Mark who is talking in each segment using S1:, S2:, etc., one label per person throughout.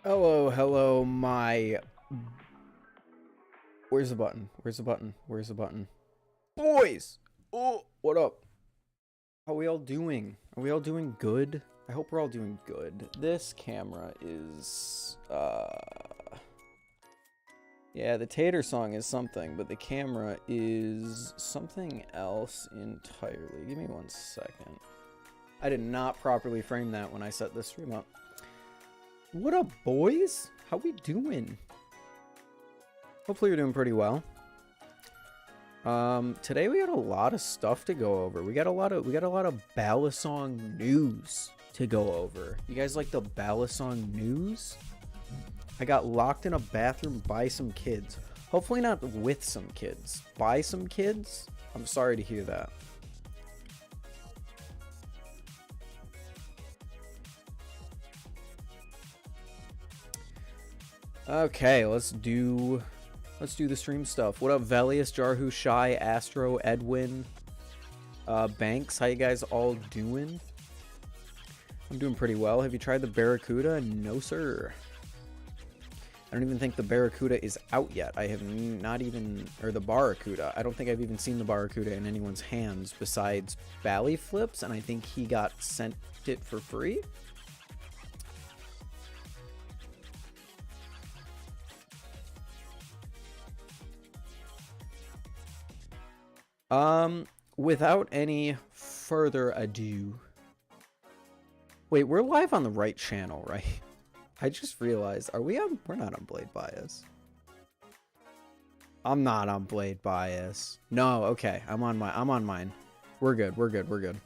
S1: Hello, hello, my... Where's the button? Where's the button? Where's the button? Boys! Oh, what up? How are we all doing? Are we all doing good? I hope we're all doing good. This camera is, yeah, the Tatersong is something, but the camera is something else entirely. Give me 1 second. I did not properly frame that when I set this stream up. What up, boys? How we doing? Hopefully you're doing pretty well. Today we got a lot of stuff to go over. We got a lot of balisong news to go over. You guys like the balisong news? I got locked in a bathroom by some kids. Hopefully not with some kids. By some kids? I'm sorry to hear that. Okay, let's do the stream stuff. What up, Velius, Jarhu, Shy, Astro, Edwin, Banks? How you guys all doing? I'm doing pretty well. Have you tried the Barracuda? No, sir. I don't even think the Barracuda is out yet. I have not even, or the Barracuda. I don't think I've even seen the Barracuda in anyone's hands besides Bally Flips, and I think he got sent it for free. Without any further ado. Wait, we're live on the right channel, right? I just realized, we're not on Blade Bias. I'm not on Blade Bias. No, okay, I'm on mine. We're good.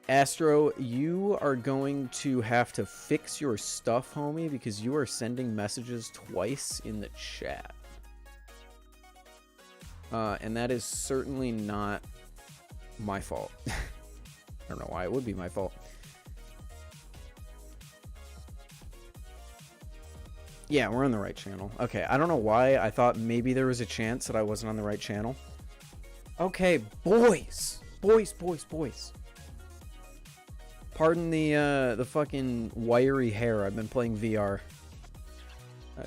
S1: Astro, you are going to have to fix your stuff, homie, because you are sending messages twice in the chat. And that is certainly not my fault. I don't know why it would be my fault. Yeah, we're on the right channel. Okay, I don't know why I thought maybe there was a chance that I wasn't on the right channel. Okay, boys. Pardon the fucking wiry hair. I've been playing VR.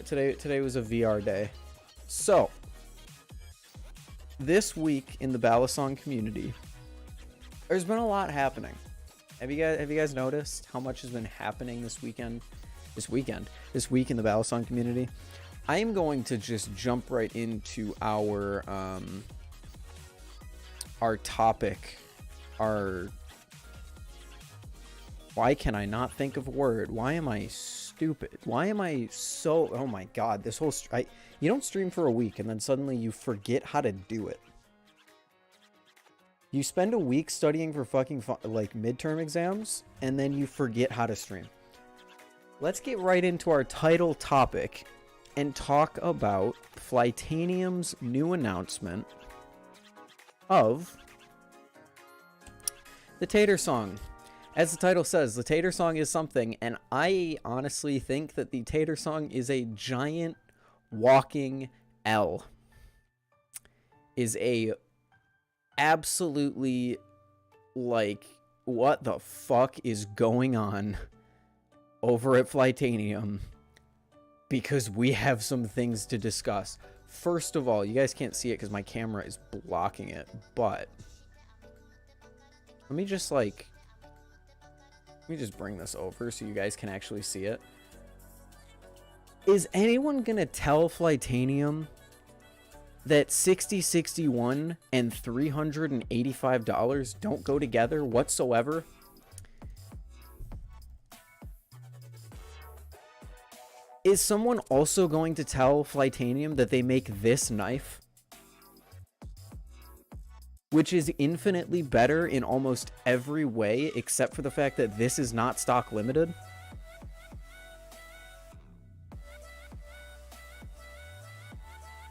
S1: Today was a VR day. So, this week in the balisong community, there's been a lot happening. Have you guys noticed how much has been happening this week in the balisong community? I am going to just jump right into our topic. Why can I not think of a word? Why am I stupid? Why am I so... Oh my god, this whole... You don't stream for a week and then suddenly you forget how to do it. You spend a week studying for fucking like midterm exams and then you forget how to stream. Let's get right into our title topic and talk about Flytanium's new announcement of the Tatersong. As the title says, the Tatersong is something, and I honestly think that the Tatersong is a giant walking L. Is a absolutely, like, what the fuck is going on over at Flytanium, because we have some things to discuss. First of all, you guys can't see it because my camera is blocking it, but let me just bring this over so you guys can actually see it. Is anyone gonna tell Flytanium that 6061 and $385 don't go together whatsoever? Is someone also going to tell Flytanium that they make this knife, which is infinitely better in almost every way except for the fact that this is not stock limited?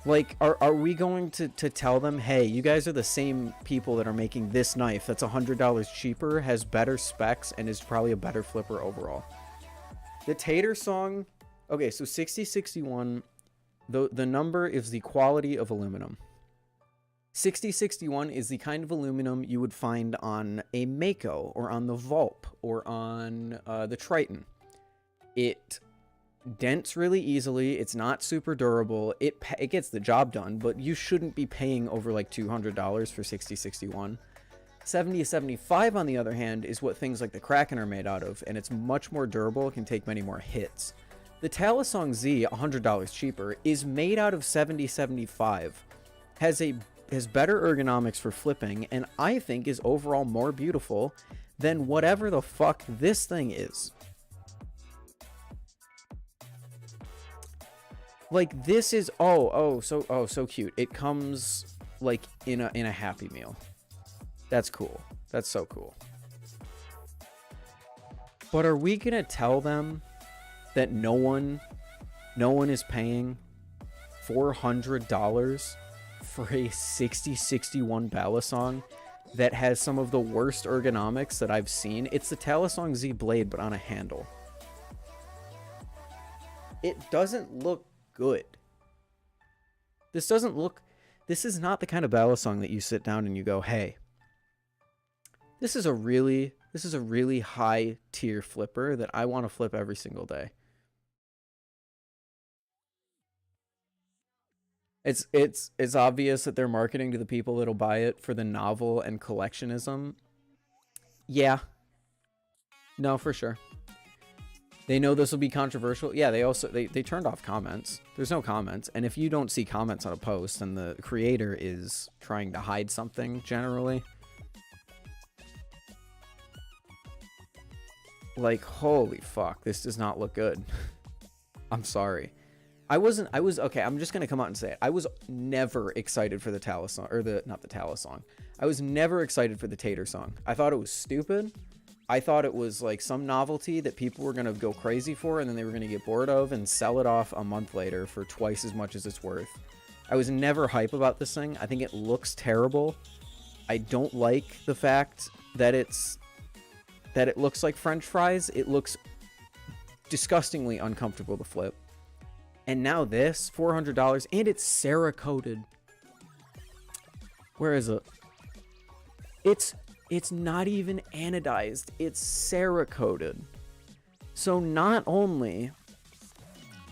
S1: Like, are we going to tell them, hey, you guys are the same people that are making this knife that's $100 cheaper, has better specs, and is probably a better flipper overall? The Tatersong... Okay, so 6061, the number is the quality of aluminum. 6061 is the kind of aluminum you would find on a Mako or on the Vulp or on the Triton. It dents really easily. It's not super durable. It gets the job done, but you shouldn't be paying over like $200 for 6061. 7075 on the other hand is what things like the Kraken are made out of, and it's much more durable. It can take many more hits. The Tatersong Z, $100 cheaper, is made out of 7075, has better ergonomics for flipping, and I think is overall more beautiful than whatever the fuck this thing is. Like, this is so cute. It comes like in a Happy Meal. That's cool. That's so cool. But are we gonna tell them that no one is paying $400 for a 6061 balisong that has some of the worst ergonomics that I've seen? It's the Tatersong Z blade, but on a handle. It doesn't look good. This is not the kind of balisong that you sit down and you go, hey, this is a really high tier flipper that I want to flip every single day. It's obvious that they're marketing to the people that'll buy it for the novel and collectionism. Yeah. No, for sure. They know this will be controversial. Yeah, they turned off comments. There's no comments. And if you don't see comments on a post, then the creator is trying to hide something generally. Like, holy fuck, this does not look good. I'm sorry. Okay, I'm just going to come out and say it. I was never excited for the Tatersong, or not the Tatersong. I was never excited for the Tatersong. I thought it was stupid. I thought it was like some novelty that people were going to go crazy for, and then they were going to get bored of and sell it off a month later for twice as much as it's worth. I was never hype about this thing. I think it looks terrible. I don't like the fact that it looks like French fries. It looks disgustingly uncomfortable to flip. And now this, $400, and it's Cerakoted. Where is it? It's not even anodized. It's Cerakoted. So not only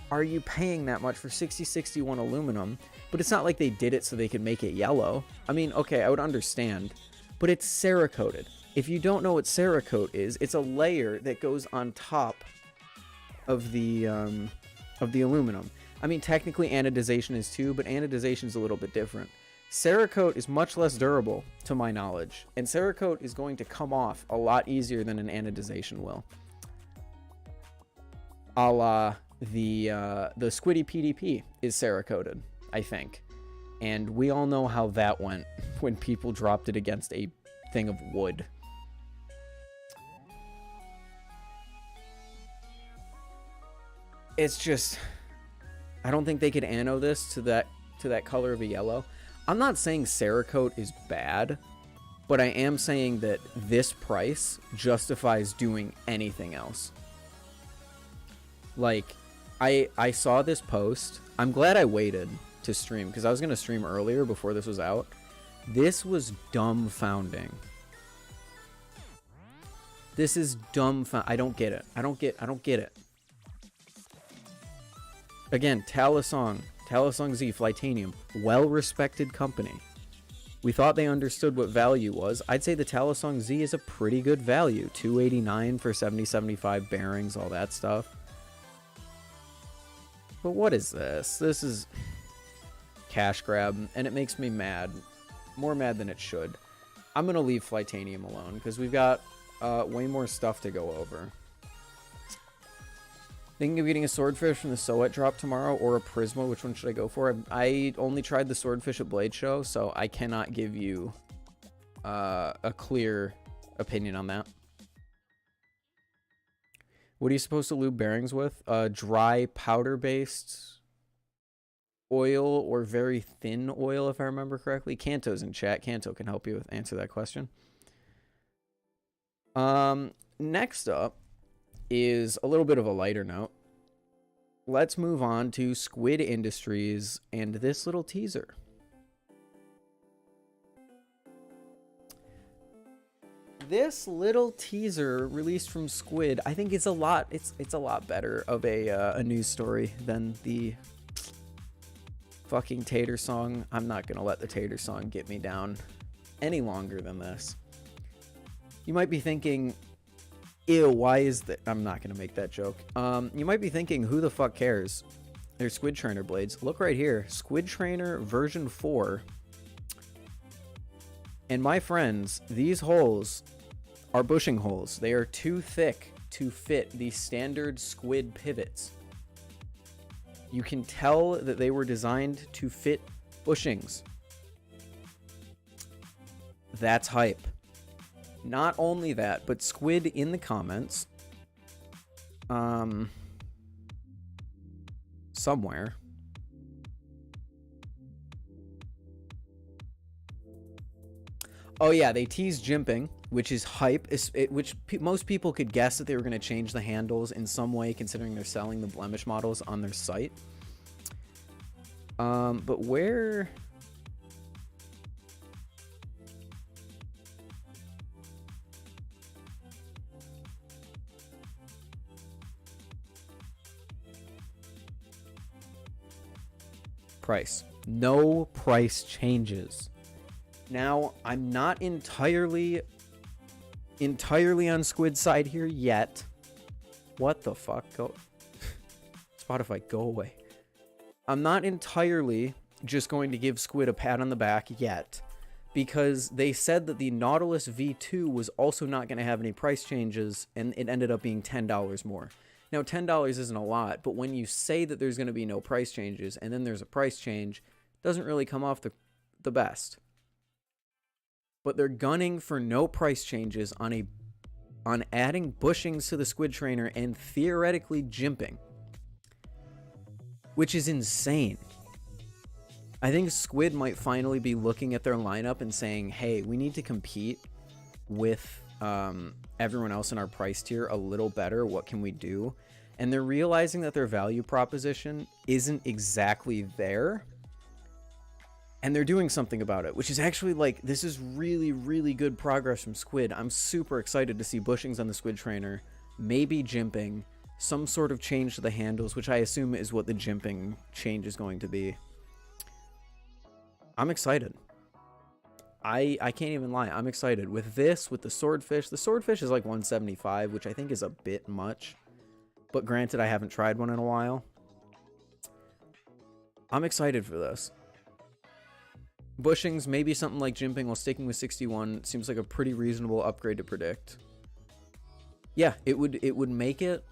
S1: are you paying that much for 6061 aluminum, but it's not like they did it so they could make it yellow. I mean, okay, I would understand, but it's Cerakoted. If you don't know what Cerakote is, it's a layer that goes on top of the aluminum. I mean, technically anodization is too, but anodization is a little bit different. Cerakote is much less durable, to my knowledge, and Cerakote is going to come off a lot easier than an anodization will. A la the Squiddy PDP is Cerakoted, I think. And we all know how that went when people dropped it against a thing of wood. It's just, I don't think they could ano this to that color of a yellow. I'm not saying Cerakote is bad, but I am saying that this price justifies doing anything else. Like, I saw this post. I'm glad I waited to stream, because I was going to stream earlier before this was out. This was dumbfounding. This is dumbfounding. I don't get it. I don't get it. Again, Tatersong Z Flightanium, well-respected company. We thought they understood what value was. I'd say the Tatersong Z is a pretty good value. $289 for 7075 bearings, all that stuff. But what is this? This is cash grab, and it makes me mad. More mad than it should. I'm going to leave Flightanium alone, because we've got way more stuff to go over. Thinking of getting a swordfish from the Soet drop tomorrow, or a Prysma. Which one should I go for? I only tried the swordfish at Blade Show, so I cannot give you a clear opinion on that. What are you supposed to lube bearings with? Dry powder-based oil or very thin oil, if I remember correctly. Canto's in chat. Canto can help you answer that question. Next up is a little bit of a lighter note. Let's move on to Squid Industries and this little teaser. this little teaser released from Squid, I think it's a lot better of a news story than the fucking Tatersong. I'm not gonna let the Tatersong get me down any longer than this. You might be thinking, ew, why is that? I'm not gonna make that joke. You might be thinking, who the fuck cares? They're Squid Trainer blades. Look right here, Squid Trainer version 4. And my friends, these holes are bushing holes. They are too thick to fit the standard squid pivots. You can tell that they were designed to fit bushings. That's hype. Not only that, but Squid in the comments, somewhere, oh yeah, they teased jimping, which is hype, most people could guess that they were going to change the handles in some way, considering they're selling the blemish models on their site. But where... price. No price changes. Now, I'm not entirely on Squid's side here yet. What the fuck? Go Spotify, go away. I'm not entirely just going to give Squid a pat on the back yet, because they said that the Nautilus V2 was also not going to have any price changes, and it ended up being $10 more. Now, $10 isn't a lot, but when you say that there's going to be no price changes, and then there's a price change, it doesn't really come off the best. But they're gunning for no price changes on adding bushings to the Squid Trainer and theoretically jimping, which is insane. I think Squid might finally be looking at their lineup and saying, hey, we need to compete with everyone else in our price tier a little better. What can we do? And they're realizing that their value proposition isn't exactly there, and they're doing something about it, which is actually, like, this is really, really good progress from Squid. I'm super excited to see bushings on the Squid Trainer, maybe jimping, some sort of change to the handles, which I assume is what the jimping change is going to be. I'm excited. I can't even lie. I'm excited. With this, with the Swordfish is like 175, which I think is a bit much. But granted, I haven't tried one in a while. I'm excited for this. Bushings, maybe something like jimping while sticking with 61 seems like a pretty reasonable upgrade to predict. Yeah, it would make it...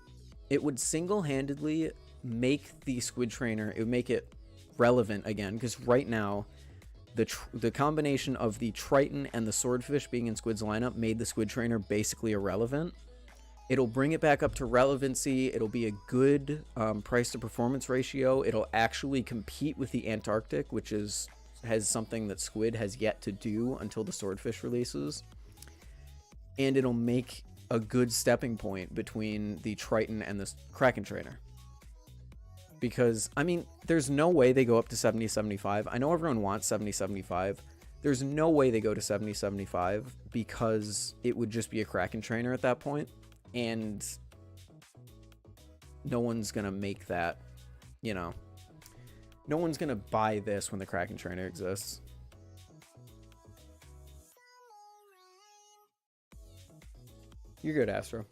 S1: It would single-handedly make the Squid Trainer... It would make it relevant again, because right now... The combination of the Triton and the Swordfish being in Squid's lineup made the Squid Trainer basically irrelevant. It'll bring it back up to relevancy. It'll be a good price to performance ratio. It'll actually compete with the Antarctic, which has something that Squid has yet to do until the Swordfish releases. And it'll make a good stepping point between the Triton and the Kraken Trainer. Because, I mean, there's no way they go up to 70-75. I know everyone wants 70-75. There's no way they go to 70-75 because it would just be a Kraken Trainer at that point. And no one's going to make that, you know. No one's going to buy this when the Kraken Trainer exists. You're good, Astro.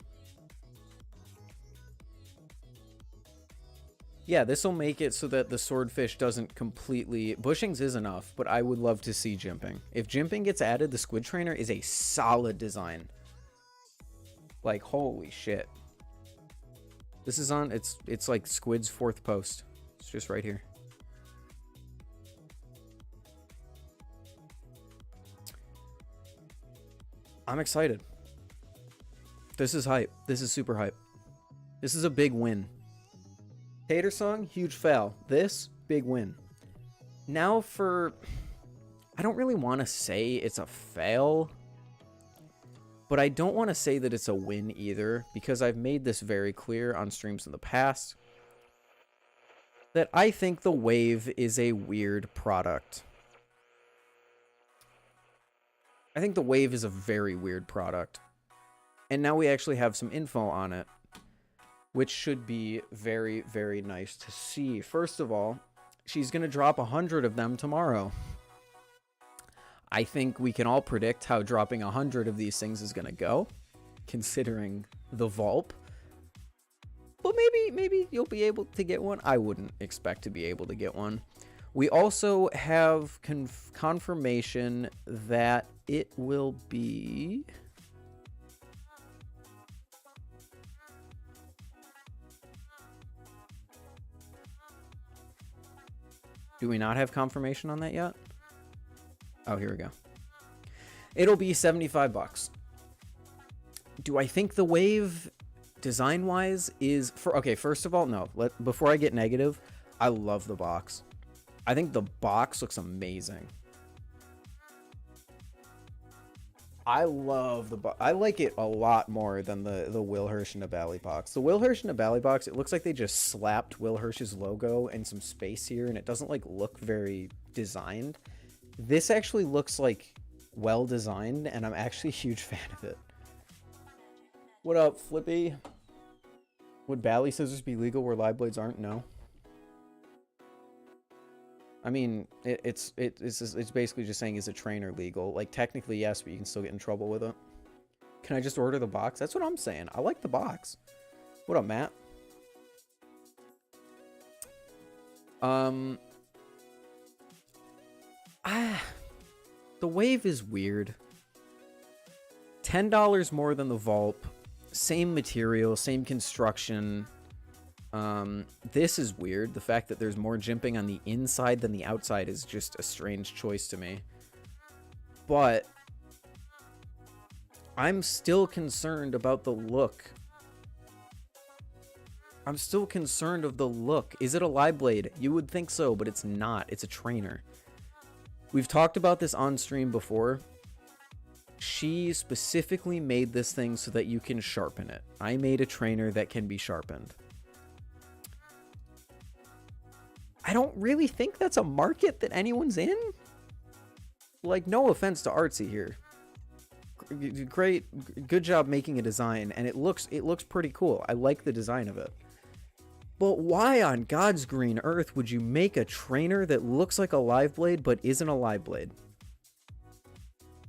S1: Yeah, this will make it so that the Swordfish doesn't completely... Bushings is enough, but I would love to see jimping. If jimping gets added, the Squid Trainer is a solid design. Like, holy shit. This is on... It's like Squid's 4th post. It's just right here. I'm excited. This is hype. This is super hype. This is a big win. Tatersong, huge fail. This, big win. Now for... I don't really want to say it's a fail, but I don't want to say that it's a win either, because I've made this very clear on streams in the past that I think the Wave is a weird product. I think the Wave is a very weird product. And now we actually have some info on it, which should be very, very nice to see. First of all, she's going to drop 100 of them tomorrow. I think we can all predict how dropping 100 of these things is going to go, considering the Vulp. But maybe you'll be able to get one. I wouldn't expect to be able to get one. We also have confirmation that it will be... Do we not have confirmation on that yet? Oh, here we go. It'll be 75 bucks. Do I think the Wave, design-wise, is... Okay, first of all, no. Before I get negative, I love the box. I think the box looks amazing. I love the box. I like it a lot more than the Will Hirsch and Nabali box. The Will Hirsch and Nabali box, it looks like they just slapped Will Hirsch's logo and some space here, and it doesn't like look very designed. This actually looks like well designed, and I'm actually a huge fan of it. What up, Flippy? Would Bally scissors be legal where live blades aren't? No. I mean, it's basically just saying, is a trainer legal? Like, technically, yes, but you can still get in trouble with it. Can I just order the box? That's what I'm saying. I like the box. What up, Matt? The Wave is weird. $10 more than the Vulp. Same material, same construction. This is weird. The fact that there's more jimping on the inside than the outside is just a strange choice to me. But I'm still concerned about the look. I'm still concerned of the look. Is it a live blade? You would think so, but it's not. It's a trainer. We've talked about this on stream before. She specifically made this thing so that you can sharpen it. I made a trainer that can be sharpened. I don't really think that's a market that anyone's in. Like, no offense to Artsy here. Great, good job making a design, and it looks pretty cool. I like the design of it. But why on God's green earth would you make a trainer that looks like a live blade but isn't a live blade?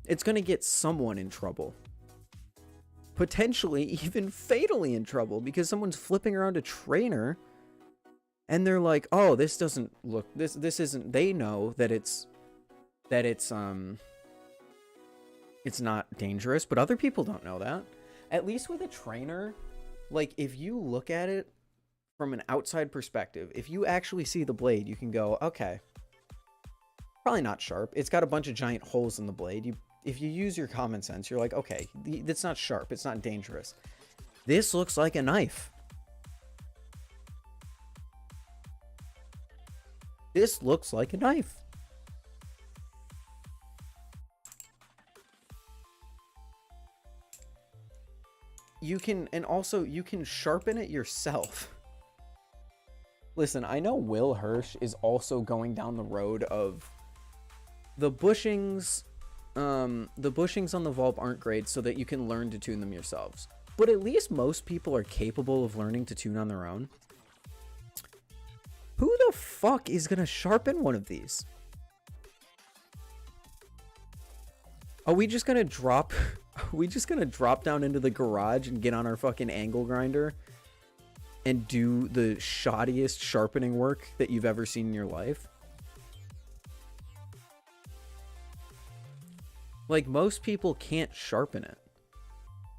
S1: It's going to get someone in trouble. Potentially even fatally in trouble because someone's flipping around a trainer and they're like, "Oh, this doesn't look this isn't." They know that it's not dangerous, but other people don't know that. At least with a trainer, like if you look at it from an outside perspective, if you actually see the blade, you can go, "Okay, probably not sharp. It's got a bunch of giant holes in the blade." If you use your common sense, you're like, "Okay, that's not sharp. It's not dangerous." This looks like a knife. This looks like a knife. You can, and also you can sharpen it yourself. Listen, I know Will Hirsch is also going down the road of the bushings. The bushings on the Vulp aren't great, so that you can learn to tune them yourselves. But at least most people are capable of learning to tune on their own. Who the fuck is gonna sharpen one of these? Are we just gonna drop... Are we just gonna drop down into the garage and get on our fucking angle grinder and do the shoddiest sharpening work that you've ever seen in your life? Like, most people can't sharpen it.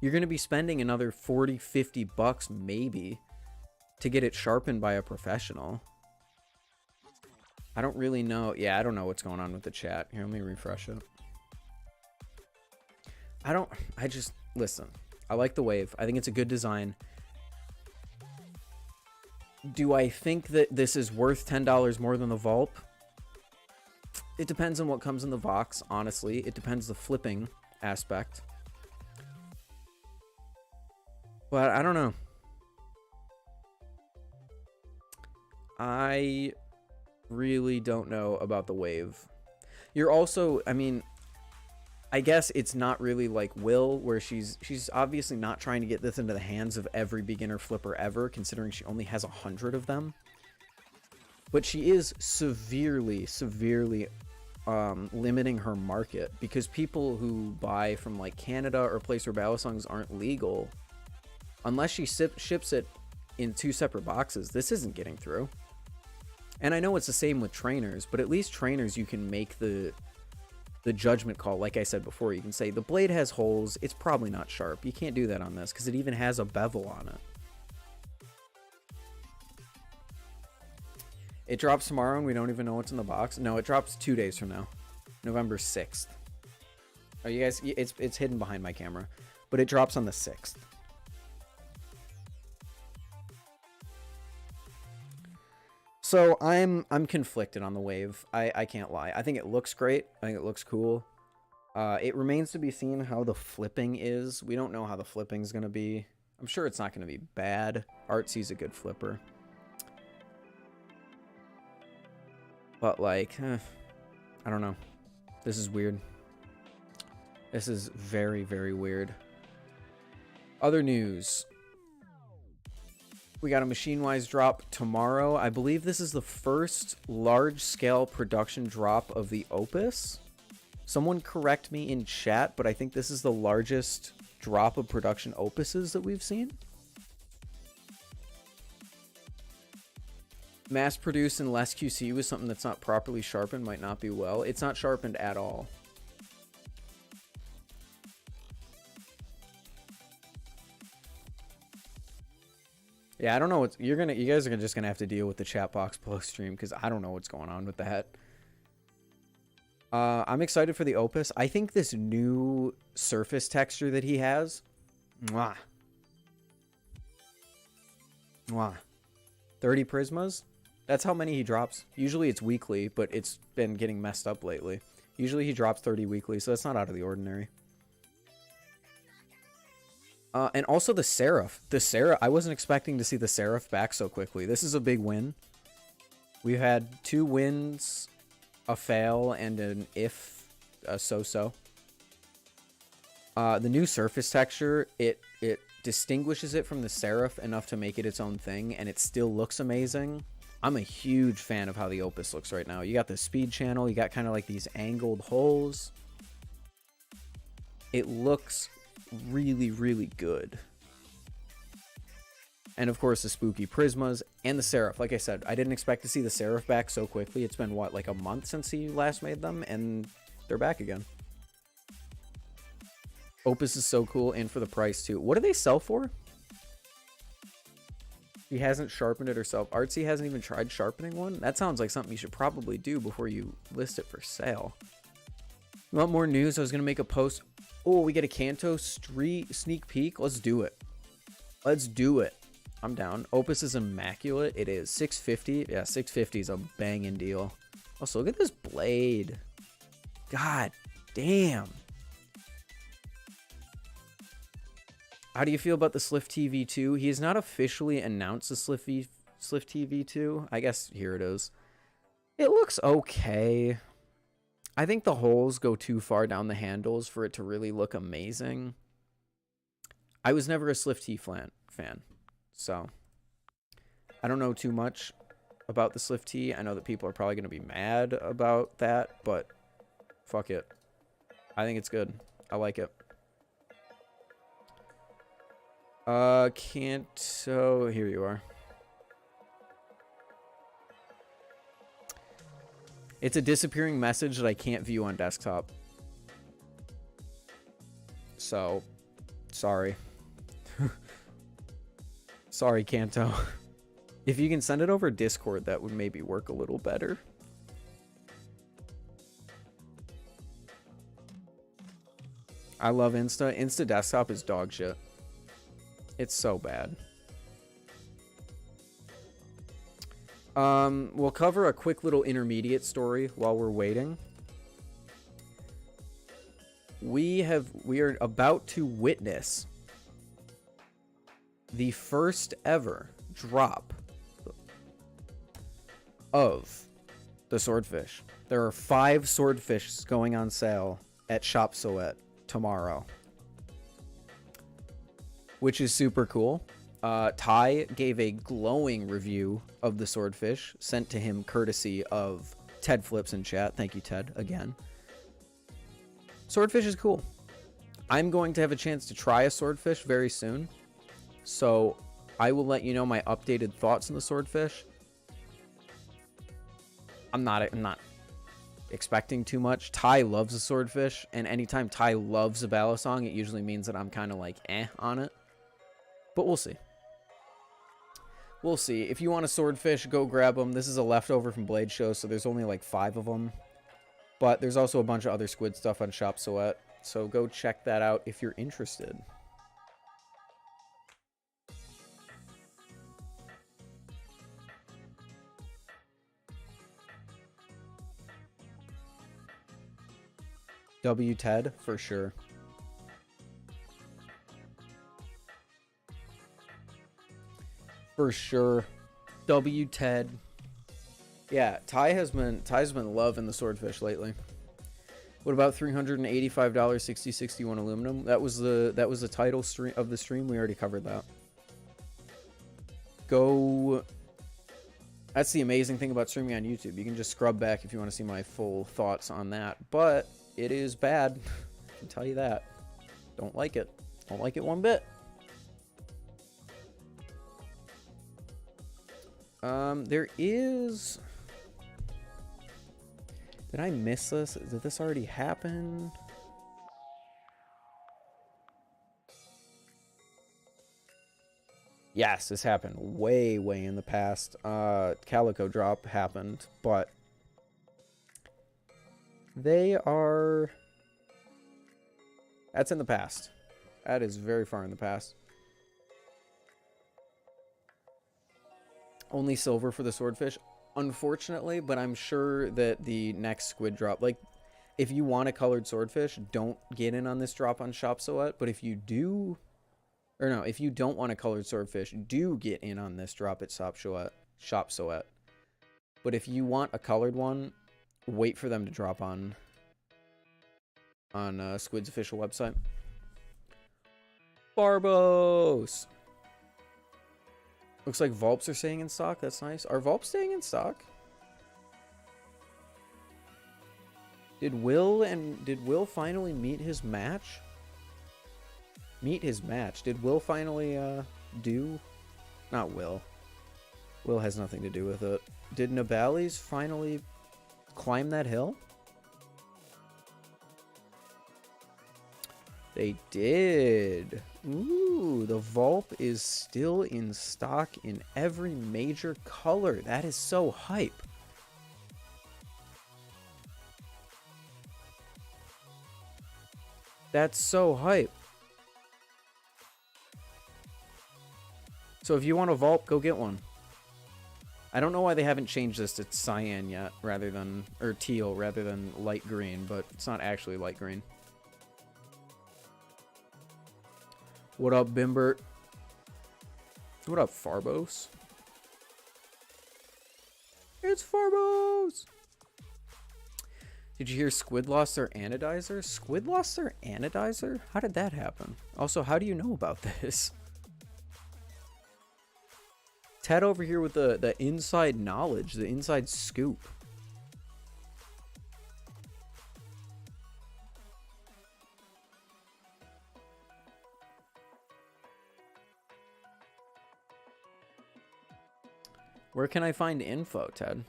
S1: You're gonna be spending another 40, 50 bucks maybe to get it sharpened by a professional. I don't really know. Yeah, I don't know what's going on with the chat. Here, let me refresh it. Listen, I like the Wave. I think it's a good design. Do I think that this is worth $10 more than the Vulp? It depends on what comes in the box, honestly. It depends the flipping aspect. But I don't know. I really don't know about the Wave. You're also, I mean, I guess it's not really like Will, where she's obviously not trying to get this into the hands of every beginner flipper ever, considering she only has 100 of them. But she is severely limiting her market, because people who buy from like Canada or a place where balisongs aren't legal, unless she ships it in 2 separate boxes, this isn't getting through. And I know it's the same with trainers, but at least trainers you can make the judgment call. Like I said before, you can say the blade has holes, it's probably not sharp. You can't do that on this because it even has a bevel on it. It drops tomorrow and we don't even know what's in the box. No, it drops 2 days from now, November 6th. Oh, you guys, it's hidden behind my camera, but it drops on the 6th. So I'm conflicted on the wave. I can't lie. I think it looks great. I think it looks cool. It remains to be seen how the flipping is. We don't know how the flipping is going to be. I'm sure it's not going to be bad. Artsy's a good flipper. But like, I don't know. This is weird. This is very, very weird. Other news. We got a machine-wise drop tomorrow. I believe this is the first large-scale production drop of the Opus. Someone correct me in chat, but I think this is the largest drop of production Opuses that we've seen. Mass-produced and less QC with something that's not properly sharpened might not be well. It's not sharpened at all. Yeah, I don't know what you guys are just gonna have to deal with the chat box below stream, because I don't know what's going on with that. I'm excited for the Opus. I think this new surface texture that he has, mwah. 30 Prysmas. That's how many he drops. Usually it's weekly, but it's been getting messed up lately. Usually he drops 30 weekly, so that's not out of the ordinary. And also the Seraph. I wasn't expecting to see the Seraph back so quickly. This is a big win. We've had 2 wins, a fail, and an a so-so. The new surface texture, it distinguishes it from the Seraph enough to make it its own thing, and it still looks amazing. I'm a huge fan of how the Opus looks right now. You got the speed channel, you got kind of like these angled holes. It looks really, really good. And of course the spooky Prysmas and the Seraph. Like I said, I didn't expect to see the Seraph back so quickly. It's been what, like a month since he last made them, and they're back again. Opus is so cool, and for the price too. What do they sell for? He hasn't sharpened it herself. Artsy hasn't even tried sharpening one. That sounds like something you should probably do before you list it for sale. You want more news? I was gonna make a post. Oh, we get a Canto sneak peek. Let's do it. Let's do it. I'm down. Opus is immaculate. It is. 650. Yeah, 650 is a banging deal. Also, look at this blade. God damn. How do you feel about the Slift TV2? He has not officially announced the Slift TV2. I guess here it is. It looks okay. I think the holes go too far down the handles for it to really look amazing. I was never a Slift T fan, so I don't know too much about the Slift T. I know that people are probably going to be mad about that, but fuck it. I think it's good. I like it. Canto, here you are. It's a disappearing message that I can't view on desktop. So, sorry. Sorry, Canto. If you can send it over Discord, that would maybe work a little better. I love Insta. Insta desktop is dog shit. It's so bad. We'll cover a quick little intermediate story while we're waiting. We are about to witness the first ever drop of the swordfish. There are 5 swordfish going on sale at Shop Soet tomorrow, which is super cool. Ty gave a glowing review of the swordfish sent to him courtesy of Ted Flips in chat. Thank you, Ted, again. Swordfish is cool. I'm going to have a chance to try a swordfish very soon, so I will let you know my updated thoughts on the swordfish. I'm not expecting too much. Ty loves a swordfish, and anytime Ty loves a balisong, it usually means that I'm kind of like on it. But we'll see. We'll see. If you want a swordfish, go grab them. This is a leftover from Blade Show, so there's only like 5 of them. But there's also a bunch of other squid stuff on Shop Soet, so go check that out if you're interested. W Ted, for sure. For sure. W Ted. Yeah, Ty's been loving the swordfish lately. What about $385 6061 aluminum? That was the title stream of the stream. We already covered that. Go. That's the amazing thing about streaming on YouTube. You can just scrub back if you want to see my full thoughts on that. But it is bad. I can tell you that. Don't like it. Don't like it one bit. There is... Did I miss this? Did this already happen? Yes, this happened way in the past. Calico drop happened, but they are... That's in the past. That is very far in the past. Only silver for the swordfish, unfortunately, but I'm sure that the next squid drop, like, if you want a colored swordfish, don't get in on this drop on Shop Soet, but if you do, or no, if you don't want a colored swordfish, do get in on this drop at Shop Soet. But if you want a colored one, wait for them to drop on Squid's official website. Barbos! Looks like Vulps are staying in stock. That's nice. Are Vulps staying in stock? Did Will finally meet his match? Did Will finally do? Not Will. Will has nothing to do with it. Did Nabali's finally climb that hill? They did. Ooh, the Vulp is still in stock in every major color. That is so hype. That's so hype. So if you want a Vulp, go get one. I don't know why they haven't changed this to cyan yet, rather than, or teal rather than light green, but it's not actually light green. What up, Bimbert? What up, Farbos? It's Farbos! Did you hear Squid lost their anodizer? Squid lost their anodizer? How did that happen? Also, how do you know about this? Ted over here with the inside knowledge, the inside scoop. Where can I find info, Ted?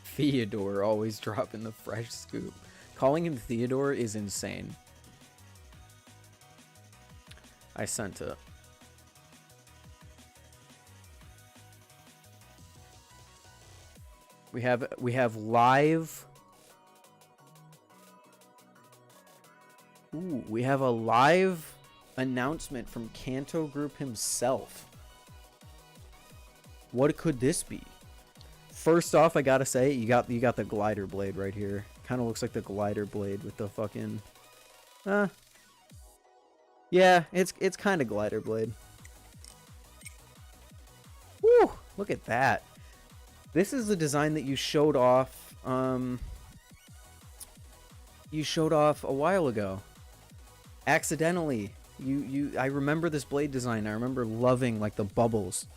S1: Theodore always dropping the fresh scoop. Calling him Theodore is insane. I sent it. We have live. Ooh, we have a live announcement from Canto Group himself. What could this be? First off, I gotta say, you got the glider blade right here. Kind of looks like the glider blade with the fucking. Yeah, it's kind of glider blade. Look at that. This is the design that you showed off. You showed off a while ago. Accidentally. I remember this blade design. I remember loving like the bubbles.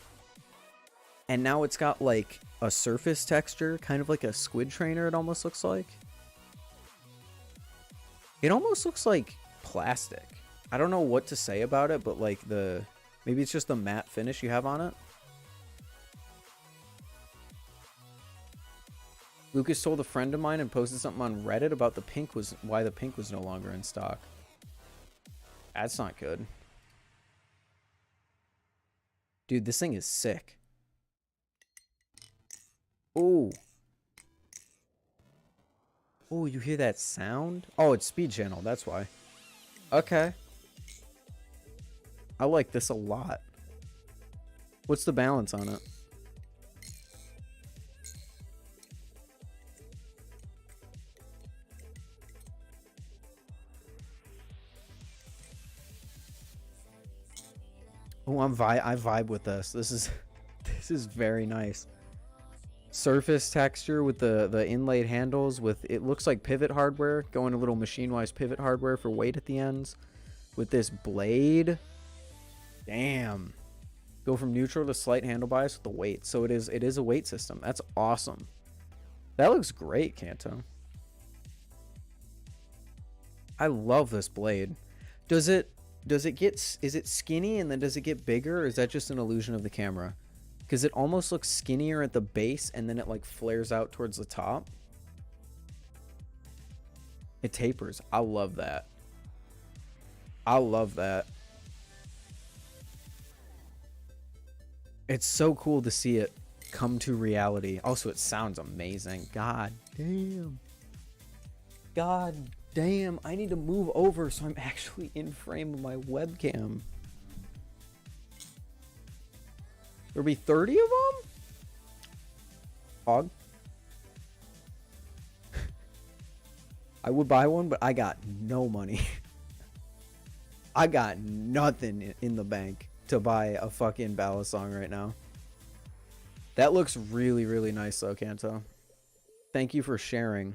S1: And now it's got like a surface texture, kind of like a squid trainer, it almost looks like. It almost looks like plastic. I don't know what to say about it, but like maybe it's just the matte finish you have on it. Lucas told a friend of mine and posted something on Reddit about why the pink was no longer in stock. That's not good. Dude, this thing is sick. Oh. Oh, you hear that sound? Oh, it's speed channel, that's why. Okay. I like this a lot. What's the balance on it? Oh, I vibe with this. This is very nice. Surface texture with the inlaid handles with, it looks like pivot hardware, going a little machine-wise pivot hardware for weight at the ends. With this blade, damn. Go from neutral to slight handle bias with the weight. So it is a weight system. That's awesome. That looks great, Canto. I love this blade. Is it skinny and then does it get bigger, or is that just an illusion of the camera? Because it almost looks skinnier at the base and then it like flares out towards the top. It tapers. I love that. I love that. It's so cool to see it come to reality. Also, it sounds amazing. God damn. God damn. I need to move over so I'm actually in frame of my webcam. There'll be 30 of them? Hog. I would buy one, but I got no money. I got nothing in the bank to buy a fucking balisong right now. That looks really, really nice though, Kanto. Thank you for sharing.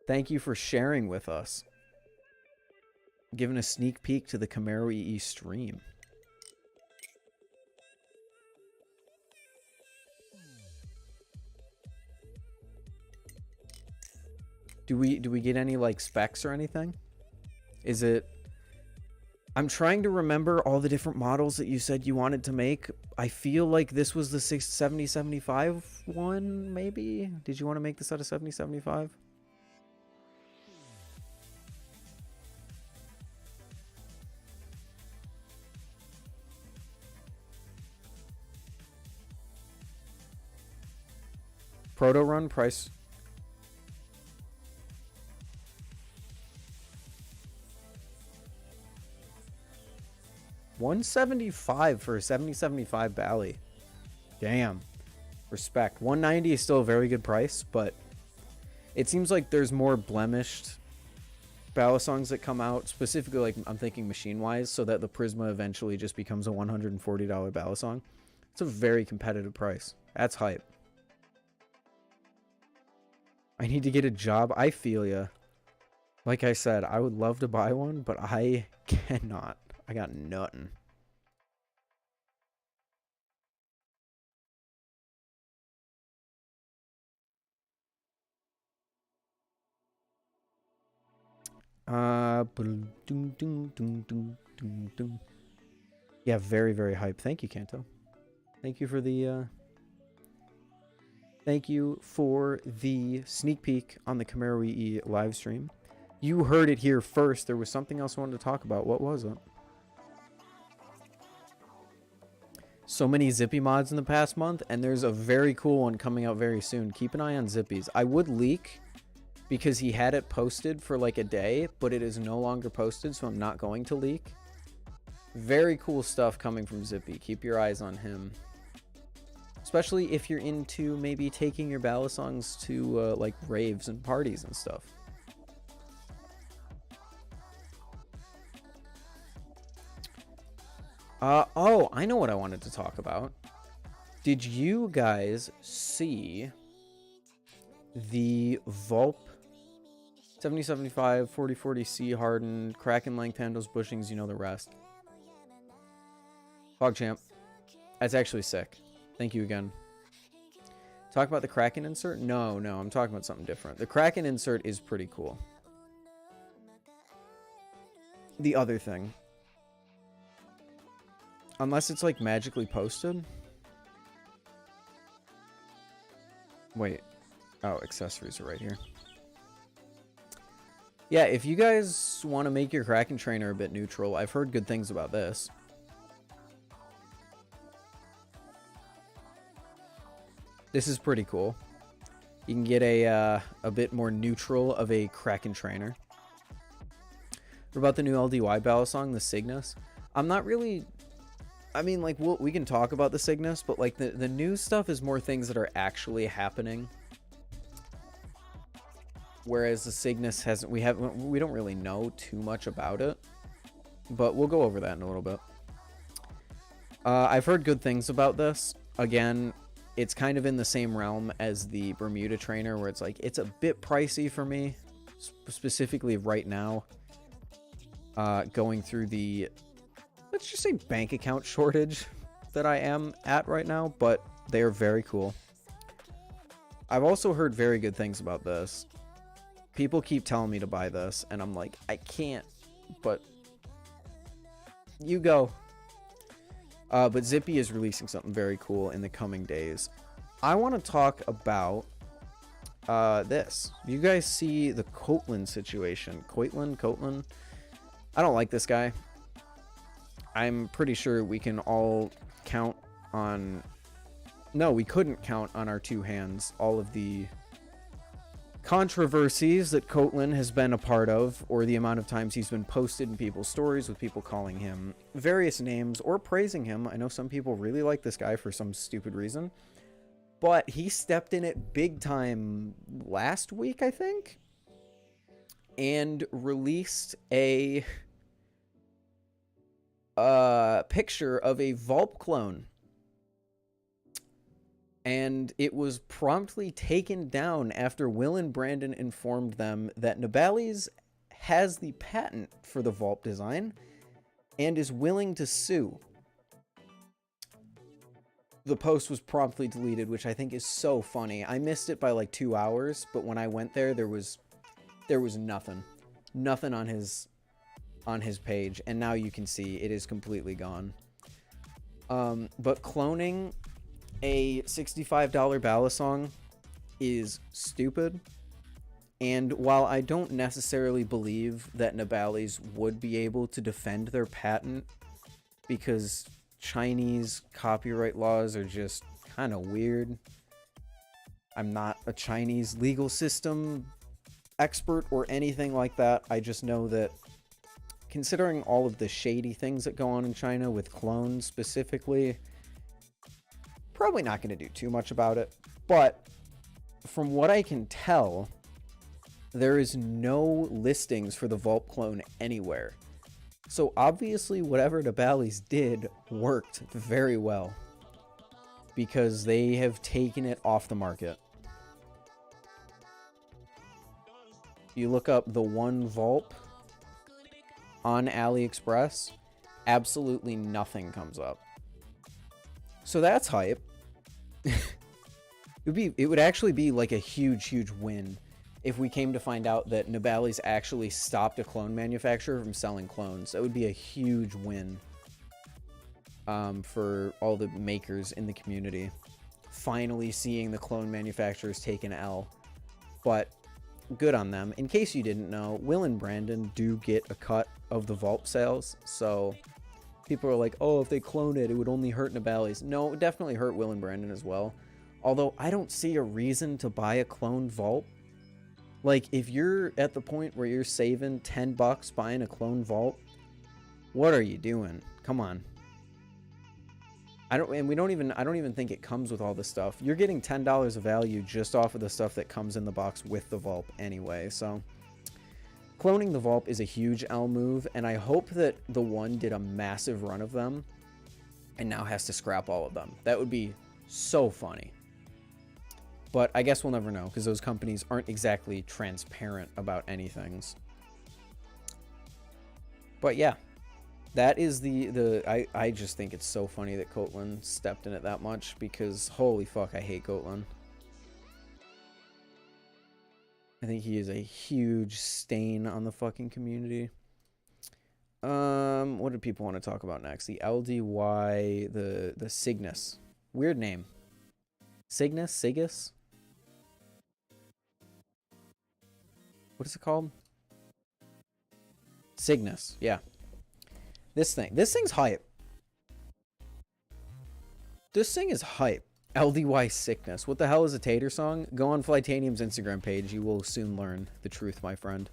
S1: Thank you for sharing with us. Giving a sneak peek to the Camaro EE stream. Do we get any like specs or anything? Is it... I'm trying to remember all the different models that you said you wanted to make. I feel like this was the 7075 one, maybe? Did you want to make this out of 7075? Proto run price... $175 for a 7075 Bally. Damn. Respect. $190 is still a very good price, but it seems like there's more blemished balisongs that come out, specifically like I'm thinking machine-wise, so that the Prysma eventually just becomes a $140 balisong. It's a very competitive price. That's hype. I need to get a job. I feel ya. Like I said, I would love to buy one, but I cannot. I got nothing. Yeah, very, very hype. Thank you, Kanto. Thank you for the sneak peek on the Camaro EE live stream. You heard it here first. There was something else I wanted to talk about. What was it? So many Zippy mods in the past month, and there's a very cool one coming out very soon. Keep an eye on Zippy's. I would leak because he had it posted for like a day, but it is no longer posted, so I'm not going to leak. Very cool stuff coming from Zippy. Keep your eyes on him. Especially if you're into maybe taking your balisongs to like raves and parties and stuff. Oh, I know what I wanted to talk about. Did you guys see the Vulp 7075 4040 C hardened Kraken length handles bushings? You know the rest. PogChamp. That's actually sick. Thank you again. Talk about the Kraken insert? No, I'm talking about something different. The Kraken insert is pretty cool. The other thing. Unless it's like magically posted. Wait. Oh, accessories are right here. Yeah, if you guys want to make your Kraken trainer a bit neutral, I've heard good things about this. This is pretty cool. You can get a bit more neutral of a Kraken trainer. What about the new LDY balisong, the Cygnus? I'm not really... I mean, like, we can talk about the Cygnus, but, like, the new stuff is more things that are actually happening. Whereas the Cygnus hasn't... We don't really know too much about it. But we'll go over that in a little bit. I've heard good things about this. Again... It's kind of in the same realm as the Bermuda trainer, where it's like, it's a bit pricey for me, specifically right now, going through the, let's just say, bank account shortage that I am at right now, but they are very cool. I've also heard very good things about this. People keep telling me to buy this, and I'm like, I can't, but you go. But Zippy is releasing something very cool in the coming days. I want to talk about this. You guys see the Coatland situation? Coatland? I don't like this guy. I'm pretty sure we can all count on... No, we couldn't count on our two hands all of the controversies that Coatland has been a part of, or the amount of times he's been posted in people's stories with people calling him various names or praising him. I know some people really like this guy for some stupid reason, but he stepped in it big time last week, I think, and released a picture of a Vulp clone. And it was promptly taken down after Will and Brandon informed them that Nibali's has the patent for the Vulp design and is willing to sue. The post was promptly deleted, which I think is so funny. I missed it by like 2 hours, but when I went there, there was nothing on his page, and now you can see it is completely gone. But cloning a $65 balisong is stupid, and while I don't necessarily believe that Nibali's would be able to defend their patent because Chinese copyright laws are just kind of weird. I'm not a Chinese legal system expert or anything like that. I just know that considering all of the shady things that go on in China with clones specifically, probably not going to do too much about it, but from what I can tell, there is no listings for the Vulp clone anywhere. So obviously whatever Nibali's did worked very well, because they have taken it off the market. You look up the one Vulp on AliExpress, absolutely nothing comes up. So that's hype. It would actually be like a huge win if we came to find out that Nibali's actually stopped a clone manufacturer from selling clones. That would be a huge win for all the makers in the community. Finally seeing the clone manufacturers take an L. But good on them. In case you didn't know, Will and Brandon do get a cut of the Vulp sales, so people are like, oh, if they clone it, it would only hurt Nibali's. No, it would definitely hurt Will and Brandon as well. Although, I don't see a reason to buy a clone Vulp. Like, if you're at the point where you're saving $10 buying a clone Vulp, what are you doing? Come on. I don't even think it comes with all the stuff. You're getting $10 of value just off of the stuff that comes in the box with the Vulp anyway, so cloning the Vulp is a huge L move, and I hope that the one did a massive run of them and now has to scrap all of them. That would be so funny. But I guess we'll never know, because those companies aren't exactly transparent about anything. But yeah, that is I just think it's so funny that Coatland stepped in it that much, because holy fuck, I hate Coatland. I think he is a huge stain on the fucking community. What do people want to talk about next? The LDY, the Cygnus. Weird name. Cygnus? Cygnus? What is it called? Cygnus, yeah. This thing's hype. This thing is hype. LDY Sickness. What the hell is a Tatersong? Go on Flytanium's Instagram page. You will soon learn the truth, my friend.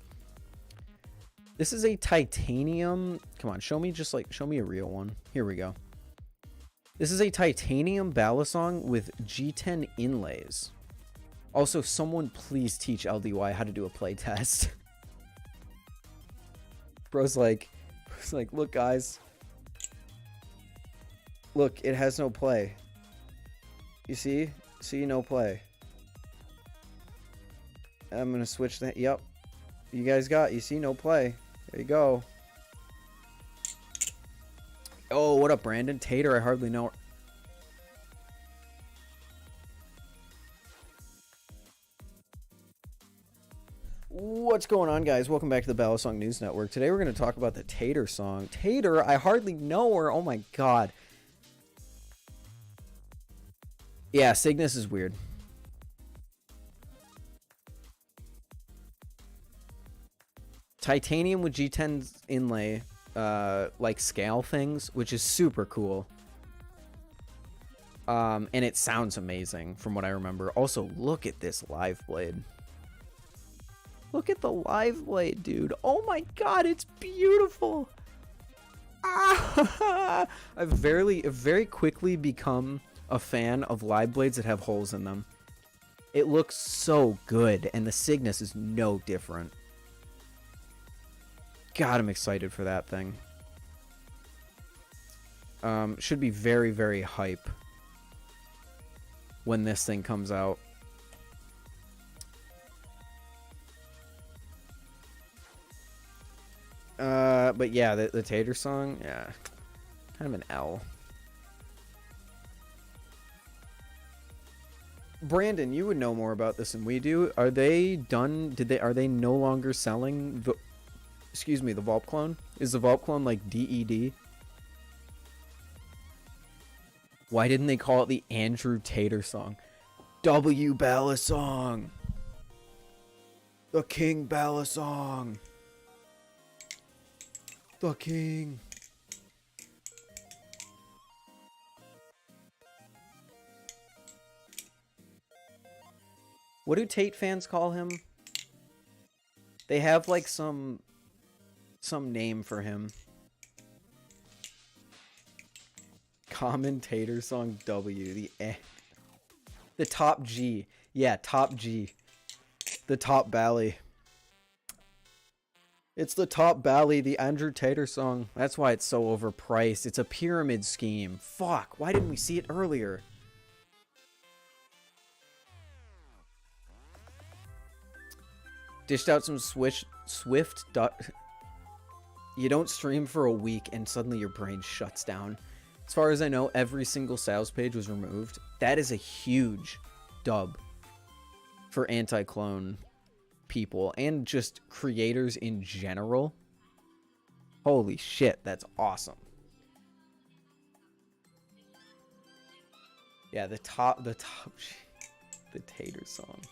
S1: This is a titanium. Come on, show me a real one. Here we go. This is a titanium balisong with G10 inlays. Also, someone please teach LDY how to do a play test. Bro's like, look guys. Look, it has no play. You see? See, no play. I'm gonna switch that. Yep. You guys you see, no play. There you go. Oh, what up, Brandon? Tater, I hardly know. What's going on, guys? Welcome back to the Balisong News Network. Today we're going to talk about the Tatersong. Tater, I hardly know her. Oh my god. Yeah, Cygnus is weird. Titanium with G10 inlay, like scale things, which is super cool. And it sounds amazing from what I remember. Also, look at this live blade. Look at the live blade, dude. Oh my god, it's beautiful. Ah! I've very quickly become a fan of live blades that have holes in them. It looks so good, and the Cygnus is no different. God, I'm excited for that thing. Should be very, very hype when this thing comes out. But yeah, the Tatersong, yeah, kind of an L. Brandon, you would know more about this than we do. Are they done? Are they no longer selling the? Excuse me, the Vulp clone? Is the Vulp clone like DED? Why didn't they call it the Andrew Tatersong? W Balisong. The King Balisong. The King. What do Tate fans call him? They have like some name for him. Commentator song W. The top G. Yeah, top G. The top Bally. It's the top Bally, the Andrew Tatersong. That's why it's so overpriced. It's a pyramid scheme. Fuck, why didn't we see it earlier? Dished out some Swift. You don't stream for a week and suddenly your brain shuts down. As far as I know, every single sales page was removed. That is a huge dub for anti-clone people and just creators in general. Holy shit, that's awesome. Yeah, the Tatersong.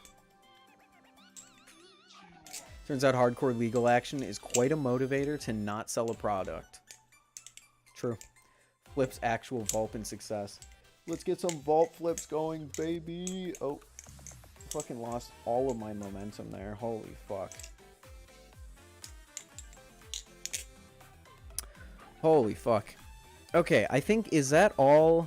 S1: Turns out hardcore legal action is quite a motivator to not sell a product. True. Flips actual Vulp in success. Let's get some Vulp flips going, baby. Oh, fucking lost all of my momentum there. Holy fuck. Holy fuck. Okay, I think, is that all?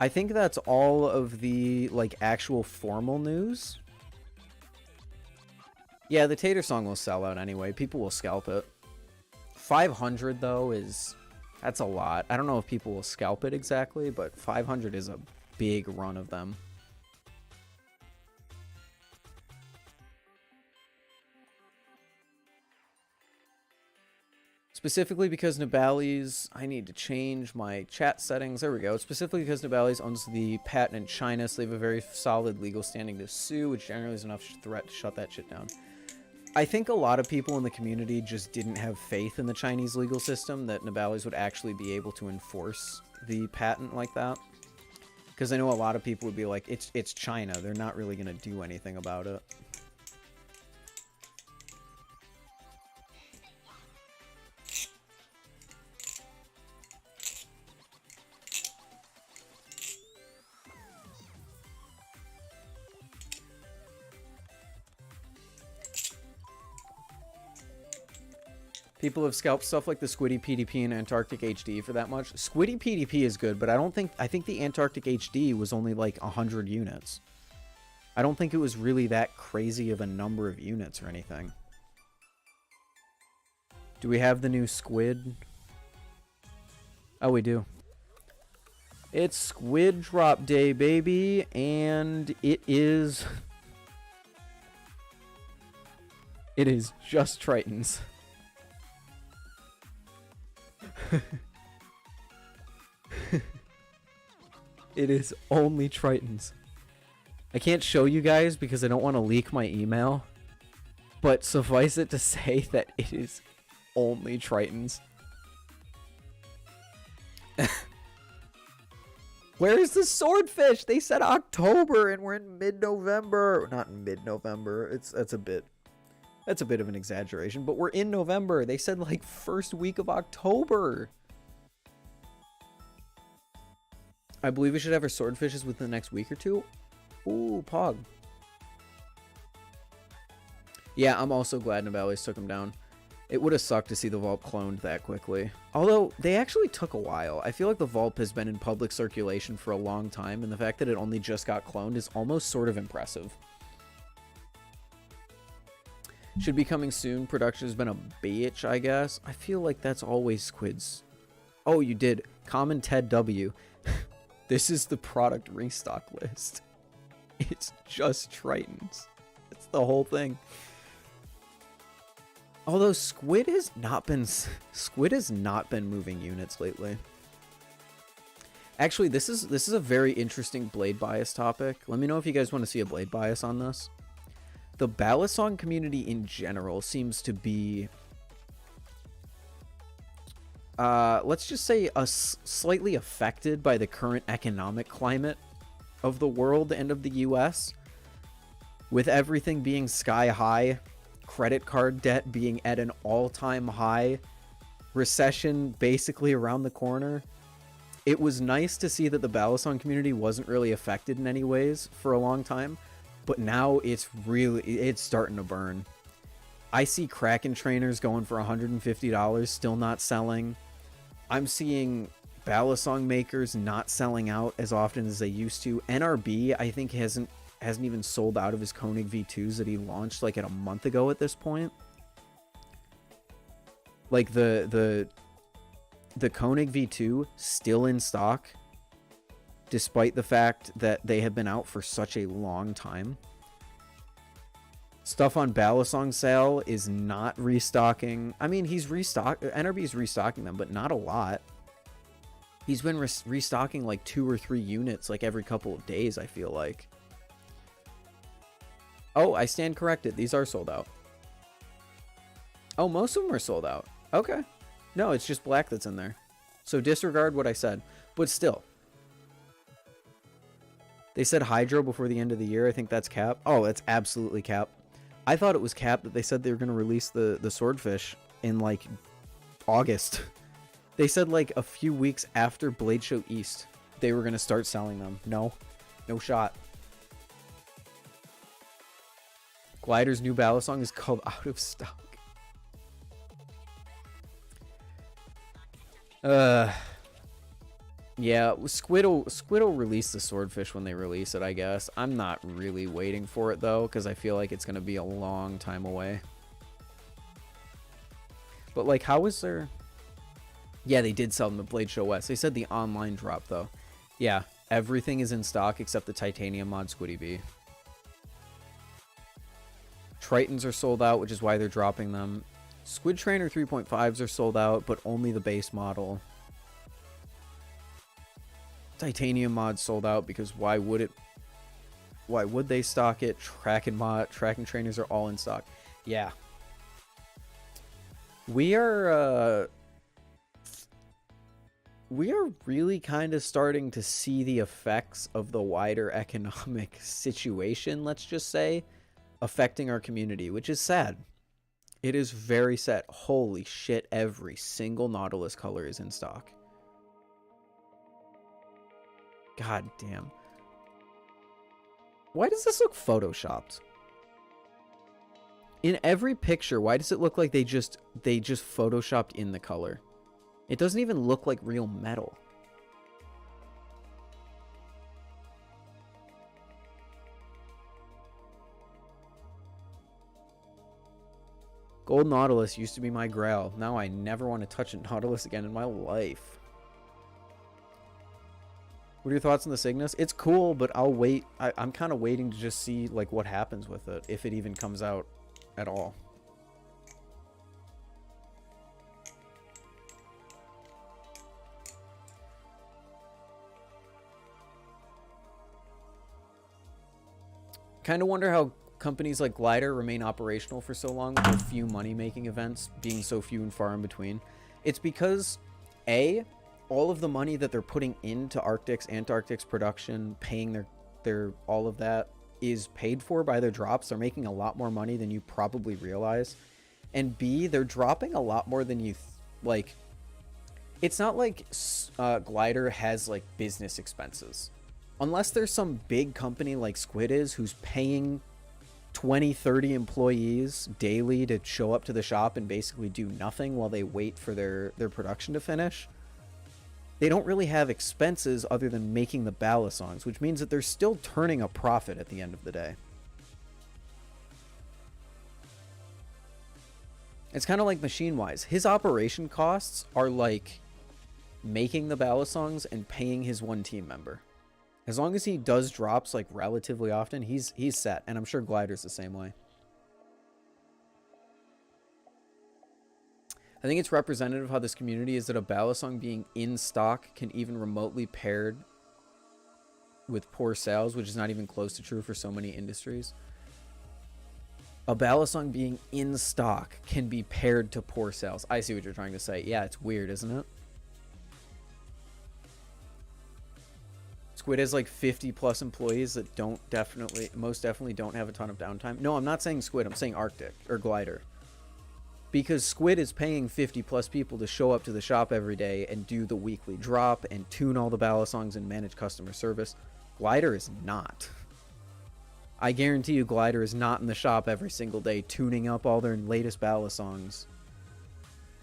S1: I think that's all of the, like, actual formal news. Yeah, the Tatersong will sell out anyway. People will scalp it. 500 though that's a lot. I don't know if people will scalp it exactly, but 500 is a big run of them. Specifically because Nibali's, I need to change my chat settings. There we go. Specifically because Nibali's owns the patent in China, so they have a very solid legal standing to sue, which generally is enough threat to shut that shit down. I think a lot of people in the community just didn't have faith in the Chinese legal system that Nibali's would actually be able to enforce the patent like that. Because I know a lot of people would be like, it's China. They're not really going to do anything about it. People have scalped stuff like the Squiddy PDP and Antarctic HD for that much. Squiddy PDP is good, but I think the Antarctic HD was only like 100 units. I don't think it was really that crazy of a number of units or anything. Do we have the new squid? Oh, we do. It's squid drop day, baby, and it is just Tritons. It is only Tritons. I can't show you guys because I don't want to leak my email, but suffice it to say that it is only Tritons. Where's the swordfish? They said October and we're in mid-November. Not mid-November. That's a bit of an exaggeration, but we're in November. They said like first week of October. I believe we should have our swordfishes within the next week or two. Ooh, Pog. Yeah, I'm also glad Nibali's took him down. It would have sucked to see the Vulp cloned that quickly. Although, they actually took a while. I feel like the Vulp has been in public circulation for a long time, and the fact that it only just got cloned is almost sort of impressive. Should be coming soon. Production has been a bitch, I guess. I feel like that's always Squids. Oh, you did. Common Ted W. This is the product restock list. It's just Tritons. It's the whole thing. Although Squid has not been moving units lately. Actually, this is a very interesting blade bias topic. Let me know if you guys want to see a blade bias on this. The balisong community in general seems to be, let's just say, slightly affected by the current economic climate of the world and of the US. With everything being sky high, credit card debt being at an all-time high, recession basically around the corner. It was nice to see that the balisong community wasn't really affected in any ways for a long time. But now it's starting to burn. I see Kraken trainers going for $150, still not selling. I'm seeing balisong makers not selling out as often as they used to. NRB, I think, hasn't even sold out of his Koenig V2s that he launched like a month ago at this point. Like the Koenig V2 still in stock, despite the fact that they have been out for such a long time. Stuff on balisong sale is not restocking. I mean, NRB is restocking them, but not a lot. He's been restocking like 2 or 3 units like every couple of days, I feel like. Oh, I stand corrected. These are sold out. Oh, most of them are sold out. Okay. No, it's just black that's in there. So disregard what I said. But still. They said Hydro before the end of the year. I think that's cap. Oh, that's absolutely cap. I thought it was cap that they said they were going to release the swordfish in like August. They said like a few weeks after Blade Show East they were going to start selling them. No shot. Glider's new balisong is called Out of Stock. Yeah, Squid'll release the swordfish when they release it, I guess. I'm not really waiting for it though, because I feel like it's gonna be a long time away. But like, how is there? Yeah, they did sell them at Blade Show West. They said the online drop though. Yeah, everything is in stock except the titanium mod Squiddy Bee. Tritons are sold out, which is why they're dropping them. Squid Trainer 3.5s are sold out, but only the base model. Titanium mod sold out because why would it? Why would they stock it? Kraken trainers are all in stock. Yeah. We are really kind of starting to see the effects of the wider economic situation, let's just say, affecting our community, which is sad. It is very sad. Holy shit, every single Nautilus color is in stock. God damn. Why does this look photoshopped? In every picture, why does it look like they just photoshopped in the color? It doesn't even look like real metal. Gold Nautilus used to be my grail. Now I never want to touch a Nautilus again in my life. What are your thoughts on the Cygnus? It's cool, but I'll wait. I'm kind of waiting to just see like what happens with it, if it even comes out at all. Kind of wonder how companies like Glider remain operational for so long with a few money-making events being so few and far in between. It's because, A, all of the money that they're putting into Arctic's, Antarctic's production, paying their all of that is paid for by their drops. They're making a lot more money than you probably realize. And B, they're dropping a lot more than you like. It's not like Glider has like business expenses. Unless there's some big company like Squid is who's paying 20, 30 employees daily to show up to the shop and basically do nothing while they wait for their production to finish. They don't really have expenses other than making the balisongs, which means that they're still turning a profit at the end of the day. It's kind of like Machine-Wise. His operation costs are like making the balisongs and paying his one team member. As long as he does drops like relatively often, he's set, and I'm sure Glider's the same way. I think it's representative of how this community is that a balisong being in stock can even remotely paired with poor sales, which is not even close to true for so many industries. A balisong being in stock can be paired to poor sales. I see what you're trying to say. Yeah, it's weird, isn't it? Squid has like 50 plus employees that most definitely don't have a ton of downtime. No, I'm not saying Squid, I'm saying Arctic or Glider. Because Squid is paying 50 plus people to show up to the shop every day and do the weekly drop and tune all the balisongs and manage customer service. Glider is not. I guarantee you Glider is not in the shop every single day tuning up all their latest balisongs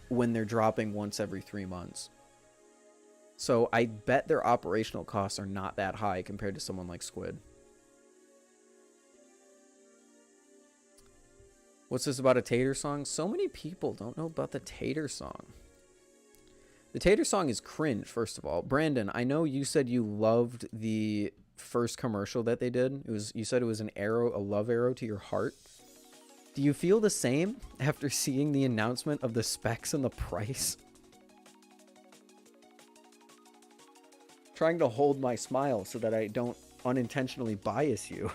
S1: when they're dropping once every 3 months. So I bet their operational costs are not that high compared to someone like Squid. What's this about a Tatersong? So many people don't know about the Tatersong. The Tatersong is cringe, first of all. Brandon, I know you said you loved the first commercial that they did. You said it was an arrow, a love arrow to your heart. Do you feel the same after seeing the announcement of the specs and the price? Trying to hold my smile so that I don't unintentionally bias you.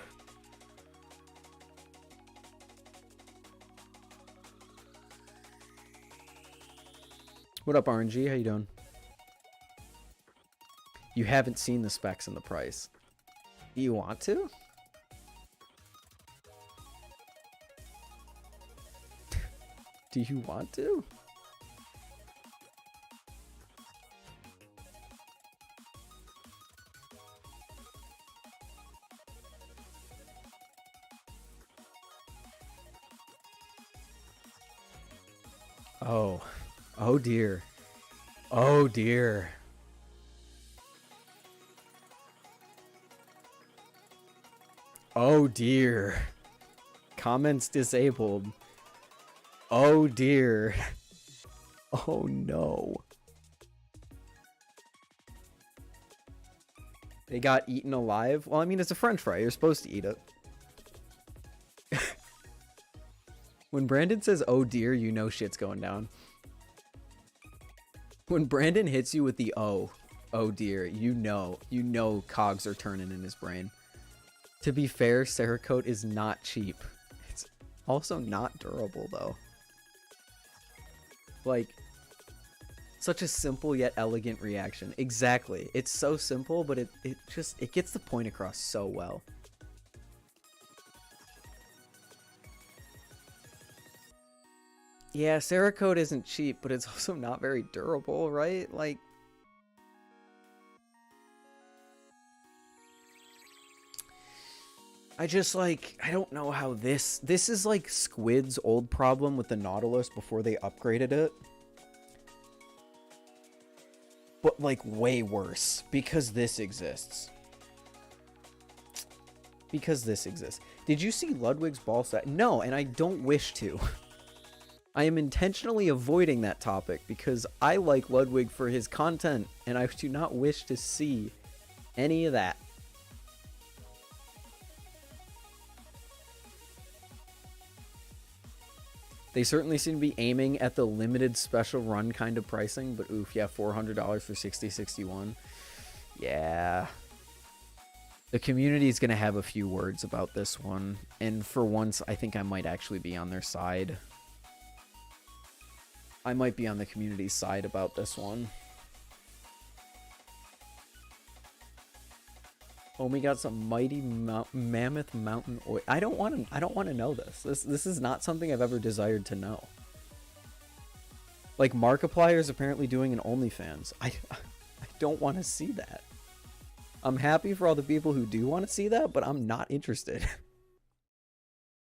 S1: What up, RNG? How you doing? You haven't seen the specs and the price. Do you want to? Do you want to? Oh. Oh dear. Oh dear. Oh dear. Comments disabled. Oh dear. Oh no. They got eaten alive? Well, I mean, it's a french fry. You're supposed to eat it. When Brandon says, oh dear, you know shit's going down. When Brandon hits you with the oh dear, you know cogs are turning in his brain. To be fair, Cerakote is not cheap. It's also not durable, though. Like, such a simple yet elegant reaction. Exactly. It's so simple, but it gets the point across so well. Yeah, Cerakote isn't cheap, but it's also not very durable, right? Like, I don't know how this is like Squid's old problem with the Nautilus before they upgraded it. But like way worse because this exists. Because this exists. Did you see Ludwig's ball set? No, and I don't wish to. I am intentionally avoiding that topic because I like Ludwig for his content and I do not wish to see any of that. They certainly seem to be aiming at the limited special run kind of pricing, but oof, yeah, $400 for 6061. Yeah. The community is going to have a few words about this one, and for once, I think I might actually be on their side. I might be on the community's side about this one. Oh, we got some mighty mammoth mountain oil. I don't want to know this. This is not something I've ever desired to know. Like Markiplier is apparently doing an OnlyFans. I don't want to see that. I'm happy for all the people who do want to see that, but I'm not interested.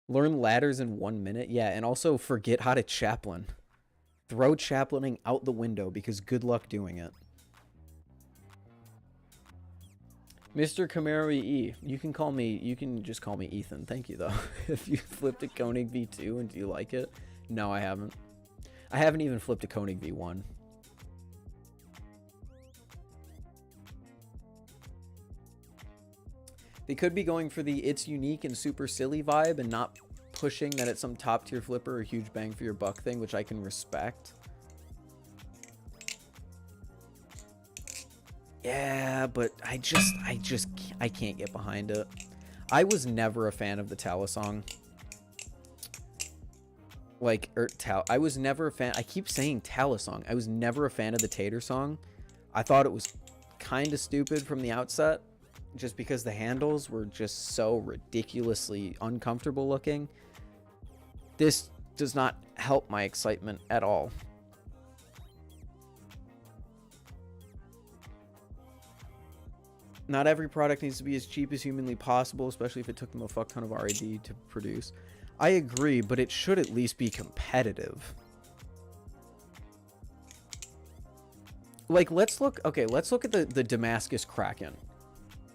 S1: Learn ladders in 1 minute. Yeah, and also forget how to chaplain. Throw chaplaining out the window because good luck doing it. Mr. Camaro E, you can just call me Ethan. Thank you though. If you flipped a Koenig V2 and do you like it? No, I haven't. I haven't even flipped a Koenig V1. They could be going for the it's unique and super silly vibe and not pushing that it's some top tier flipper or huge bang for your buck thing, which I can respect. Yeah, but I can't get behind it. I was never a fan of the Tatersong. I was never a fan. I keep saying Tatersong. I was never a fan of the Tatersong. I thought it was kind of stupid from the outset, just because the handles were just so ridiculously uncomfortable looking. This does not help my excitement at all. Not every product needs to be as cheap as humanly possible, especially if it took them a fuck ton of R&D to produce. I agree, but it should at least be competitive. Like, let's look at the Damascus Kraken.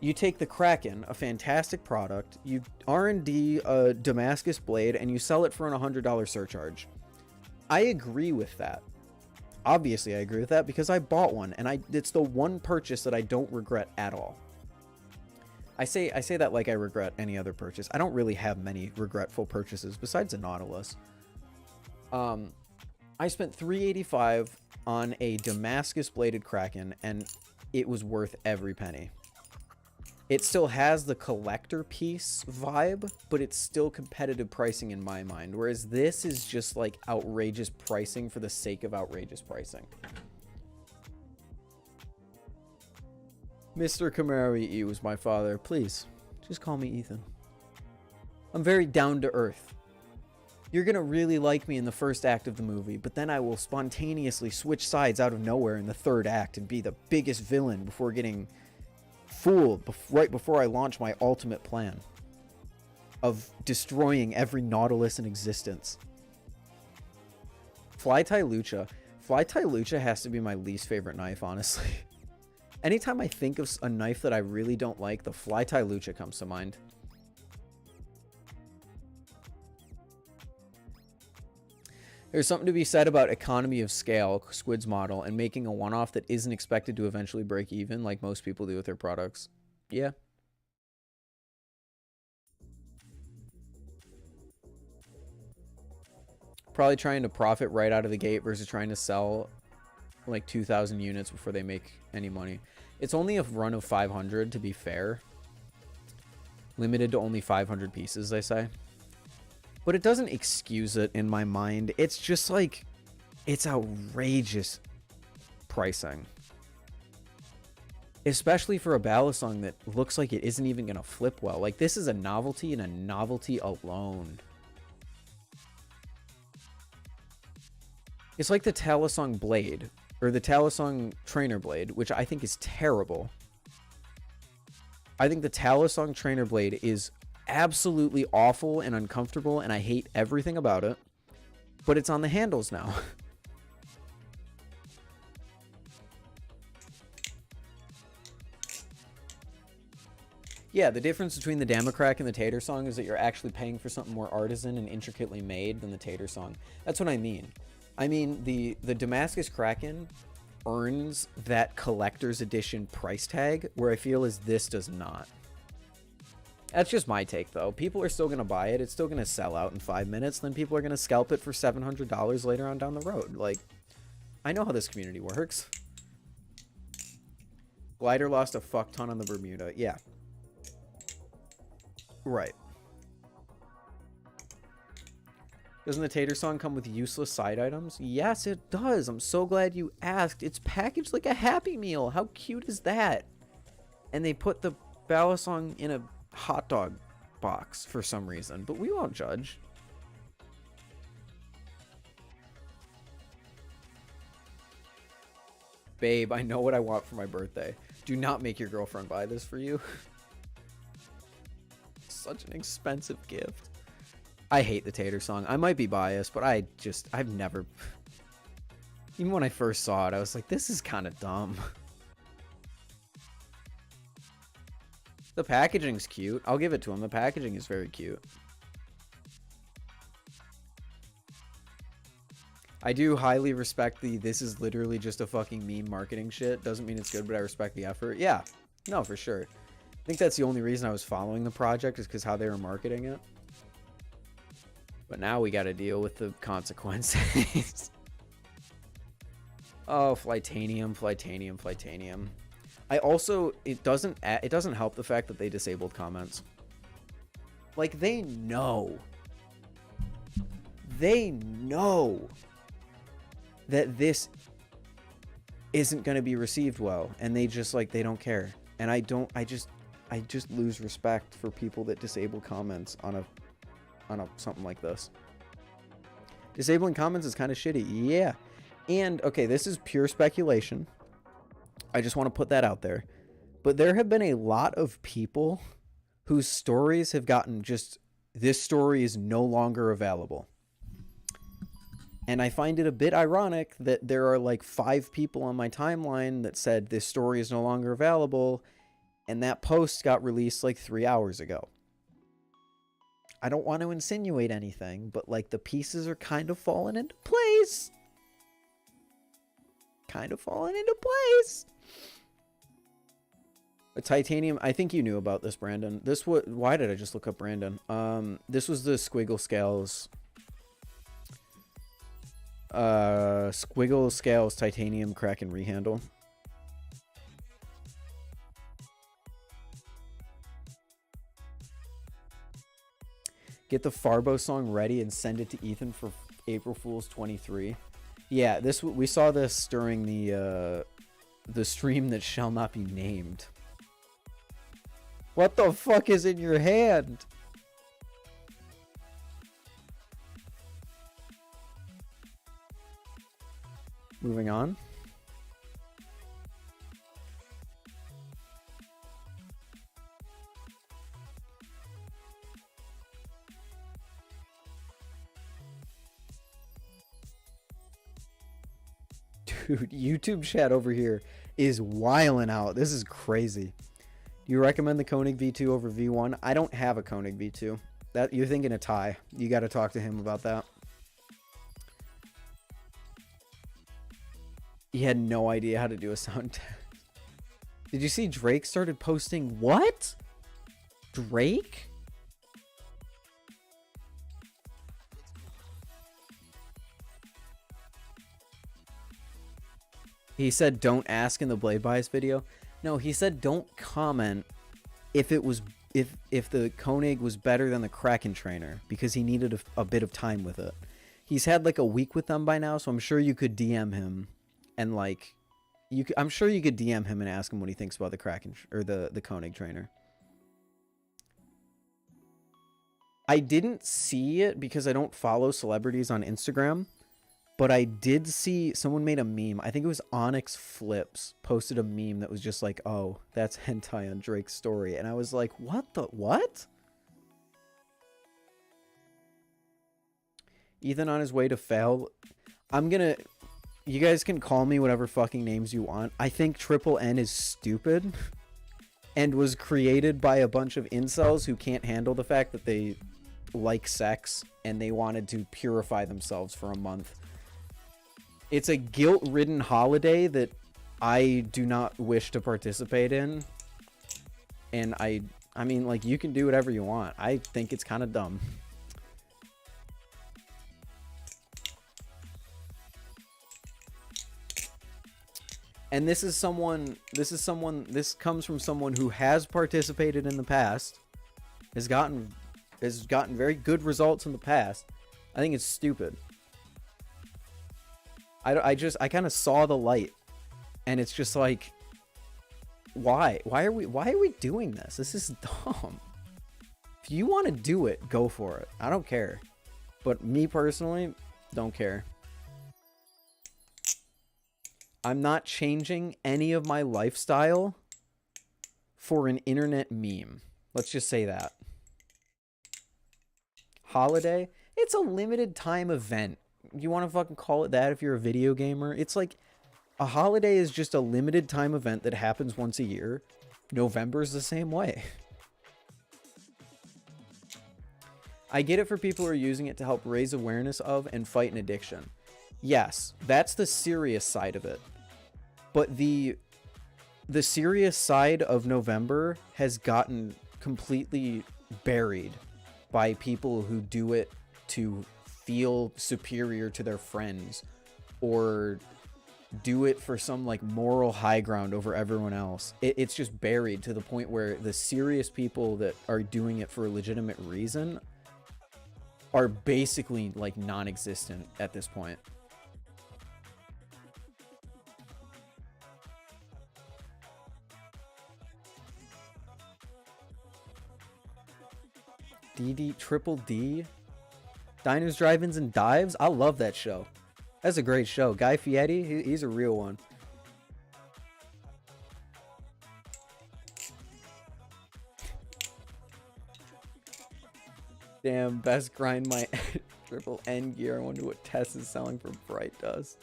S1: You take the Kraken, a fantastic product, you R&D a Damascus blade, and you sell it for an $100 surcharge. I agree with that. Obviously, I agree with that because I bought one, and it's the one purchase that I don't regret at all. I say that like I regret any other purchase. I don't really have many regretful purchases besides the Nautilus. I spent $385 on a Damascus bladed Kraken, and it was worth every penny. It still has the collector piece vibe, but it's still competitive pricing in my mind. Whereas this is just like outrageous pricing for the sake of outrageous pricing. Mr. Camaro E was my father. Please, just call me Ethan. I'm very down to earth. You're gonna really like me in the first act of the movie, but then I will spontaneously switch sides out of nowhere in the third act and be the biggest villain before getting fooled right before I launch my ultimate plan of destroying every Nautilus in existence. Fly tie lucha has to be my least favorite knife, honestly. Anytime I think of a knife that I really don't like, the fly tie lucha comes to mind. There's something to be said about economy of scale, Squid's model, and making a one-off that isn't expected to eventually break even like most people do with their products. Yeah. Probably trying to profit right out of the gate versus trying to sell like 2,000 units before they make any money. It's only a run of 500, to be fair. Limited to only 500 pieces, they say. But it doesn't excuse it in my mind. It's just like, it's outrageous pricing. Especially for a balisong that looks like it isn't even going to flip well. Like, this is a novelty and a novelty alone. It's like the Tatersong blade, or the Tatersong trainer blade, which I think is terrible. I think the Tatersong trainer blade is absolutely awful and uncomfortable, and I hate everything about it. But it's on the handles now. Yeah, the difference between the Damascus and the Tatersong is that you're actually paying for something more artisan and intricately made than the Tatersong. That's what I mean. I mean, the Damascus Kraken earns that collector's edition price tag, where I feel as this does not. That's just my take, though. People are still going to buy it. It's still going to sell out in 5 minutes. Then people are going to scalp it for $700 later on down the road. Like, I know how this community works. Glider lost a fuck ton on the Bermuda. Yeah. Right. Doesn't the Tatersong come with useless side items? Yes, it does. I'm so glad you asked. It's packaged like a Happy Meal. How cute is that? And they put the balisong in a hot dog box for some reason, but we won't judge. Babe, I know what I want for my birthday. Do not make your girlfriend buy this for you. Such an expensive gift. I hate the Tatersong. I might be biased, but I've never... Even when I first saw it, I was like, this is kind of dumb. The packaging's cute. I'll give it to him. The packaging is very cute. I do highly respect this is literally just a fucking meme marketing shit. Doesn't mean it's good, but I respect the effort. Yeah. No, for sure. I think that's the only reason I was following the project, is because how they were marketing it. But now we got to deal with the consequences. Oh, Flytanium, Flytanium, Flytanium. I also, it doesn't help the fact that they disabled comments. Like, they know that this isn't going to be received well, and they just, like, they don't care. And I just lose respect for people that disable comments on something like this. Disabling comments is kind of shitty. Yeah. And, okay, this is pure speculation. I just want to put that out there. But there have been a lot of people whose stories have gotten just, this story is no longer available. And I find it a bit ironic that there are like 5 people on my timeline that said this story is no longer available, and that post got released like 3 hours ago. I don't want to insinuate anything, but like the pieces are kind of falling into place. Kind of falling into place. A titanium, I think you knew about this, Brandon. Why did I just look up Brandon? This was the Squiggle Scales. Squiggle Scales titanium Kraken rehandle. Get the Farbo song ready and send it to Ethan for April Fool's 23. Yeah, we saw this during the stream that shall not be named. What the fuck is in your hand? Moving on. Dude, YouTube chat over here is wilding out. This is crazy. Do you recommend the Koenig V2 over V1? I don't have a Koenig V2. That you're thinking a tie. You got to talk to him about that. He had no idea how to do a sound test. Did you see Drake started posting? What? Drake? He said don't ask in the Blade Bias video. No, he said don't comment if it was if the Koenig was better than the Kraken trainer, because he needed a bit of time with it. He's had like a week with them by now, so I'm sure you could DM him and like I'm sure you could DM him and ask him what he thinks about the Kraken or the Koenig trainer. I didn't see it because I don't follow celebrities on Instagram, but I did see someone made a meme. I think it was Onyx Flips posted a meme that was just like, oh, that's hentai on Drake's story. And I was like, what the what? Ethan on his way to fail. You guys can call me whatever fucking names you want. I think Triple N is stupid and was created by a bunch of incels who can't handle the fact that they like sex and they wanted to purify themselves for a month. It's a guilt-ridden holiday that I do not wish to participate in. And I mean, like, you can do whatever you want. I think it's kind of dumb. And this comes from someone who has participated in the past, has gotten very good results in the past. I think it's stupid. I kind of saw the light, and it's just like, why are we doing this? This is dumb. If you want to do it, go for it. I don't care. But me personally, don't care. I'm not changing any of my lifestyle for an internet meme. Let's just say that. Holiday, it's a limited time event. You want to fucking call it that if you're a video gamer? It's like, a holiday is just a limited time event that happens once a year. November's the same way. I get it for people who are using it to help raise awareness of and fight an addiction. Yes, that's the serious side of it. But the serious side of November has gotten completely buried by people who do it to feel superior to their friends or do it for some like moral high ground over everyone else. It's just buried to the point where the serious people that are doing it for a legitimate reason are basically like non-existent at this point. Triple D, Diners, Drive-Ins, and Dives. I love that show. That's a great show. Guy Fieri, he's a real one. Damn, best grind my triple N gear. I wonder what Tess is selling for Bright Dust.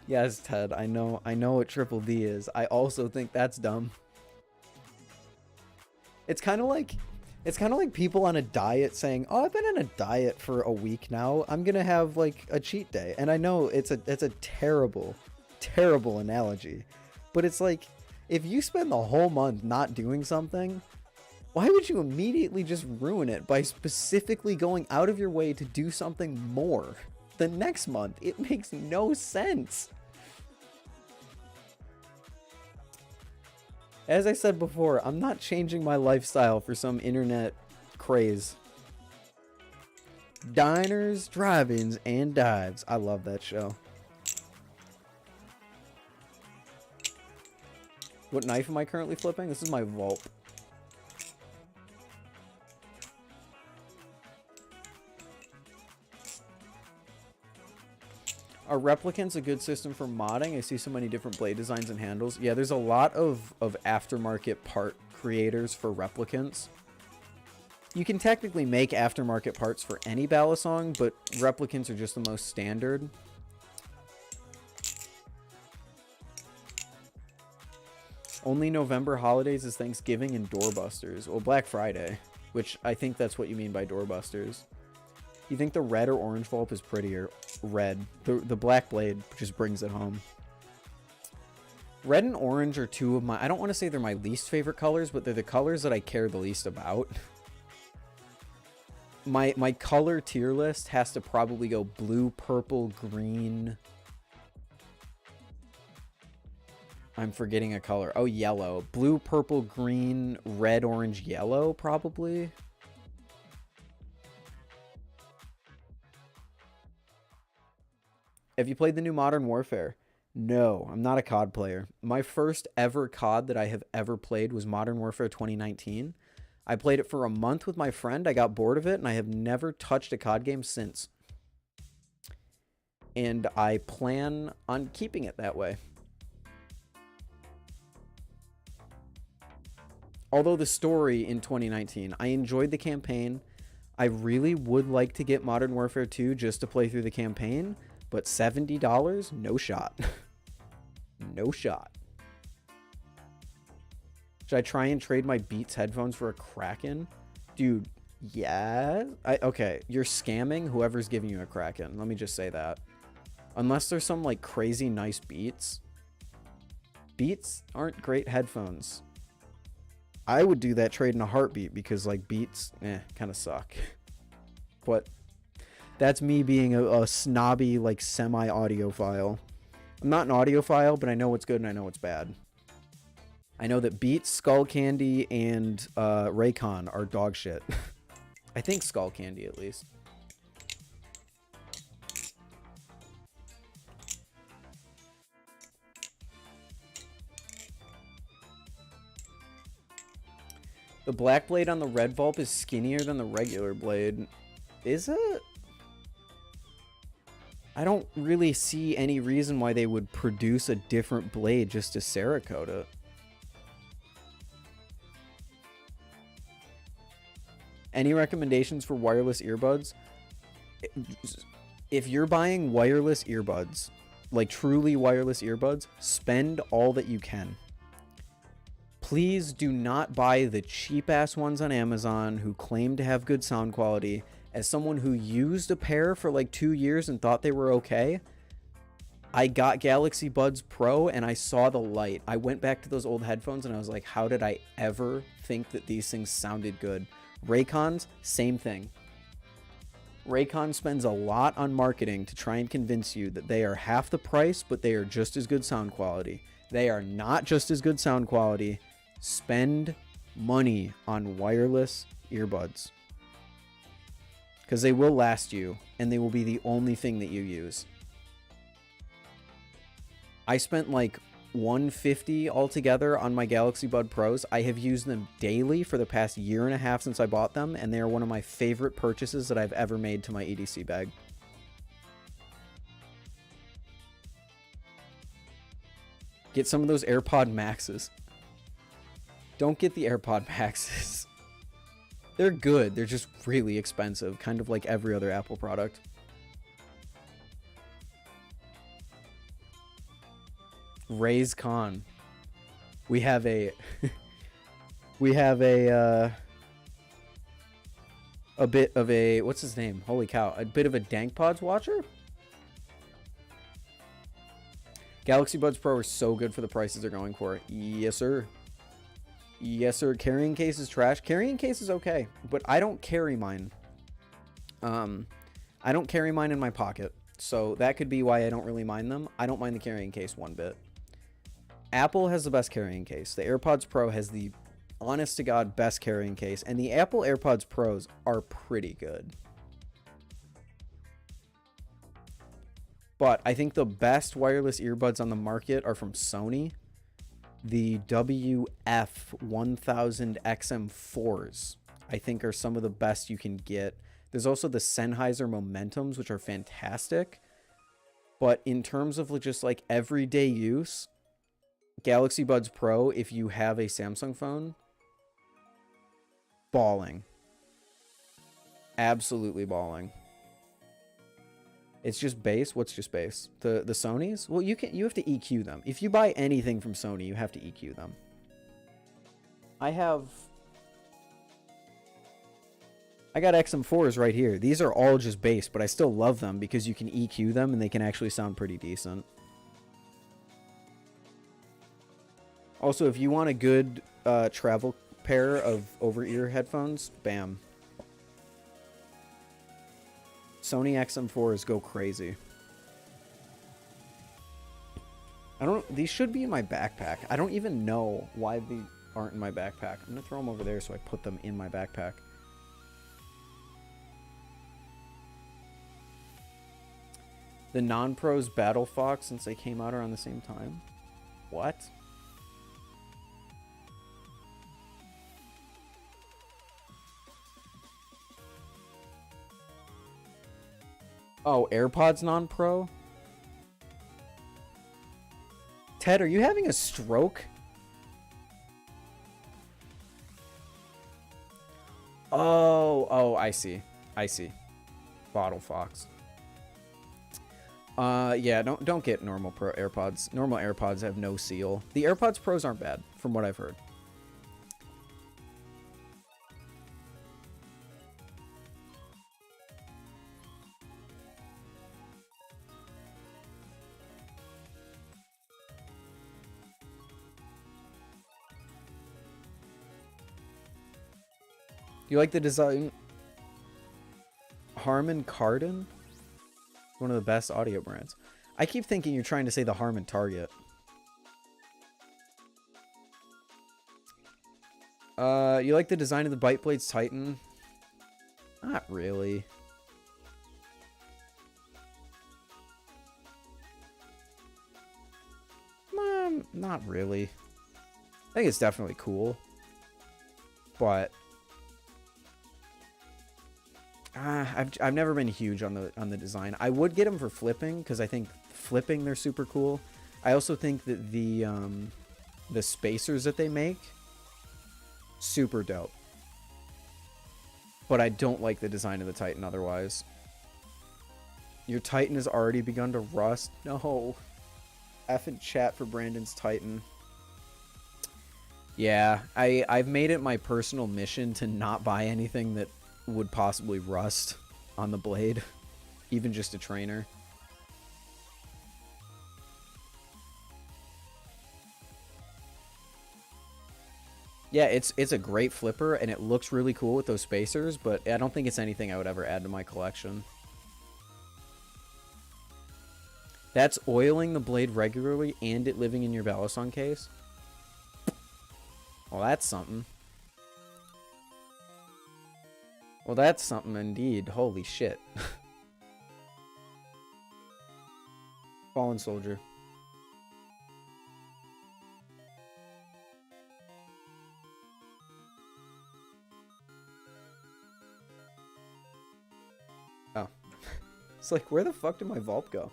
S1: Yes, Ted, I know what Triple D is. I also think that's dumb. It's kind of like people on a diet saying, "Oh, I've been on a diet for a week now. I'm gonna have like a cheat day." And I know it's a terrible, terrible analogy, but it's like if you spend the whole month not doing something, why would you immediately just ruin it by specifically going out of your way to do something more the next month? It makes no sense. As I said before, I'm not changing my lifestyle for some internet craze. Diners, Drive-Ins, and Dives. I love that show. What knife am I currently flipping? This is my Vulp. Are replicants a good system for modding? I see so many different blade designs and handles. Yeah, there's a lot of aftermarket part creators for replicants. You can technically make aftermarket parts for any balisong, but replicants are just the most standard. Only November holidays is Thanksgiving and Doorbusters. Well, Black Friday, which I think that's what you mean by Doorbusters. You think the red or orange Vulp is prettier? Red. The black blade just brings it home. Red and orange are two of my, I don't want to say they're my least favorite colors, but they're the colors that I care the least about. My color tier list has to probably go blue, purple, green. I'm forgetting a color. Oh, yellow. Blue, purple, green, red, orange, yellow, probably. Have you played the new Modern Warfare? No, I'm not a COD player. My first ever COD that I have ever played was Modern Warfare 2019. I played it for a month with my friend. I got bored of it, and I have never touched a COD game since. And I plan on keeping it that way. Although the story in 2019, I enjoyed the campaign. I really would like to get Modern Warfare 2 just to play through the campaign, but $70? No shot. No shot. Should I try and trade my Beats headphones for a Kraken? Dude, yeah. Okay, you're scamming whoever's giving you a Kraken. Let me just say that. Unless there's some like crazy nice Beats. Beats aren't great headphones. I would do that trade in a heartbeat because like Beats, kind of suck. But that's me being a snobby like semi-audiophile. I'm not an audiophile, but I know what's good and I know what's bad. I know that Beats, Skull Candy, and Raken are dog shit. I think Skull Candy at least. The black blade on the red Vulp is skinnier than the regular blade. Is it? I don't really see any reason why they would produce a different blade just to Cerakote it. Any recommendations for wireless earbuds? If you're buying wireless earbuds, like truly wireless earbuds, spend all that you can. Please do not buy the cheap-ass ones on Amazon who claim to have good sound quality. As someone who used a pair for like 2 years and thought they were okay, I got Galaxy Buds Pro and I saw the light. I went back to those old headphones and I was like, how did I ever think that these things sounded good? Rakon's, same thing. Raken spends a lot on marketing to try and convince you that they are half the price, but they are just as good sound quality. They are not just as good sound quality. Spend money on wireless earbuds. Because they will last you, and they will be the only thing that you use. I spent like $150 altogether on my Galaxy Bud Pros. I have used them daily for the past year and a half since I bought them, and they are one of my favorite purchases that I've ever made to my EDC bag. Get some of those AirPod Maxes. Don't get the AirPod Maxes. They're good. They're just really expensive, kind of like every other Apple product. Raise Khan. We have a a bit of a, what's his name? Holy cow. A bit of a Dank Pods watcher? Galaxy Buds Pro are so good for the prices they're going for. Yes, sir. Yes, sir. Carrying case is trash. Carrying case is okay, but I don't carry mine. I don't carry mine in my pocket, so that could be why I don't really mind them. I don't mind the carrying case one bit. Apple has the best carrying case. The AirPods Pro has the honest to God best carrying case, and the Apple AirPods Pros are pretty good. But I think the best wireless earbuds on the market are from Sony. The WF-1000XM4s, I think, are some of the best you can get. There's also the Sennheiser Momentums, which are fantastic. But in terms of just like everyday use, Galaxy Buds Pro, if you have a Samsung phone, balling. Absolutely balling. It's just bass. What's just bass? The Sonys? Well, you have to EQ them. If you buy anything from Sony, you have to EQ them. I got XM4s right here. These are all just bass, but I still love them because you can EQ them and they can actually sound pretty decent. Also, if you want a good travel pair of over-ear headphones, bam. Sony XM4s go crazy. These should be in my backpack. I don't even know why they aren't in my backpack. I'm gonna throw them over there so I put them in my backpack. The non-pros Battle Fox, since they came out around the same time. What? Oh, AirPods non-pro? Ted, are you having a stroke? Oh, I see. I see. Bottle Fox. Yeah, don't get normal Pro AirPods. Normal AirPods have no seal. The AirPods Pros aren't bad, from what I've heard. You like the design? Harman Kardon? One of the best audio brands. I keep thinking you're trying to say the Harman Target. You like the design of the Bite Blades Titan? Not really. Not really. I think it's definitely cool. But I've never been huge on the design. I would get them for flipping because I think flipping they're super cool. I also think that the spacers that they make super dope. But I don't like the design of the Titan otherwise. Your Titan has already begun to rust. No. F in chat for Brandon's Titan. Yeah, I've made it my personal mission to not buy anything that would possibly rust on the blade, even just a trainer. Yeah, it's a great flipper and it looks really cool with those spacers, but I don't think it's anything I would ever add to my collection. That's oiling the blade regularly and it living in your balisong case. Well, that's something. Well, that's something indeed. Holy shit. Fallen soldier. Oh. It's like, where the fuck did my Vulp go?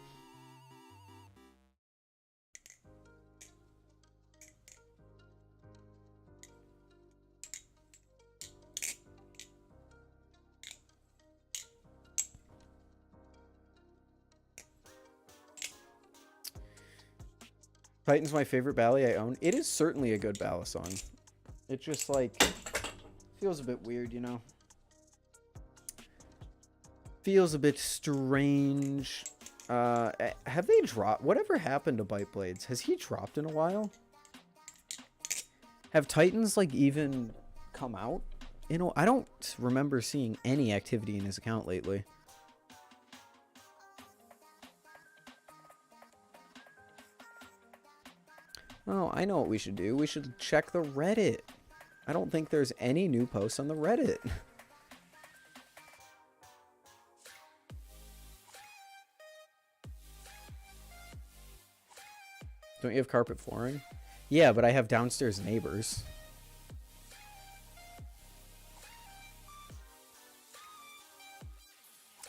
S1: Titan's my favorite bally I own. It is certainly a good balisong. It just, like, feels a bit weird, you know? Feels a bit strange. Have they dropped? Whatever happened to Bite Blades? Has he dropped in a while? Have Titans, like, even come out? You know, I don't remember seeing any activity in his account lately. Oh, I know what we should do. We should check the Reddit. I don't think there's any new posts on the Reddit. Don't you have carpet flooring? Yeah, but I have downstairs neighbors.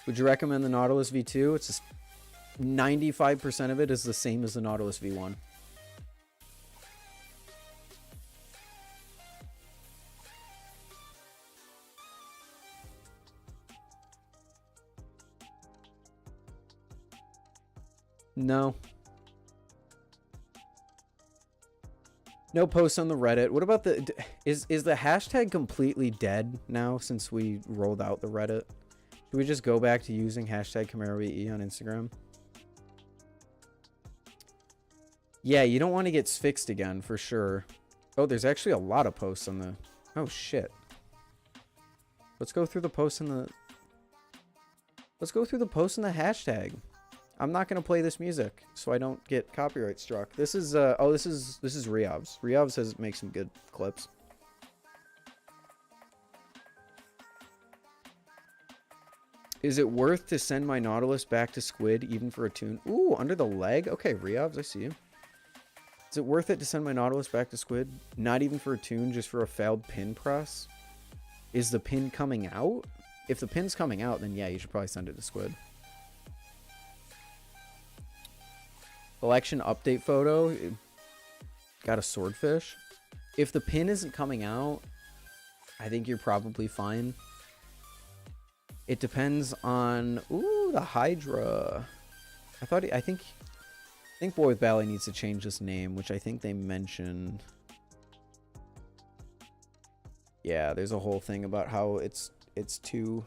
S1: Would you recommend the Nautilus V2? It's just 95% of it is the same as the Nautilus V1. No. No posts on the Reddit. What about the... Is the hashtag completely dead now since we rolled out the Reddit? Should we just go back to using hashtag CamaroEE on Instagram? Yeah, you don't want to get fixed again, for sure. Oh, there's actually a lot of posts on the... Oh, shit. Let's go through the posts in the... Let's go through the posts in the hashtag. I'm not going to play this music, so I don't get copyright struck. This is, oh, this is Riav's. Riav's has makes some good clips. Is it worth to send my Nautilus back to Squid, even for a tune? Ooh, under the leg? Okay, Riav's, I see you. Is it worth it to send my Nautilus back to Squid? Not even for a tune, just for a failed pin press? Is the pin coming out? If the pin's coming out, then yeah, you should probably send it to Squid. Collection update photo. Got a swordfish. If the pin isn't coming out, I think you're probably fine. It depends on... Ooh, the Hydra. I think Boy with Ballet needs to change this name, which I think they mentioned. Yeah, there's a whole thing about how it's too...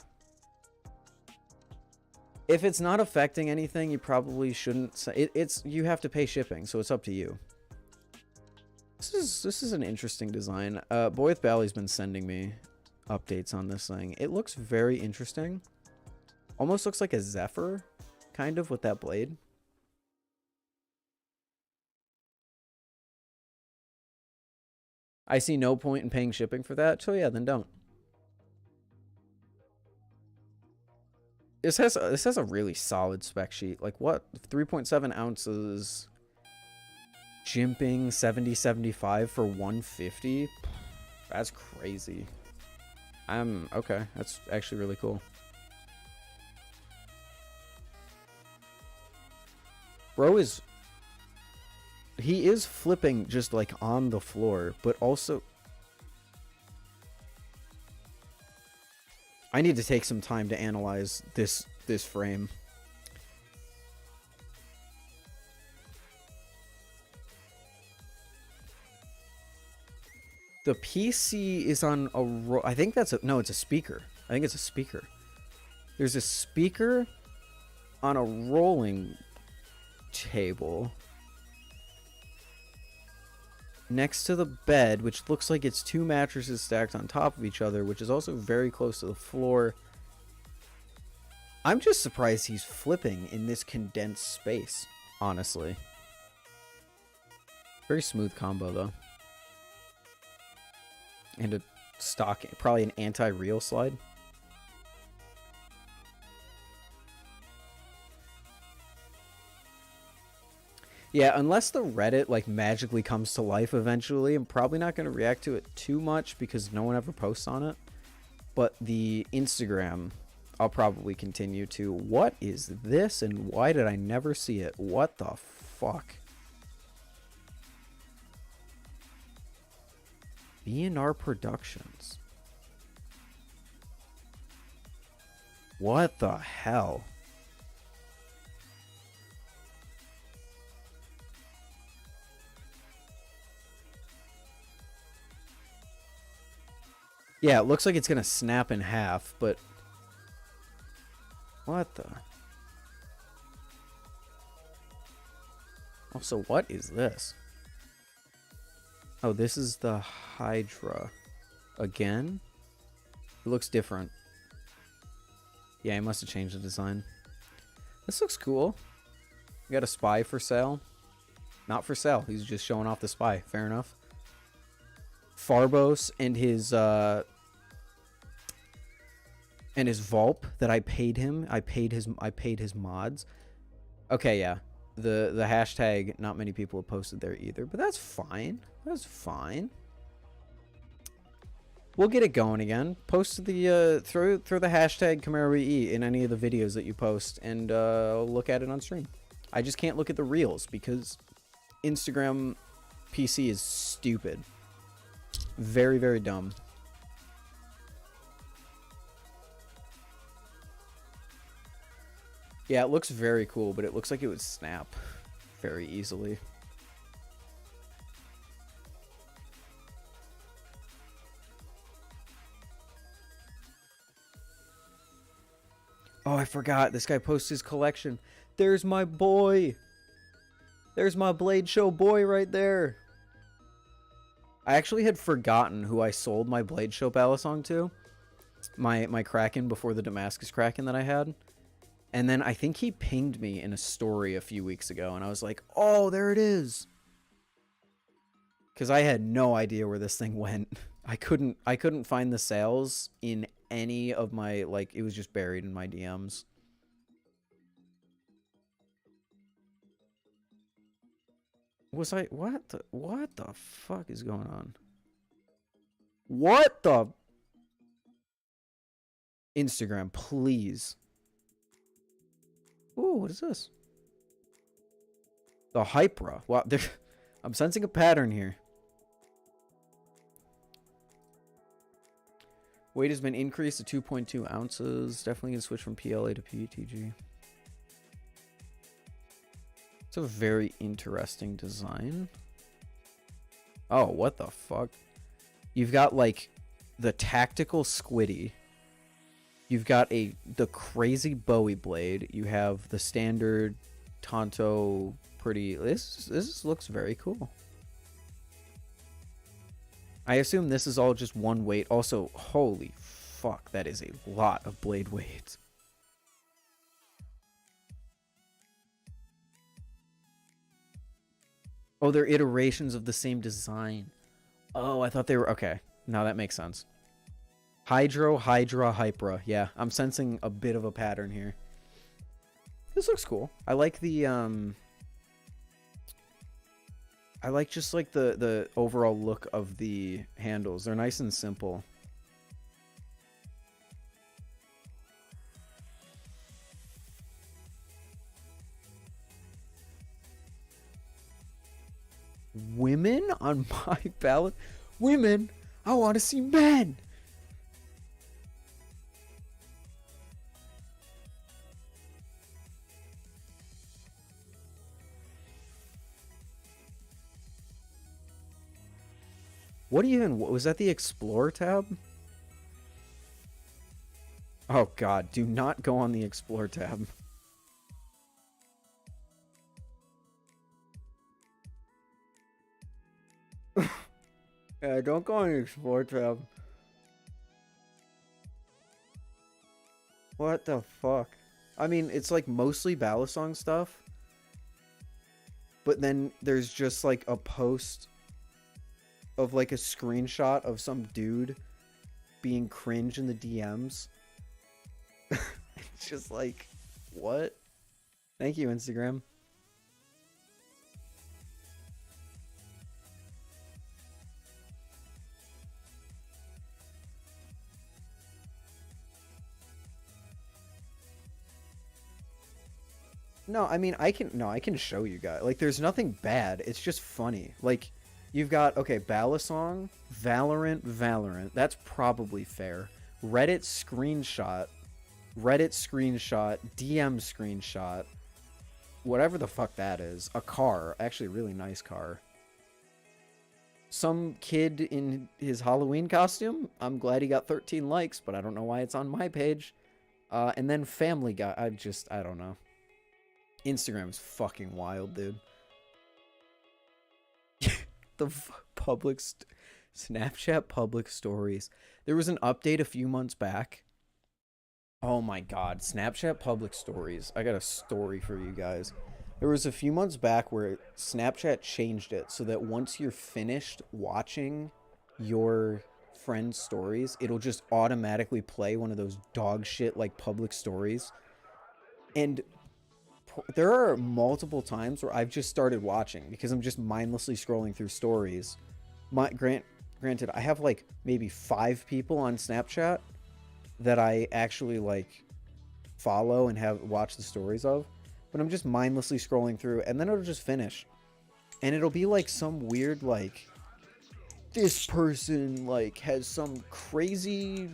S1: If it's not affecting anything, you probably shouldn't say... You have to pay shipping, so it's up to you. This is an interesting design. Boy with Ballet's been sending me updates on this thing. It looks very interesting. Almost looks like a Zephyr, kind of, with that blade. I see no point in paying shipping for that, so yeah, then don't. This has a really solid spec sheet. Like what? 3.7 ounces. Jimping 70-75 for 150. That's crazy. Okay. That's actually really cool. Bro he is flipping just like on the floor, but also I need to take some time to analyze this frame. The PC is on a I think that's no, it's a speaker. I think it's a speaker. There's a speaker on a rolling table next to the bed, which looks like it's two mattresses stacked on top of each other, which is also very close to the floor. I'm just surprised he's flipping in this condensed space, honestly. Very smooth combo, though. And a stock, probably an anti-reel slide. Yeah, unless the Reddit like magically comes to life eventually, I'm probably not going to react to it too much because no one ever posts on it. But the Instagram, I'll probably continue to. What is this and why did I never see it? What the fuck? B&R Productions. What the hell? Yeah, it looks like it's gonna snap in half, but what the? Also, what is this? Oh, this is the Hydra. Again? It looks different. Yeah, he must have changed the design. This looks cool. We got a spy for sale. Not for sale. He's just showing off the spy. Fair enough. Farbos and his Vulp that I paid him. I paid his mods. Okay, yeah. The hashtag, not many people have posted there either, but that's fine. That's fine. We'll get it going again. Post the throw the hashtag KamaraE in any of the videos that you post, and I'll look at it on stream. I just can't look at the reels because Instagram PC is stupid. Very, very dumb. Yeah, it looks very cool, but it looks like it would snap very easily. Oh, I forgot. This guy posts his collection. There's my boy. There's my Blade Show boy right there. I actually had forgotten who I sold my Blade Show balisong to. My Kraken before the Damascus Kraken that I had. And then I think he pinged me in a story a few weeks ago, and I was like, oh, there it is. Because I had no idea where this thing went. I couldn't find the sales in any of my, like, it was just buried in my DMs. Was I, what the fuck is going on? What the? Instagram, please. Ooh, what is this? The Hypra. Wow, I'm sensing a pattern here. Weight has been increased to 2.2 ounces. Definitely gonna switch from PLA to PETG. It's a very interesting design. Oh, what the fuck? You've got like the tactical squiddy. You've got the crazy Bowie blade. You have the standard Tonto. Pretty. This looks very cool. I assume this is all just one weight. Also, holy fuck, that is a lot of blade weights. Oh, they're iterations of the same design. Oh, I thought they were... Okay, now that makes sense. Hydra, Hypra. Yeah, I'm sensing a bit of a pattern here. This looks cool. I like the... I like just like the overall look of the handles. They're nice and simple. Women on my ballot? Women? I want to see men! What even... Was that the Explore tab? Oh god, do not go on the Explore tab. Yeah, don't go on the Explore tab. What the fuck? I mean, it's like mostly balisong stuff. But then there's just like a post of like a screenshot of some dude being cringe in the DMs. It's just like, what? Thank you, Instagram. No, I mean, I can show you guys. Like, there's nothing bad. It's just funny. Like, you've got, okay, balisong, Valorant. That's probably fair. Reddit screenshot, DM screenshot, whatever the fuck that is. A car. Actually, a really nice car. Some kid in his Halloween costume. I'm glad he got 13 likes, but I don't know why it's on my page. And then Family Guy. I don't know. Instagram is fucking wild, dude. The Snapchat public stories. There was an update a few months back. Oh my god, Snapchat public stories. I got a story for you guys. There was a few months back where Snapchat changed it so that once you're finished watching your friend's stories, it'll just automatically play one of those dog shit like public stories. And there are multiple times where I've just started watching because I'm just mindlessly scrolling through stories. Granted, I have like maybe 5 people on Snapchat that I actually like follow and have watched the stories of, but I'm just mindlessly scrolling through, and then it'll just finish, and it'll be like some weird like, this person like has some crazy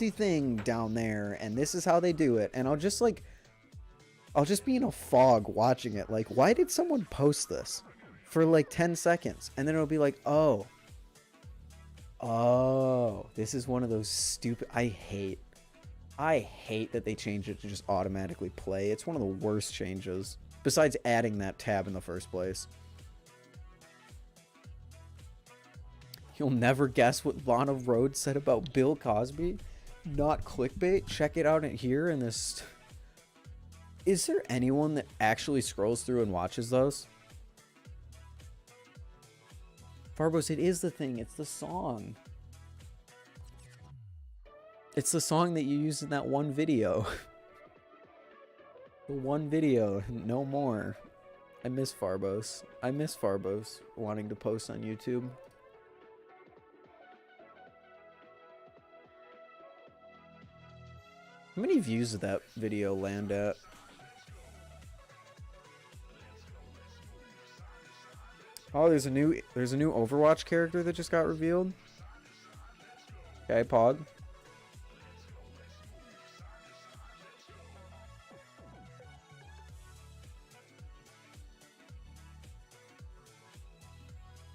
S1: thing down there and this is how they do it, and I'll just be in a fog watching it, like, why did someone post this for like 10 seconds, and then it'll be like, oh, this is one of those stupid... I hate that they changed it to just automatically play. It's one of the worst changes. Besides adding that tab in the first place. You'll never guess what Lana Rhodes said about Bill Cosby? Not clickbait? Check it out in here in this... Is there anyone that actually scrolls through and watches those? Farbos, it is the thing. It's the song. It's the song that you used in that one video. The one video. No more. I miss Farbos. I miss Farbos wanting to post on YouTube. How many views did that video land at? Oh, there's a new Overwatch character that just got revealed. Okay, Pog.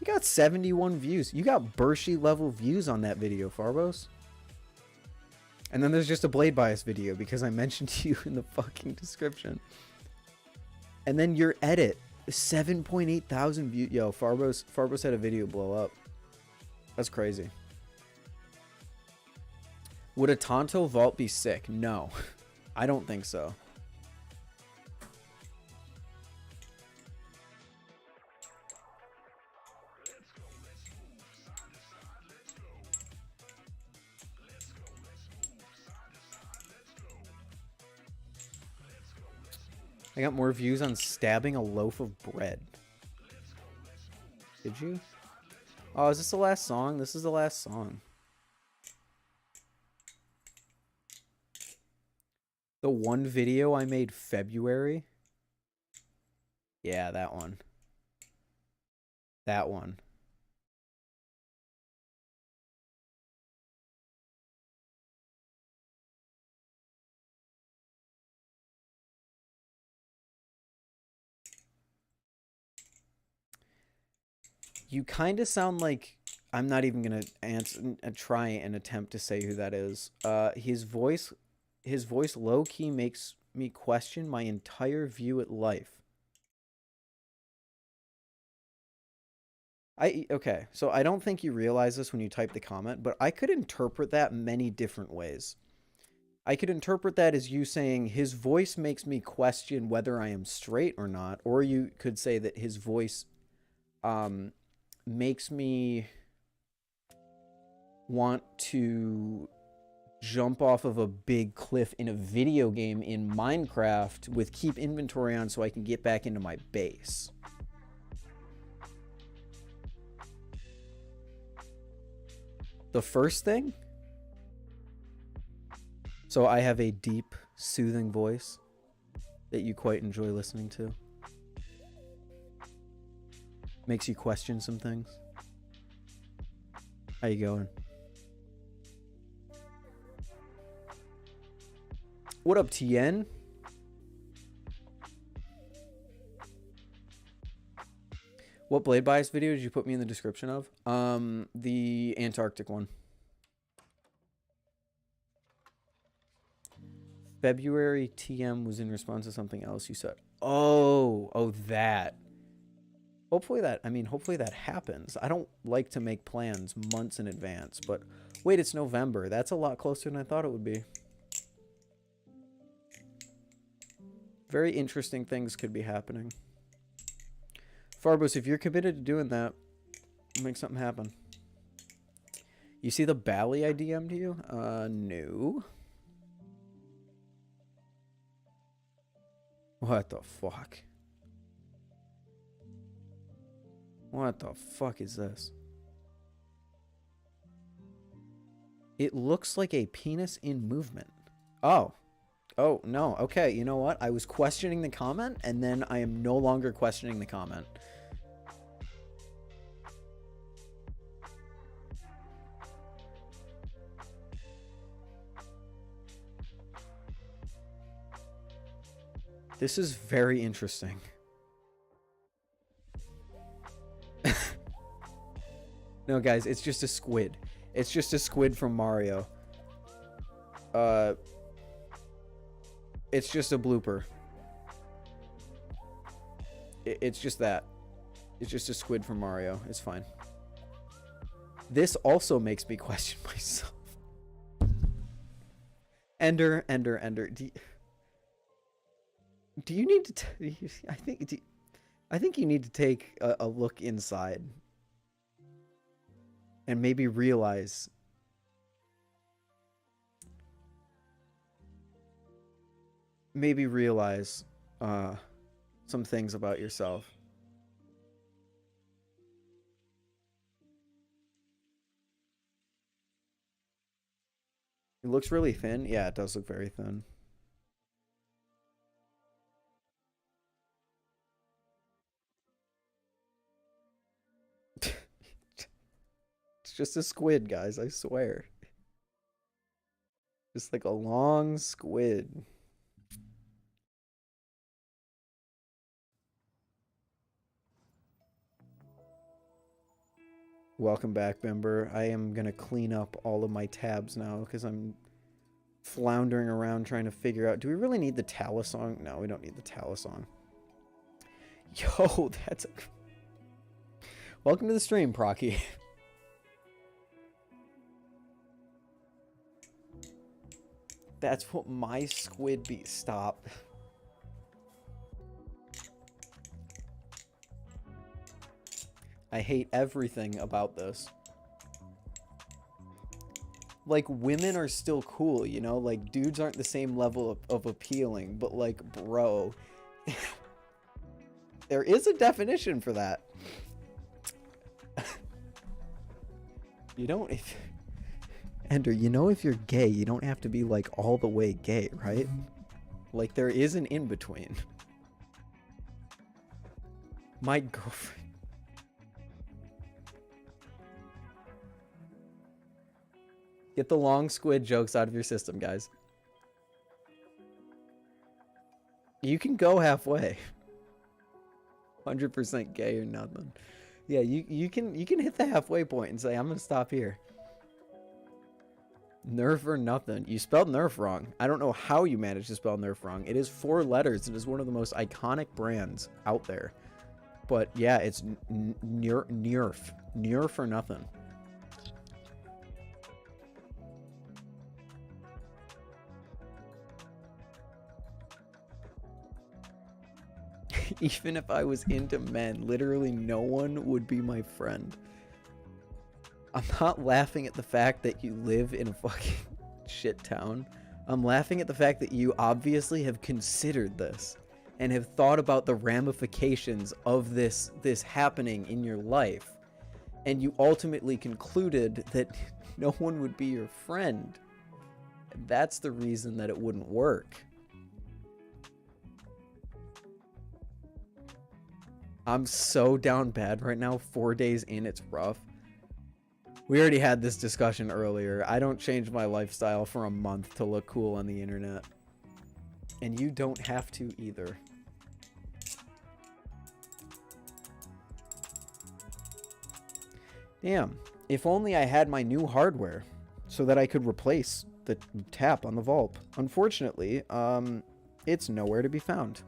S1: You got 71 views. You got Bershey level views on that video, Farbos. And then there's just a Blade Bias video because I mentioned to you in the fucking description. And then your edit, 7.8 thousand views. Yo, Farbos had a video blow up. That's crazy. Would a Tonto Vault be sick? No, I don't think so. I got more views on stabbing a loaf of bread. Did you? Oh, is this the last song? This is the last song. The one video I made February? Yeah, that one. That one. You kind of sound like... I'm not even going to try and attempt to say who that is. His voice low-key makes me question my entire view at life. Okay, so I don't think you realize this when you type the comment, but I could interpret that many different ways. I could interpret that as you saying his voice makes me question whether I am straight or not, or you could say that his voice makes me want to jump off of a big cliff in a video game in Minecraft with keep inventory on so I can get back into my base. The first thing, so I have a deep, soothing voice that you quite enjoy listening to. Makes you question some things. How you going? What up, TN? What Blade Bias video did you put me in the description of? The Antarctic one. February TM was in response to something else you said. Oh, that. Hopefully that happens. I don't like to make plans months in advance, but wait, it's November. That's a lot closer than I thought it would be. Very interesting things could be happening. Farbos, if you're committed to doing that, make something happen. You see the Bally I DM'd you? No. What the fuck? What the fuck is this? It looks like a penis in movement. Oh. Oh, no. Okay, you know what? I was questioning the comment, and then I am no longer questioning the comment. This is very interesting. No, guys, it's just a squid. It's just a squid from Mario. It's just a blooper. It's just that. It's just a squid from Mario. It's fine. This also makes me question myself. Ender. Do you need to? I think you need to take a look inside and maybe realize some things about yourself. It looks really thin. Yeah, it does look very thin. It's just a squid, guys, I swear. Just like a long squid. Welcome back, Bimber. I am gonna clean up all of my tabs now because I'm floundering around trying to figure out, do we really need the Tatersong? No, we don't need the Tatersong. Yo, that's a... Welcome to the stream, Procky. That's what my squid be. Stop. I hate everything about this. Like, women are still cool, you know? Like, dudes aren't the same level of appealing, but, like, bro. There is a definition for that. You don't... Ender, you know if you're gay, you don't have to be, like, all the way gay, right? Like, there is an in-between. My girlfriend... Get the long squid jokes out of your system, guys. You can go halfway. 100% gay or nothing. Yeah, you can hit the halfway point and say, I'm gonna stop here. Nerf or nothing. You spelled Nerf wrong. I don't know how you managed to spell Nerf wrong. It is 4 letters. It is one of the most iconic brands out there. But yeah, it's Nerf. Nerf or nothing. Even if I was into men, literally no one would be my friend. I'm not laughing at the fact that you live in a fucking shit town. I'm laughing at the fact that you obviously have considered this and have thought about the ramifications of this happening in your life. And you ultimately concluded that no one would be your friend. That's the reason that it wouldn't work. I'm so down bad right now. 4 days in, it's rough. We already had this discussion earlier. I don't change my lifestyle for a month to look cool on the internet. And you don't have to either. Damn. If only I had my new hardware so that I could replace the tap on the Vulp. Unfortunately, it's nowhere to be found.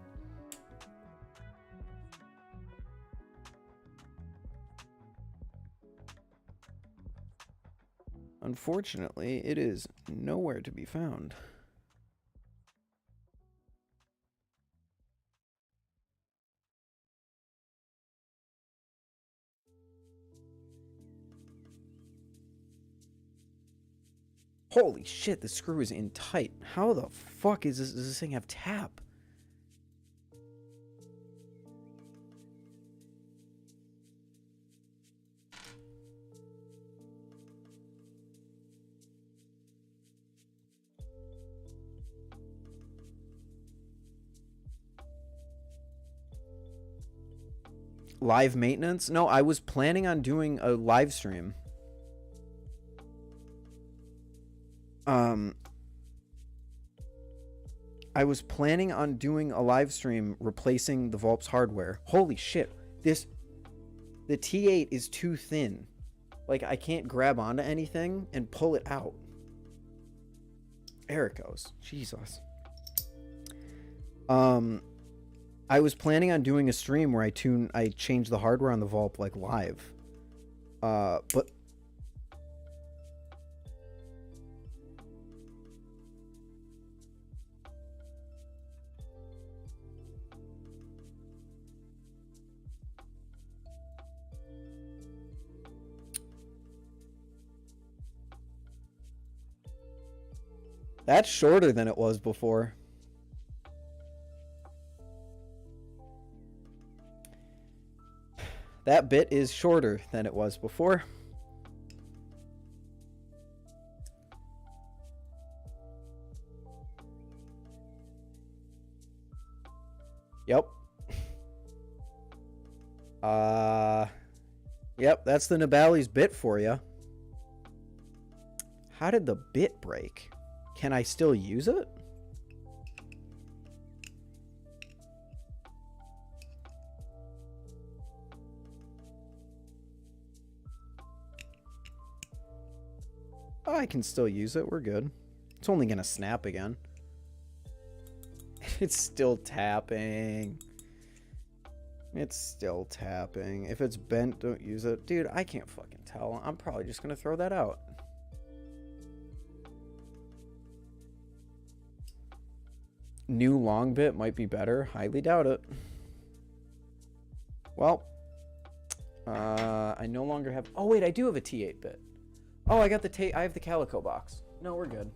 S1: Unfortunately, it is nowhere to be found. Holy shit, the screw is in tight. How the fuck is this? Does this thing have tap? Live maintenance? No, I was planning on doing a live stream. I was planning on doing a live stream replacing the Vulp's hardware. Holy shit. The T8 is too thin. Like, I can't grab onto anything and pull it out. There it goes. Jesus. I was planning on doing a stream where I change the hardware on the Vulp like live. But that's shorter than it was before. That bit is shorter than it was before. Yep. Yep, that's the Nibali's bit for you. How did the bit break? Can I still use it? Oh, I can still use it. We're good. It's only gonna snap again. It's still tapping. It's still tapping. If it's bent, don't use it. Dude, I can't fucking tell. I'm probably just gonna throw that out. New long bit might be better. Highly doubt it. Well, I no longer have... Oh, wait, I do have a T8 bit. Oh, I got the I have the Calico box. No, we're good.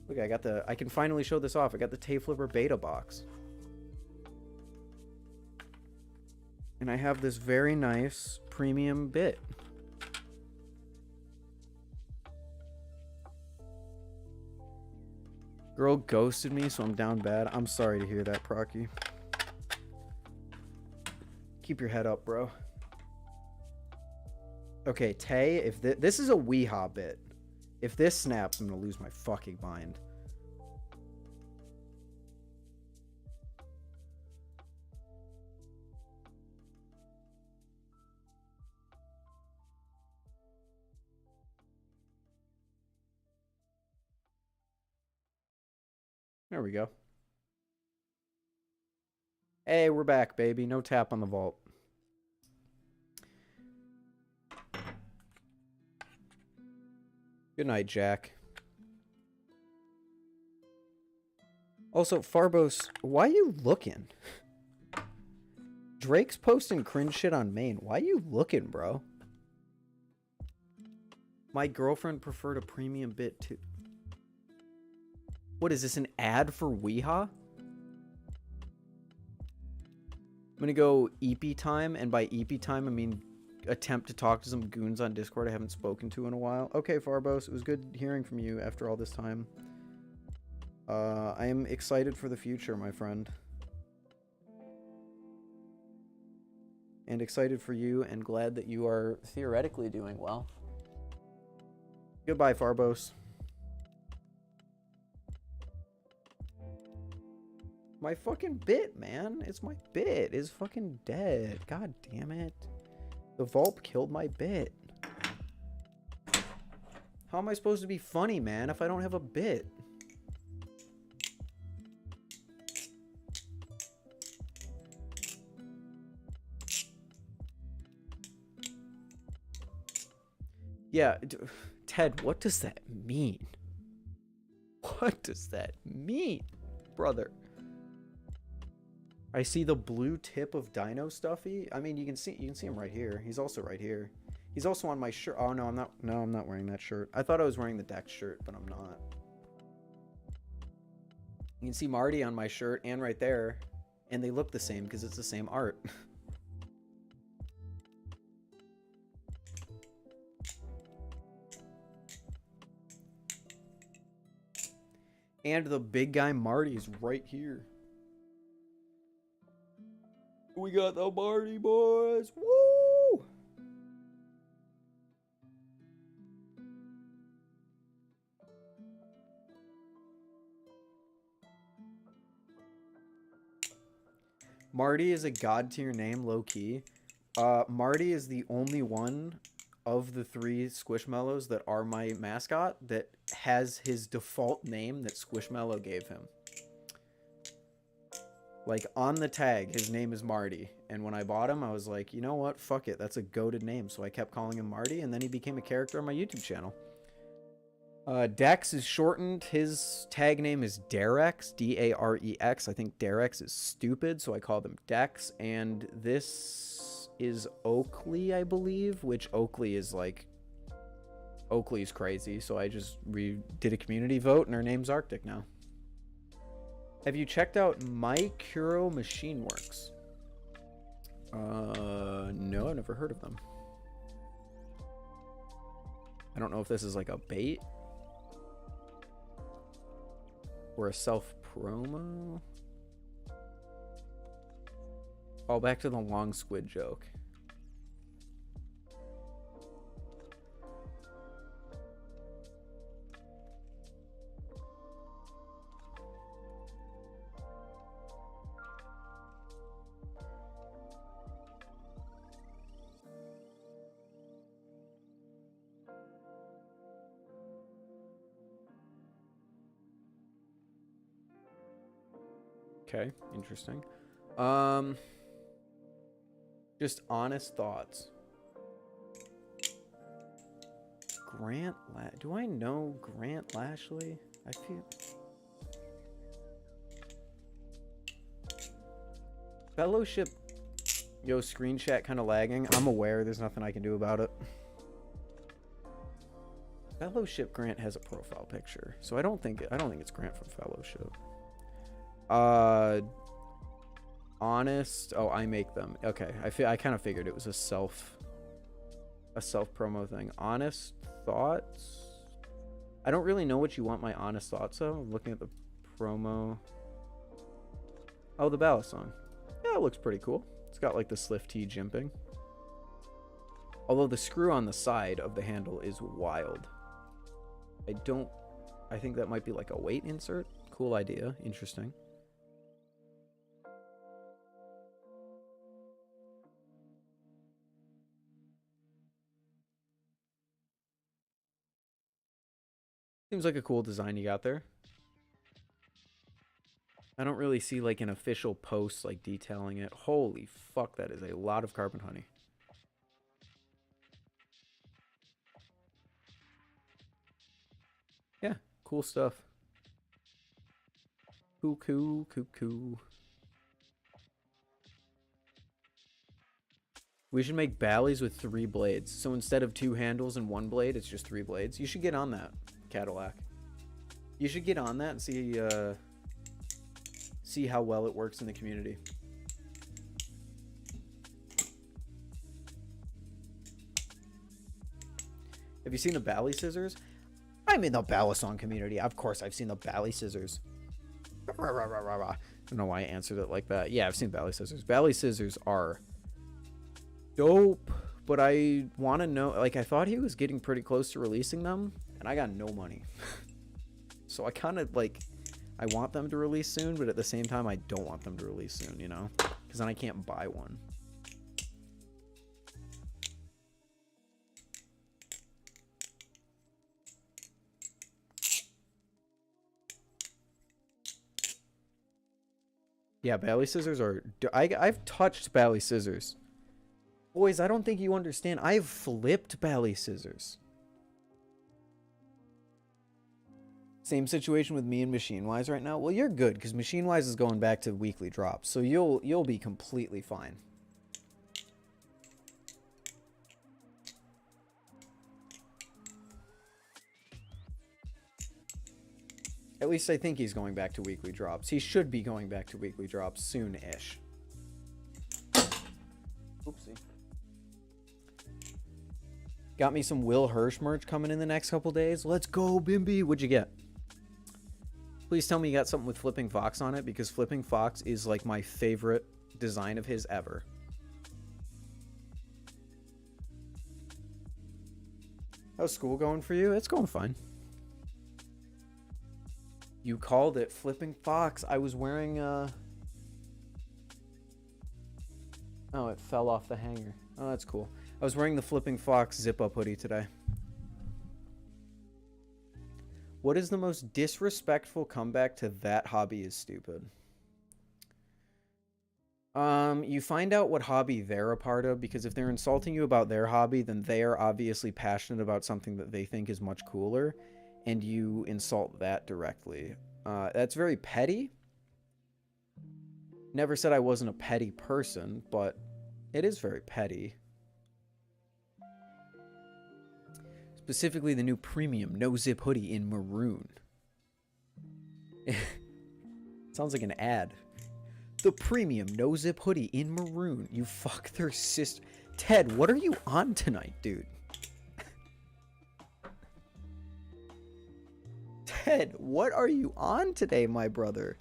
S1: Look, I can finally show this off. I got the Tay Flipper beta box. And I have this very nice premium bit. Girl ghosted me, so I'm down bad. I'm sorry to hear that, Procky. Keep your head up, bro. Okay, Tay, if this is a Weehaw bit. If this snaps, I'm gonna lose my fucking mind. There we go. Hey, we're back, baby. No tap on the vault. Good night, Jack. Also, Farbos, why you looking? Drake's posting cringe shit on main. Why you looking, bro? My girlfriend preferred a premium bit too. What is this, an ad for Weehaw? I'm gonna go EP time, and by EP time I mean attempt to talk to some goons on Discord I haven't spoken to in a while. Okay, Farbos, it was good hearing from you after all this time. I am excited for the future, my friend. And excited for you, and glad that you are theoretically doing well. Goodbye, Farbos. My fucking bit, man. It's my bit. It's fucking dead. God damn it. The Vulp killed my bit. How am I supposed to be funny, man, if I don't have a bit? Yeah, Ted, what does that mean? What does that mean, brother? I see the blue tip of Dino Stuffy. I mean, you can see him right here. He's also right here. He's also on my shirt. Oh no, I'm not. No, I'm not wearing that shirt. I thought I was wearing the Dex shirt, but I'm not. You can see Marty on my shirt and right there, and they look the same because it's the same art. And the big guy Marty's right here. We got the Marty boys. Woo! Marty is a god tier name, low key. Marty is the only one of the 3 Squishmallows that are my mascot that has his default name that Squishmallow gave him. Like, on the tag, his name is Marty. And when I bought him, I was like, you know what? Fuck it. That's a goated name. So I kept calling him Marty, and then he became a character on my YouTube channel. Dex is shortened. His tag name is Darex, D-A-R-E-X. I think Darex is stupid, so I called him Dex. And this is Oakley, I believe, which Oakley is like... Oakley's crazy, so I just did a community vote, and her name's Arctic now. Have you checked out My Curo Machine Works? No, I've never heard of them. I don't know if this is like a bait or a self-promo. Oh, back to the long squid joke. Okay, interesting. Just honest thoughts. Do I know Grant Lashley? I feel... Fellowship... Yo, screen chat kind of lagging. I'm aware, there's nothing I can do about it. Fellowship Grant has a profile picture, so I don't think it's Grant from Fellowship. Honest. Oh, I make them. Okay, I kind of figured it was a self promo thing. Honest thoughts. I don't really know what you want my honest thoughts of. I'm looking at the promo. Oh, the balisong. Yeah, it looks pretty cool. It's got like the Sliff T jimping. Although the screw on the side of the handle is wild. I think that might be like a weight insert. Cool idea. Interesting. Seems like a cool design you got there. I don't really see like an official post like detailing it. Holy fuck, that is a lot of carbon honey. Yeah, cool stuff. Cuckoo. We should make ballies with 3 blades. So instead of 2 handles and 1 blade, it's just 3 blades. You should get on that, Cadillac. You should get on that and see how well it works in the community. Have you seen the bally scissors? I'm in the balisong community. Of course I've seen the bally scissors. I don't know why I answered it like that. Yeah, I've seen bally scissors. Bally scissors are dope, but I want to know, like, I thought he was getting pretty close to releasing them, and I got no money. So I kind of, like, I want them to release soon, but at the same time, I don't want them to release soon, you know? Because then I can't buy one. Yeah, bally scissors are... I've touched bally scissors. Boys, I don't think you understand. I've flipped bally scissors. Same situation with me and Machine Wise right now. Well, you're good, because Machine Wise is going back to weekly drops, so you'll be completely fine. At least I think he's going back to weekly drops. He should be going back to weekly drops soon-ish. Oopsie. Got me some Will Hirsch merch coming in the next couple days. Let's go, Bimby. What'd you get? Please tell me you got something with Flipping Fox on it, because Flipping Fox is like my favorite design of his ever. How's school going for you? It's going fine. You called it Flipping Fox. I was wearing oh, it fell off the hanger. Oh, that's cool. I was wearing the Flipping Fox zip-up hoodie today. What is the most disrespectful comeback to that hobby is stupid? You find out what hobby they're a part of, because if they're insulting you about their hobby, then they are obviously passionate about something that they think is much cooler, and you insult that directly. That's very petty. Never said I wasn't a petty person, but it is very petty. Specifically the new premium no-zip hoodie in maroon. Sounds like an ad. The premium no-zip hoodie in maroon. You fuck their sister. Ted, what are you on tonight, dude? Ted, what are you on today, my brother?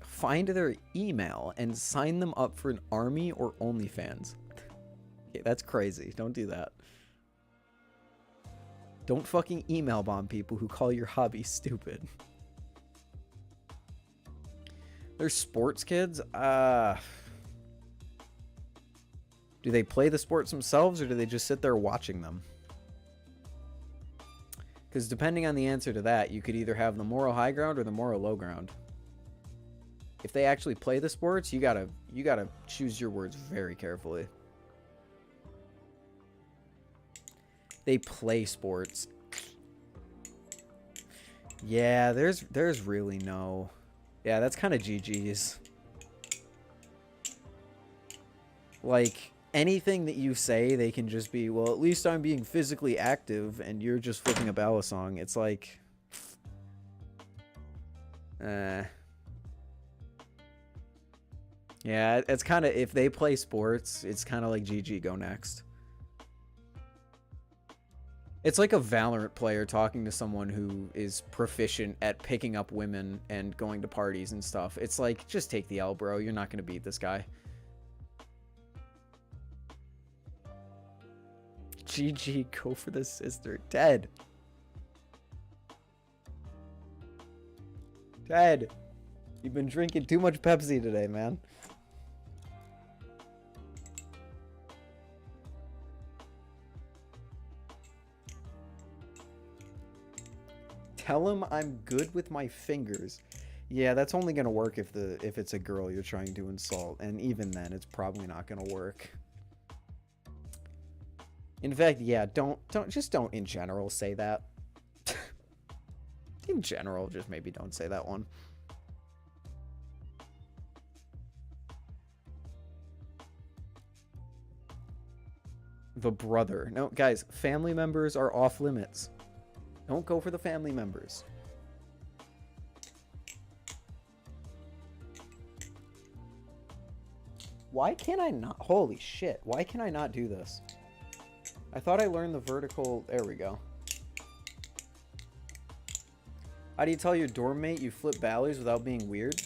S1: Find their email and sign them up for an army or OnlyFans. Okay, that's crazy. Don't do that. Don't fucking email bomb people who call your hobby stupid. They're sports kids? Do they play the sports themselves, or do they just sit there watching them? Because depending on the answer to that, you could either have the moral high ground or the moral low ground. If they actually play the sports, you gotta choose your words very carefully. They play sports. Yeah, there's really no. Yeah, that's kind of GG's. Like, anything that you say, they can just be, well, at least I'm being physically active, and you're just flipping a balisong. It's like, yeah, it's kind of, if they play sports, it's kind of like GG, go next. It's like a Valorant player talking to someone who is proficient at picking up women and going to parties and stuff. It's like, just take the L, bro. You're not going to beat this guy. GG, go for the sister. Ted. Ted. You've been drinking too much Pepsi today, man. Tell him I'm good with my fingers. Yeah, that's only gonna work if it's a girl you're trying to insult, and even then, it's probably not gonna work. In fact, yeah, don't in general say that. In general, just maybe don't say that one. The brother. No, guys, family members are off limits. Don't go for the family members. Why can't I not? Holy shit. Why can I not do this? I thought I learned the vertical. There we go. How do you tell your dorm mate you flip ballies without being weird?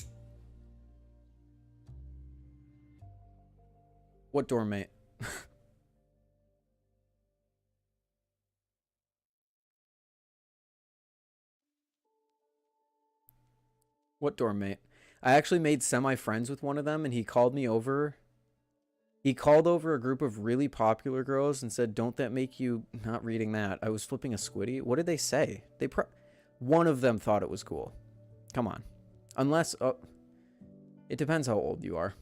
S1: What dorm mate? What dorm mate? I actually made semi-friends with one of them, and he called me over. He called over a group of really popular girls and said, "Don't that make you..." Not reading that. I was flipping a squiddy. What did they say? One of them thought it was cool. Come on. Unless... Oh, it depends how old you are.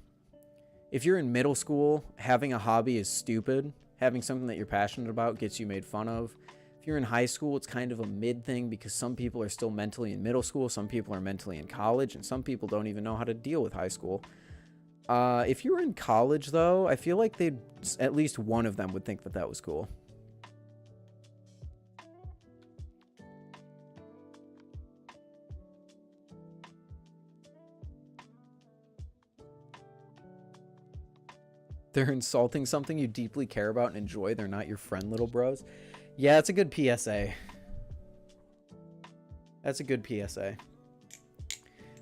S1: If you're in middle school, having a hobby is stupid. Having something that you're passionate about gets you made fun of. If you're in high school, it's kind of a mid thing, because some people are still mentally in middle school, some people are mentally in college, and some people don't even know how to deal with high school. If you were in college, though, I feel like at least one of them would think that that was cool. They're insulting something you deeply care about and enjoy. They're not your friend, little bros. Yeah, that's a good PSA. That's a good PSA.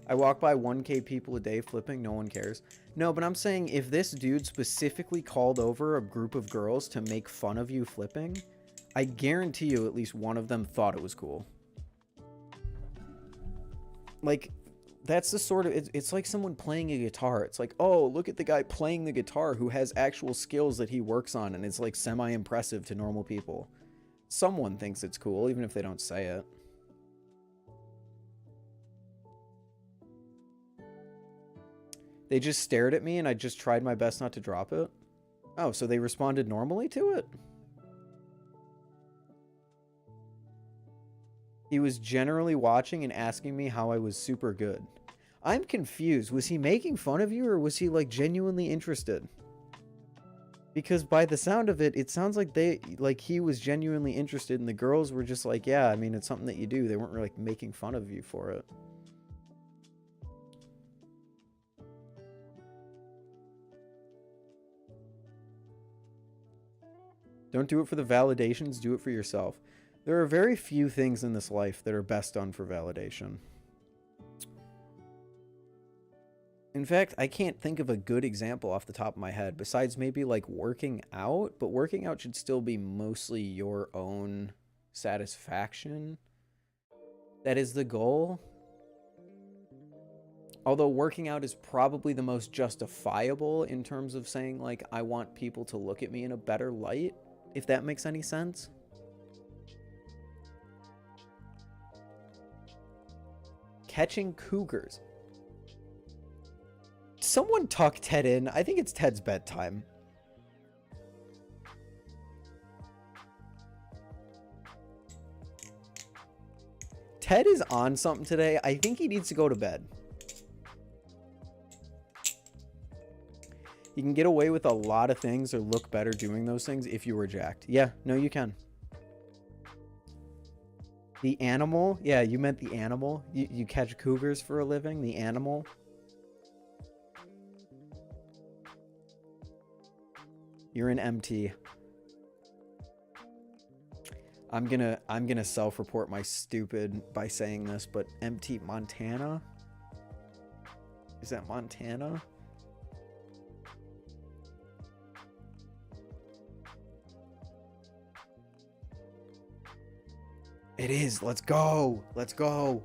S1: I walk by 1K people a day flipping. No one cares. No, but I'm saying if this dude specifically called over a group of girls to make fun of you flipping, I guarantee you at least one of them thought it was cool. Like, that's the sort of... It's like someone playing a guitar. It's like, oh, look at the guy playing the guitar who has actual skills that he works on, and it's like semi-impressive to normal people. Someone thinks it's cool, even if they don't say it. They just stared at me and I just tried my best not to drop it. Oh, so they responded normally to it? He was generally watching and asking me how I was super good. I'm confused. Was he making fun of you or was he like genuinely interested? Because by the sound of it, it sounds like he was genuinely interested and the girls were just like, yeah, I mean, it's something that you do. They weren't really like making fun of you for it. Don't do it for the validations, do it for yourself. There are very few things in this life that are best done for validation. In fact, I can't think of a good example off the top of my head, besides maybe like working out, but working out should still be mostly your own satisfaction. That is the goal. Although working out is probably the most justifiable in terms of saying like, I want people to look at me in a better light, if that makes any sense. Catching cougars. Someone tuck Ted in. I think it's Ted's bedtime. Ted is on something today. I think he needs to go to bed. You can get away with a lot of things or look better doing those things if you were jacked. Yeah, no, you can. The animal? Yeah, you meant the animal? You catch cougars for a living? The animal? You're an MT. I'm gonna self-report my stupid by saying this, but MT Montana? Is that Montana? It is. Let's go. Let's go.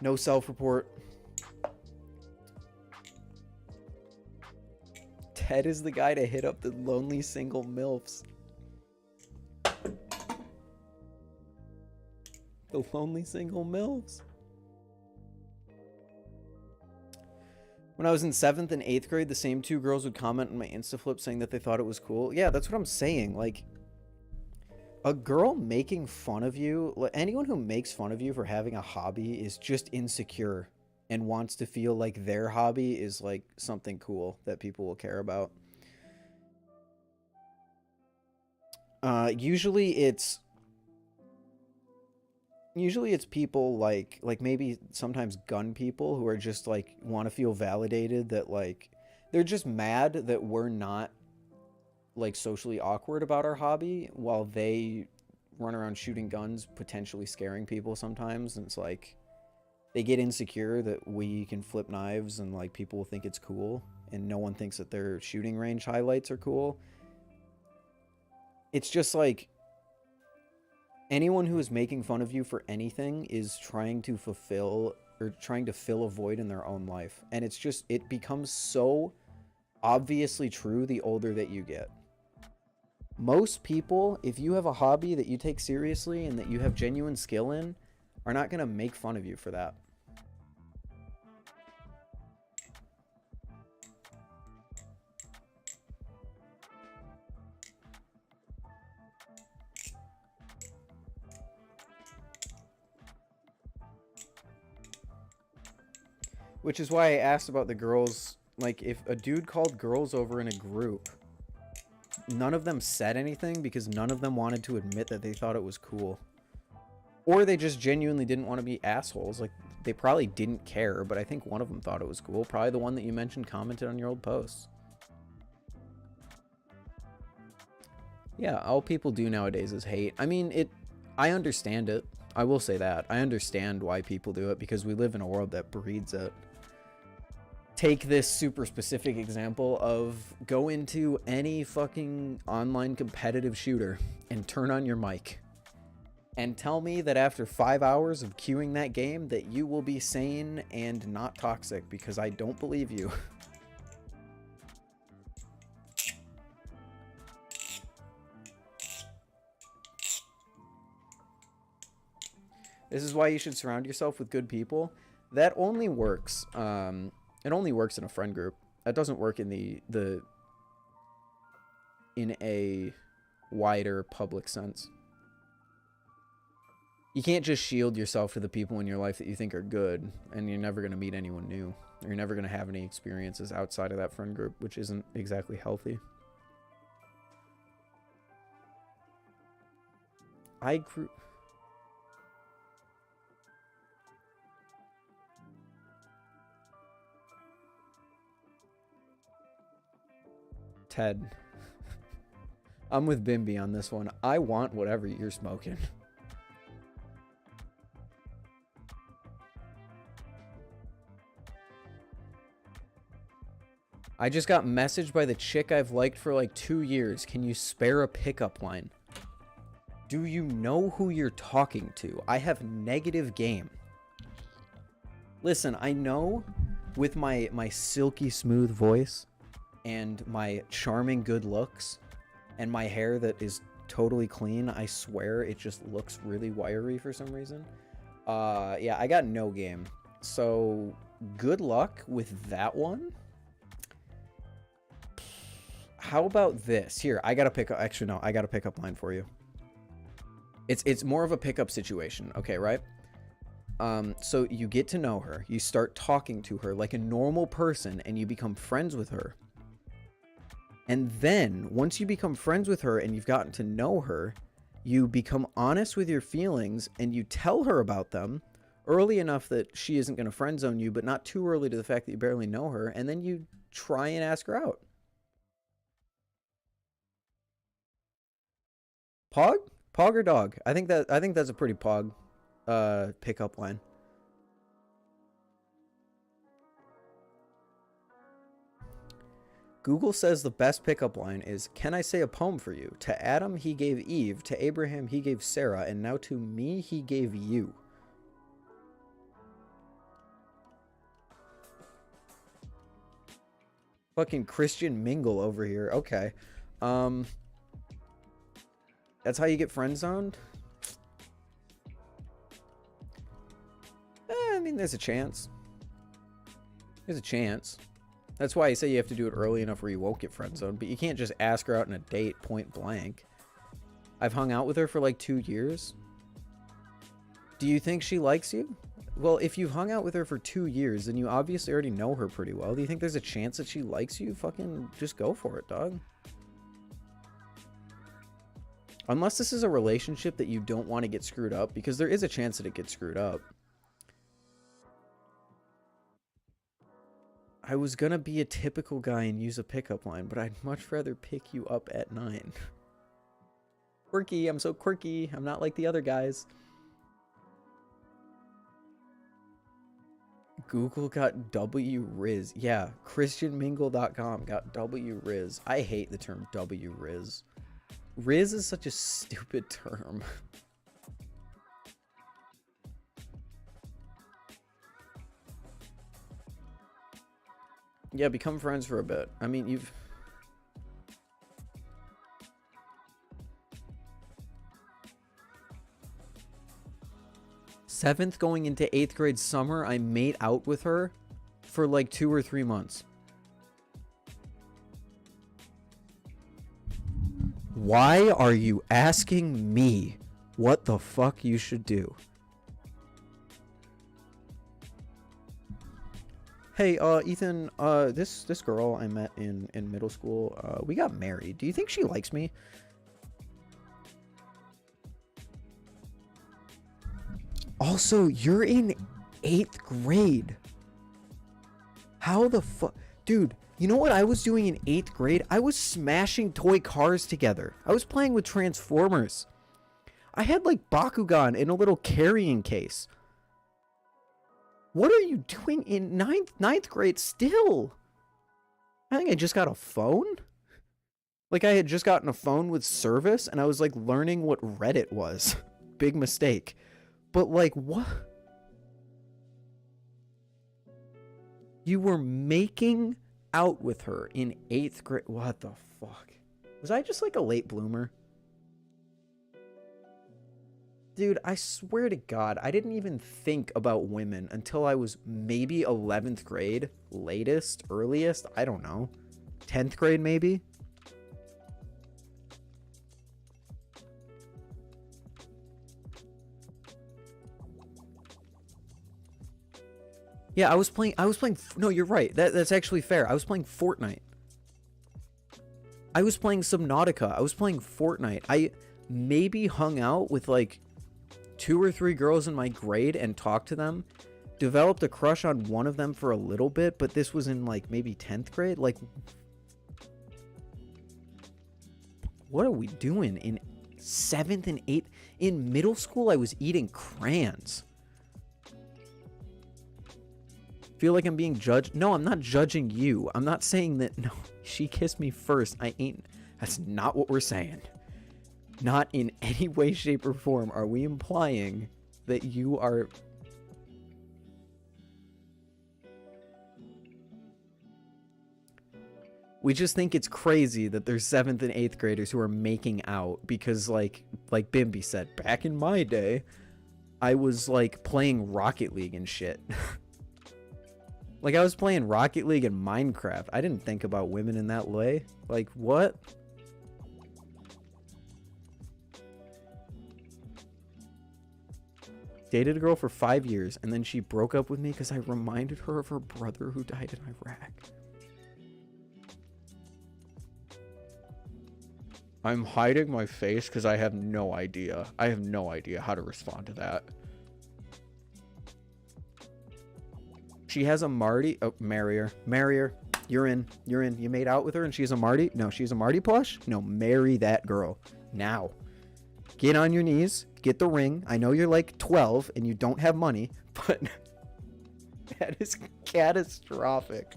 S1: No self-report. Ted is the guy to hit up the lonely single MILFs. The lonely single MILFs. When I was in 7th and 8th grade, the same two girls would comment on my Instaflip saying that they thought it was cool. Yeah, that's what I'm saying. Like, a girl making fun of you, anyone who makes fun of you for having a hobby is just insecure and wants to feel like their hobby is like something cool that people will care about. Usually it's people like maybe sometimes gun people who are just like want to feel validated that like they're just mad that we're not like socially awkward about our hobby while they run around shooting guns, potentially scaring people sometimes. And it's like they get insecure that we can flip knives and like people will think it's cool and no one thinks that their shooting range highlights are cool. It's just like anyone who is making fun of you for anything is trying to fulfill or trying to fill a void in their own life. And it's just, it becomes so obviously true the older that you get. Most people, if you have a hobby that you take seriously and that you have genuine skill in, are not going to make fun of you for that. Which is why I asked about the girls. Like, if a dude called girls over in a group, none of them said anything because none of them wanted to admit that they thought it was cool. Or they just genuinely didn't want to be assholes. Like, they probably didn't care, but I think one of them thought it was cool. Probably the one that you mentioned commented on your old posts. Yeah, all people do nowadays is hate. I mean, I understand it. I will say that. I understand why people do it because we live in a world that breeds it. Take this super specific example of go into any fucking online competitive shooter and turn on your mic and tell me that after 5 hours of queuing that game that you will be sane and not toxic, because I don't believe you. This is why you should surround yourself with good people. That only works It only works in a friend group. That doesn't work in in a wider public sense. You can't just shield yourself to the people in your life that you think are good, and you're never going to meet anyone new. Or you're never going to have any experiences outside of that friend group, which isn't exactly healthy. I grew... Ted. I'm with Bimby on this one. I want whatever you're smoking. I just got messaged by the chick I've liked for like 2 years. Can you spare a pickup line? Do you know who you're talking to? I have negative game. Listen, I know with my silky smooth voice and my charming good looks and my hair that is totally clean, I swear it just looks really wiry for some reason. Yeah, I got no game. So good luck with that one. How about this? Here, I got to pick up... Actually, no, I got a pickup line for you. It's more of a pickup situation, okay, right? So you get to know her. You start talking to her like a normal person, and you become friends with her. And then, once you become friends with her and you've gotten to know her, you become honest with your feelings, and you tell her about them early enough that she isn't going to friend zone you, but not too early to the fact that you barely know her, and then you try and ask her out. Pog? Pog or dog? I think that's a pretty pog pickup line. Google says the best pickup line is, can I say a poem for you? To Adam he gave Eve, to Abraham he gave Sarah, and now to me he gave you. Fucking Christian Mingle over here. Okay. That's how you get friend zoned? I mean, there's a chance. There's a chance. That's why I say you have to do it early enough where you won't get friend zoned, but you can't just ask her out on a date point blank. I've hung out with her for like 2 years. Do you think she likes you? Well, if you've hung out with her for 2 years, then you obviously already know her pretty well. Do you think there's a chance that she likes you? Fucking just go for it, dog. Unless this is a relationship that you don't want to get screwed up, because there is a chance that it gets screwed up. I was gonna be a typical guy and use a pickup line, but I'd much rather pick you up at 9. Quirky, I'm so quirky. I'm not like the other guys. Google got W-Riz. Yeah, christianmingle.com got W-Riz. I hate the term W-Riz. Riz is such a stupid term. Yeah, become friends for a bit. I mean, you've... Seventh going into 8th grade summer, I made out with her for like 2 or 3 months. Why are you asking me what the fuck you should do? Hey, Ethan, this girl I met in middle school, we got married. Do you think she likes me? Also, you're in 8th grade. How the fuck? Dude, you know what I was doing in 8th grade? I was smashing toy cars together. I was playing with Transformers. I had like Bakugan in a little carrying case. What are you doing in ninth grade still? I think I just got a phone. Like I had just gotten a phone with service and I was like learning what Reddit was. Big mistake. But like what? You were making out with her in 8th grade. What the fuck? Was I just like a late bloomer? Dude, I swear to God, I didn't even think about women until I was maybe 11th grade. Latest, earliest, I don't know. 10th grade, maybe? Yeah, I was playing, no, you're right. That's actually fair. I was playing Fortnite. I was playing Subnautica. I was playing Fortnite. I maybe hung out with like 2 or 3 girls in my grade and talked to them. Developed a crush on one of them for a little bit, but this was in like maybe 10th grade. Like, what are we doing in 7th and 8th? In middle school, I was eating crayons. Feel like I'm being judged? No, I'm not judging you. I'm not saying that, no, she kissed me first. I ain't. That's not what we're saying. Not in any way, shape, or form are we implying that you are... We just think it's crazy that there's 7th and 8th graders who are making out because, like Bimby said, back in my day, I was, like, playing Rocket League and shit. Like, I was playing Rocket League and Minecraft. I didn't think about women in that way. Like, what? Dated a girl for 5 years, and then she broke up with me because I reminded her of her brother who died in Iraq. I'm hiding my face because I have no idea. I have no idea how to respond to that. She has a Marty. Oh, marry her. Marry her. You're in. You're in. You made out with her and she's a Marty? No, she's a Marty plush? No, marry that girl. Now. Get on your knees. Get the ring. I know you're like 12 and you don't have money, but that is catastrophic.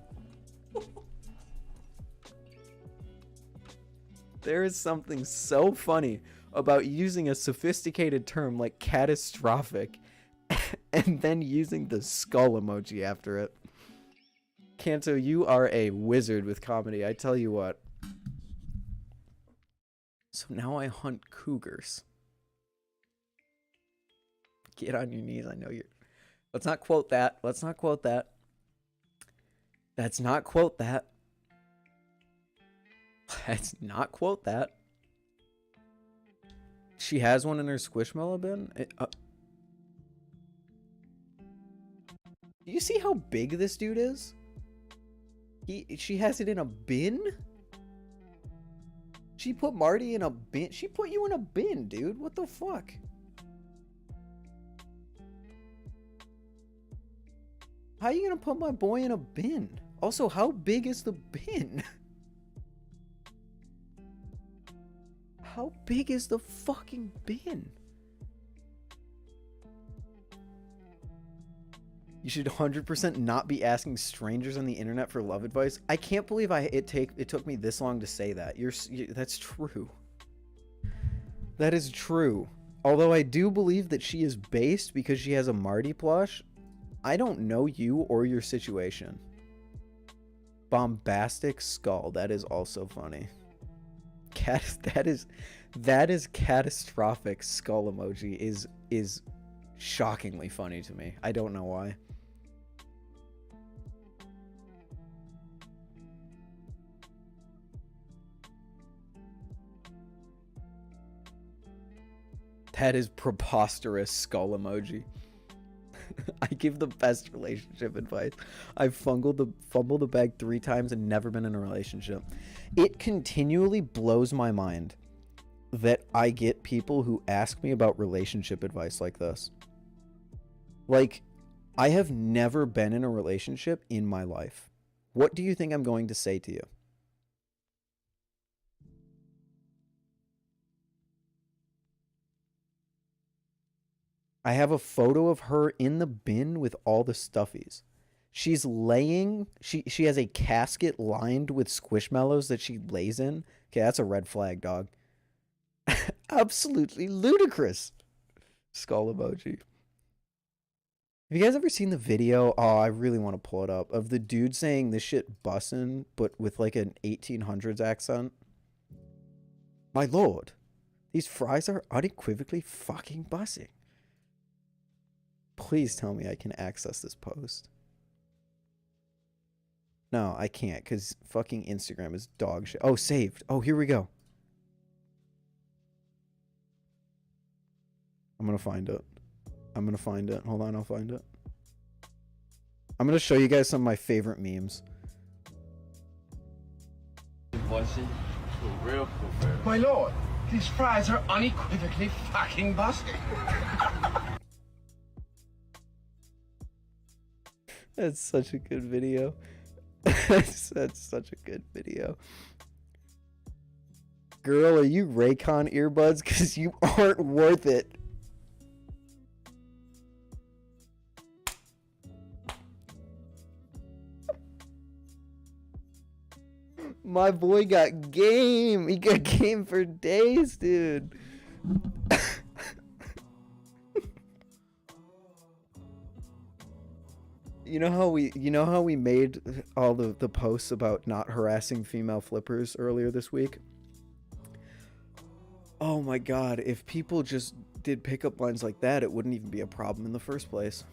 S1: There is something so funny about using a sophisticated term like catastrophic and then using the skull emoji after it. Canto, you are a wizard with comedy, I tell you what. So now I hunt cougars. Get on your knees, I know you're... Let's not quote that. Let's not quote that. Let's not quote that. Let's not quote that. She has one in her Squishmallow bin? Do you see how big this dude is? She has it in a bin? She put Marty in a bin? She put you in a bin, dude. What the fuck? How are you gonna put my boy in a bin? Also, how big is the bin? How big is the fucking bin? You should 100% not be asking strangers on the internet for love advice. I can't believe it took me this long to say that. That's true. That is true. Although I do believe that she is based because she has a Marty plush. I don't know you or your situation. Bombastic skull. That is also funny. That is catastrophic. Skull emoji is shockingly funny to me. I don't know why. That is preposterous. Skull emoji. I give the best relationship advice. I've fumbled the bag 3 times and never been in a relationship. It continually blows my mind that I get people who ask me about relationship advice like this. Like, I have never been in a relationship in my life. What do you think I'm going to say to you? I have a photo of her in the bin with all the stuffies. She's laying... She has a casket lined with Squishmallows that she lays in. Okay, that's a red flag, dog. Absolutely ludicrous. Skull emoji. Have you guys ever seen the video? Oh, I really want to pull it up. Of the dude saying this shit bussin', but with like an 1800s accent. My lord, These fries are unequivocally fucking bussing. Please tell me I can access this post. No, I can't, because fucking Instagram is dog shit. Oh, saved. Oh, here we go. I'm gonna find it. I'm gonna find it. Hold on, I'll find it. I'm gonna show you guys some of my favorite memes.
S2: My lord, these fries are unequivocally fucking busting.
S1: That's such a good video. That's such a good video. Girl, are you Raken earbuds? Because you aren't worth it. My boy got game. He got game for days, dude. You know how we made all the posts about not harassing female flippers earlier this week? Oh my god, if people just did pickup lines like that, it wouldn't even be a problem in the first place.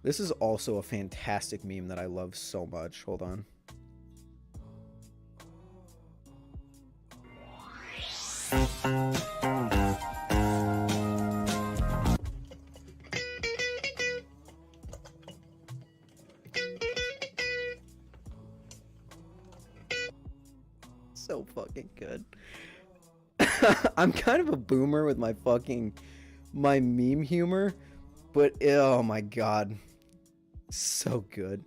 S1: This is also a fantastic meme that I love so much. Hold on. So fucking good. I'm kind of a boomer with my meme humor, but oh my god. So good.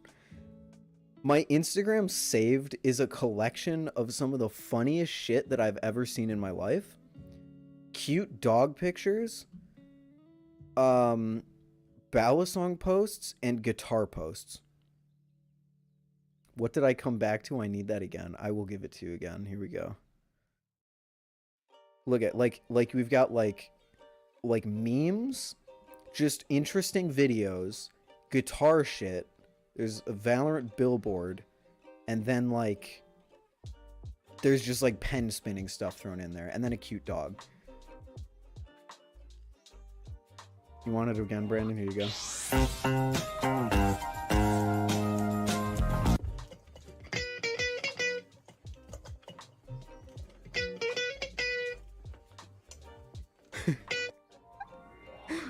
S1: My Instagram saved is a collection of some of the funniest shit that I've ever seen in my life. Cute dog pictures, balisong posts, and guitar posts. What did I come back to? I need that again. I will give it to you again. Here we go. Look at like we've got like memes, just interesting videos, guitar shit. There's a Valorant billboard, and then like there's just like pen spinning stuff thrown in there, and then a cute dog. You want it again, Brandon? Here you go.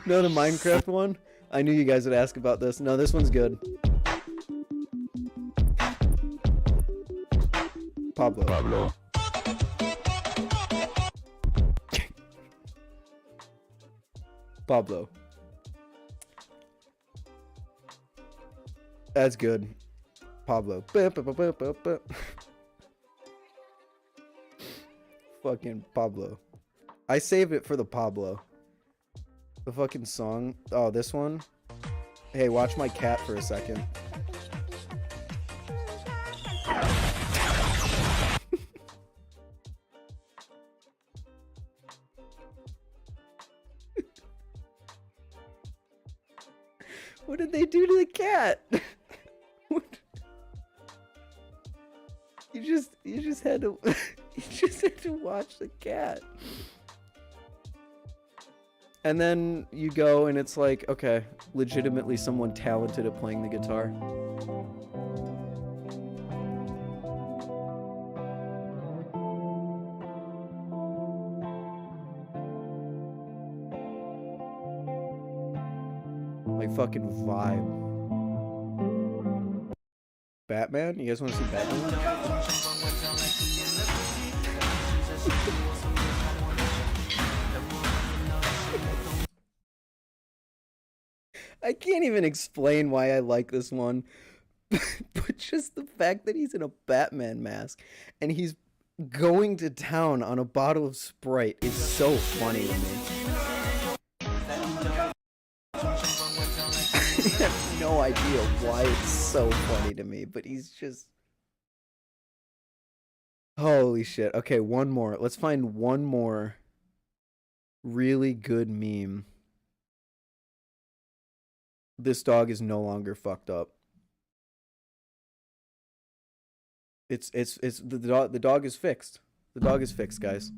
S1: No, the Minecraft one? I knew you guys would ask about this. No, this one's good. Pablo. Pablo. That's good. Pablo. Fucking Pablo. I saved it for the Pablo. The fucking song. Oh, this one? Hey, watch my cat for a second. What did they do to the cat? What? You just had to you just had to watch the cat. And then you go and it's like, okay, legitimately someone talented at playing the guitar. Like fucking vibe. Batman? You guys want to see Batman? I can't even explain why I like this one, but just the fact that he's in a Batman mask and he's going to town on a bottle of Sprite is so funny to me. I have no idea why it's so funny to me, but he's just... Holy shit. Okay, one more. Let's find one more really good meme. This dog is no longer fucked up. The dog is fixed. The dog is fixed, guys.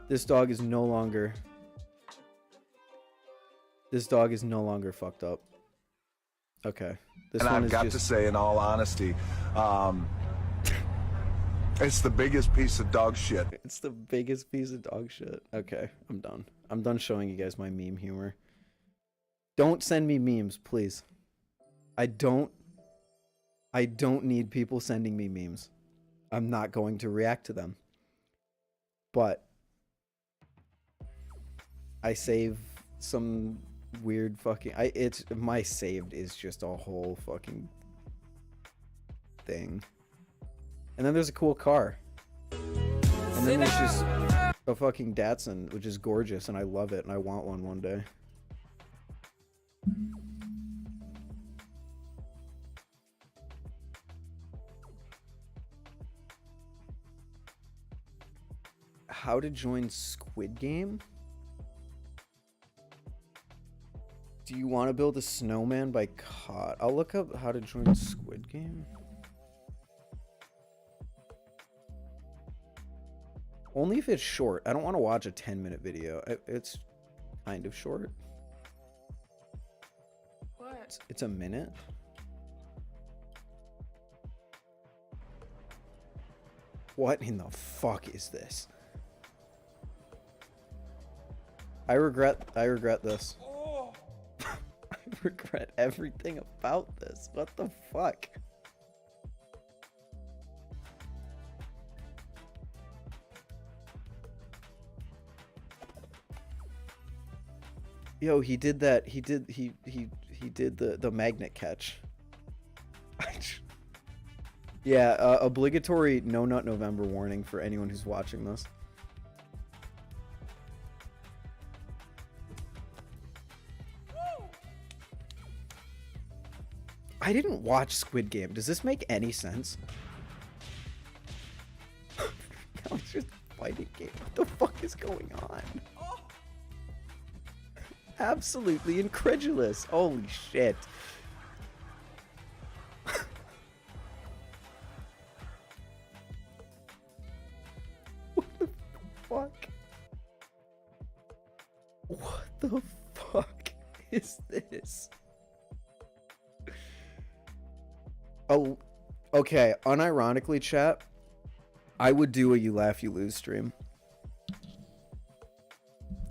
S1: This dog is no longer... This dog is no longer fucked up. Okay. This
S3: and
S1: one
S3: I've
S1: is
S3: got
S1: just...
S3: to say, in all honesty, it's the biggest piece of dog shit.
S1: It's the biggest piece of dog shit. Okay, I'm done. I'm done showing you guys my meme humor. Don't send me memes, please. I don't need people sending me memes. I'm not going to react to them. But I save some weird fucking... It's my saved is just a whole fucking thing. And then there's a cool car. And then there's just a fucking Datsun, which is gorgeous, and I love it, and I want one day. How to join Squid Game? Do you want to build a snowman by COD? I'll look up how to join Squid Game. Only if it's short. I don't want to watch a 10-minute video. It's kind of short.
S4: What?
S1: It's a minute. What in the fuck is this? I regret this.
S4: Oh.
S1: I regret everything about this. What the fuck? Yo, he did that. He did the magnet catch. Yeah, obligatory No Nut November warning for anyone who's watching this. I didn't watch Squid Game. Does this make any sense? No, it's just a fighting game. What the fuck is going on? Absolutely incredulous. Holy shit. What the fuck? What the fuck is this? Oh, okay. Unironically, chat, I would do a You Laugh, You Lose stream.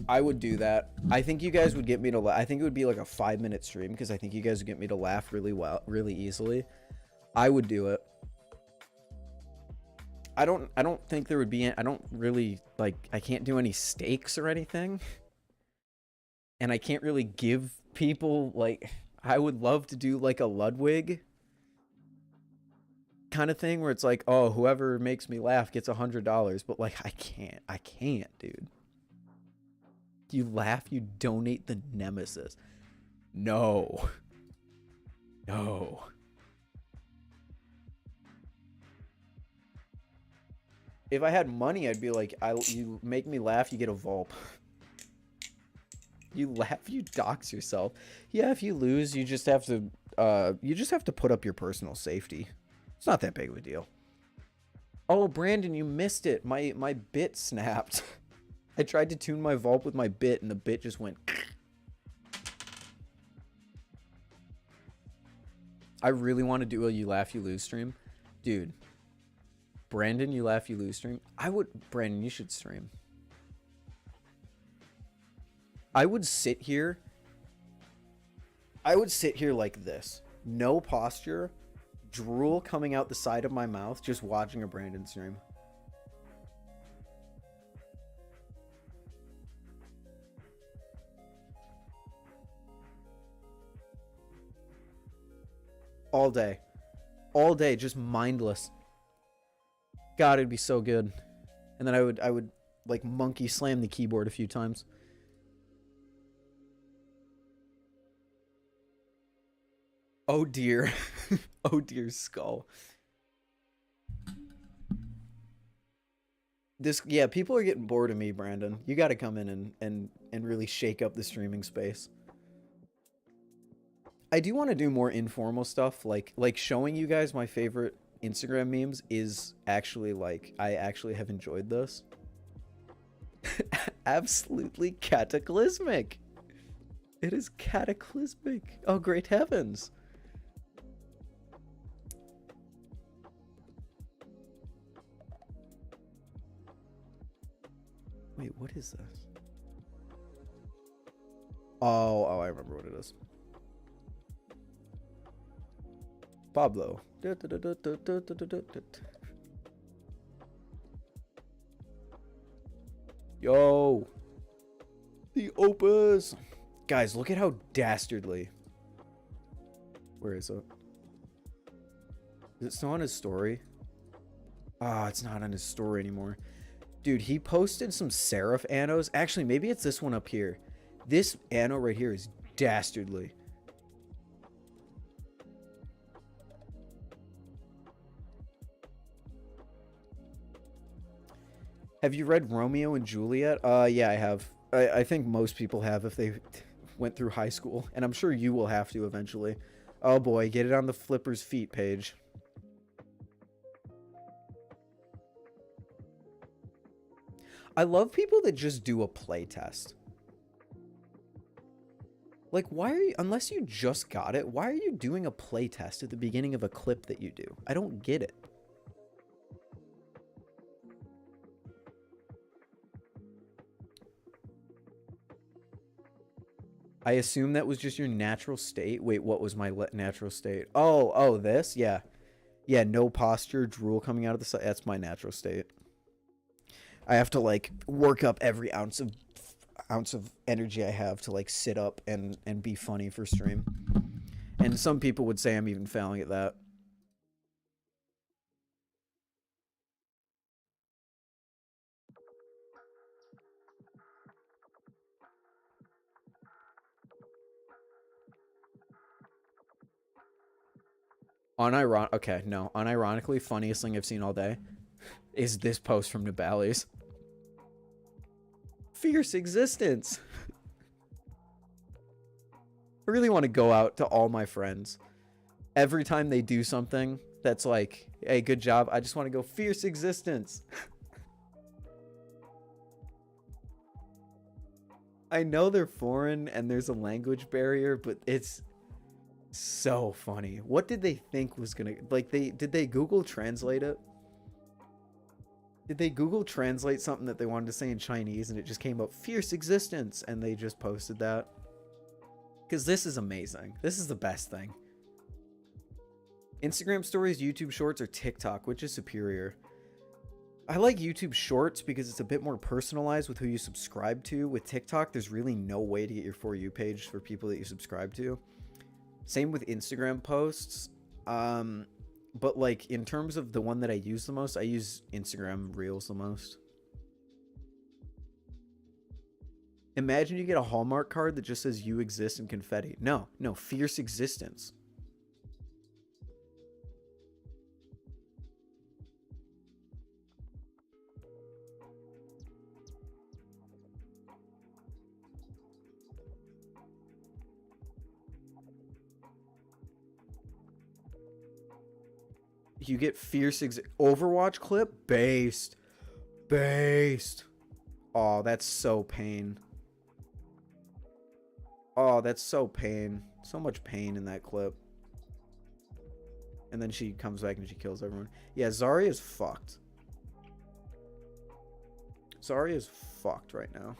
S1: I would do that. I think you guys would get me to laugh. I think it would be like a 5-minute stream because I think you guys would get me to laugh really well, really easily. I would do it. I don't think there would be, I don't really, like, I can't do any stakes or anything. And I can't really give people, like, I would love to do like a Ludwig kind of thing where it's like, oh, whoever makes me laugh gets $100, but like, I can't, dude. You laugh, you donate the Nemesis. No. No. If I had money, I'd be like, you make me laugh, you get a Vulp. You laugh, you dox yourself. Yeah, if you lose, you just have to put up your personal safety. It's not that big of a deal. Oh, Brandon, you missed it. My bit snapped. I tried to tune my Vulp with my bit, and the bit just went... I really want to do a You Laugh, You Lose stream. Dude. Brandon, You Laugh, You Lose stream. Brandon, you should stream. I would sit here like this. No posture. Drool coming out the side of my mouth, just watching a Brandon stream. All day, just mindless. God, it'd be so good. And then I would like monkey slam the keyboard a few times. Oh dear. Oh dear, skull. Yeah, people are getting bored of me, Brandon. You got to come in and really shake up the streaming space. I do want to do more informal stuff, like showing you guys my favorite Instagram memes is actually like, I actually have enjoyed this. Absolutely cataclysmic. It is cataclysmic. Oh, great heavens. Wait, what is this? Oh, I remember what it is. Pablo. Yo. The opus. Guys, look at how dastardly. Where is it? Is it still on his story? Ah, it's not on his story anymore. Dude, he posted some serif annos. Actually, maybe it's this one up here. This anno right here is dastardly. Have you read Romeo and Juliet? Yeah, I have. I think most people have if they went through high school. And I'm sure you will have to eventually. Oh boy, get it on the Flipper's Feet page. I love people that just do a play test. Like, why are you, unless you just got it, why are you doing a play test at the beginning of a clip that you do? I don't get it. I assume that was just your natural state. Wait, what was my natural state? Oh, this? Yeah. Yeah, no posture, drool coming out of the side. That's my natural state. I have to, like, work up every ounce of energy I have to, like, sit up and be funny for stream. And some people would say I'm even failing at that. Okay, no. Unironically, funniest thing I've seen all day is this post from Nibali's. Fierce existence. I really want to go out to all my friends. Every time they do something that's like, hey, good job, I just want to go, fierce existence. I know they're foreign and there's a language barrier, but it's so funny. What did they think was gonna, like, did they Google translate it? Did they Google translate something that they wanted to say in Chinese and it just came up fierce existence and they just posted that? Because this is amazing. This is the best thing. Instagram stories, YouTube shorts, or TikTok, which is superior? I like YouTube shorts because it's a bit more personalized with who you subscribe to. With TikTok, there's really no way to get your For You page for people that you subscribe to. Same with Instagram posts. But like in terms of the one that I use the most, I use Instagram Reels the most. Imagine you get a Hallmark card that just says you exist in confetti. No, fierce existence. You get fierce Overwatch clip based. Oh, that's so pain. Oh, that's so pain. So much pain in that clip. And then she comes back and she kills everyone. Yeah, Zarya is fucked. Zarya is fucked right now.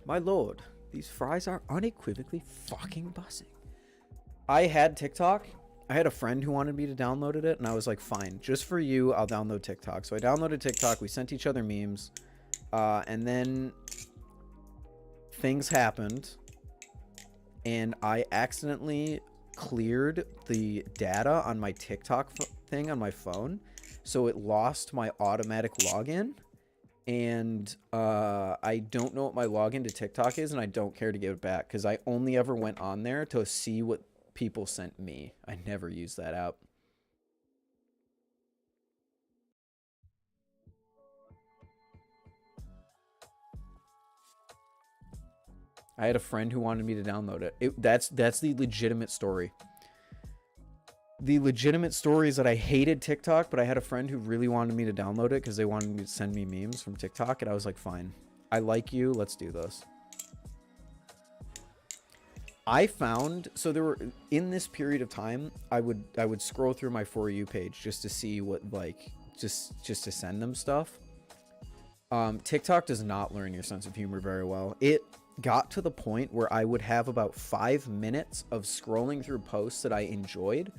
S1: My lord, these fries are unequivocally fucking buzzing. I had TikTok. I had a friend who wanted me to download it, and I was like, fine, just for you, I'll download TikTok. So I downloaded TikTok. We sent each other memes. And then things happened, and I accidentally cleared the data on my TikTok thing on my phone. So it lost my automatic login. And I don't know what my login to TikTok is, and I don't care to give it back because I only ever went on there to see what people sent me. I never used that app. I had a friend who wanted me to download it. That's the legitimate story. the legitimate story is that I hated TikTok, but I had a friend who really wanted me to download it because they wanted me to send me memes from TikTok, and I was like, fine. I like you. Let's do this. I found, so there were, in this period of time, I would scroll through my For You page just to see what, like, just to send them stuff. TikTok does not learn your sense of humor very well. It got to the point where I would have about 5 minutes of scrolling through posts that I enjoyed,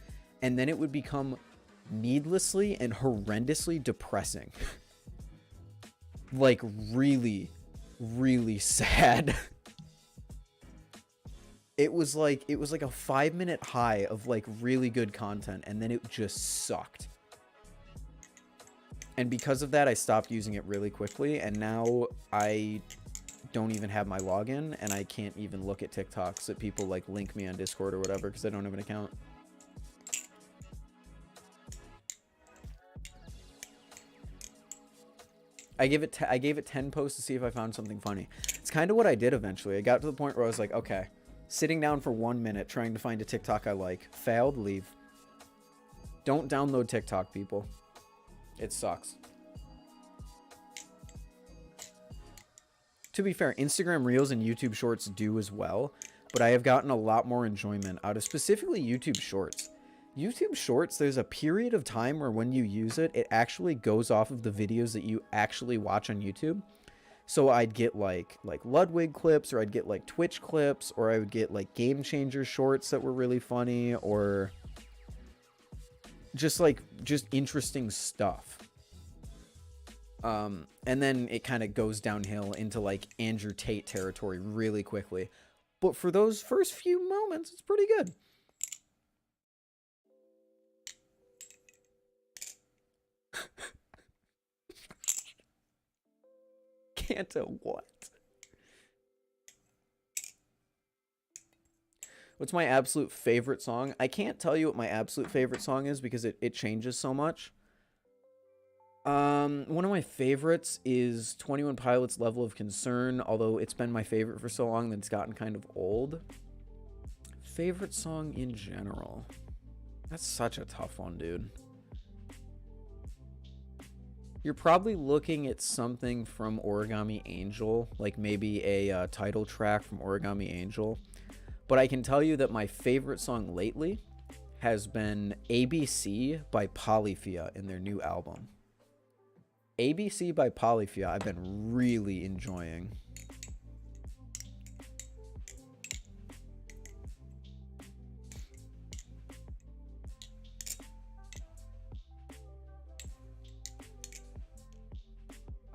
S1: and then it would become needlessly and horrendously depressing. Like, really, really sad. It was like a 5-minute high of like really good content, and then it just sucked. And because of that, I stopped using it really quickly, and now I don't even have my login, and I can't even look at TikToks that people like link me on Discord or whatever because I don't have an account. I gave it 10 posts to see if I found something funny. It's kind of what I did eventually. I got to the point where I was like, okay, sitting down for 1 minute trying to find a TikTok I like. Failed, leave. Don't download TikTok, people. It sucks. To be fair, Instagram Reels and YouTube Shorts do as well, but I have gotten a lot more enjoyment out of specifically YouTube Shorts. YouTube Shorts, there's a period of time where when you use it, it actually goes off of the videos that you actually watch on YouTube. So I'd get like Ludwig clips, or I'd get like Twitch clips, or I would get like Game Changer shorts that were really funny, or just interesting stuff. And then it kind of goes downhill into like Andrew Tate territory really quickly. But for those first few moments, it's pretty good. Canto, what? What's my absolute favorite song? I can't tell you what my absolute favorite song is because it changes so much. One of my favorites is 21 Pilots' Level of Concern, although it's been my favorite for so long that it's gotten kind of old. Favorite song in general? That's such a tough one, dude. You're probably looking at something from Origami Angel, like maybe a title track from Origami Angel. But I can tell you that my favorite song lately has been ABC by Polyphia in their new album. ABC by Polyphia I've been really enjoying.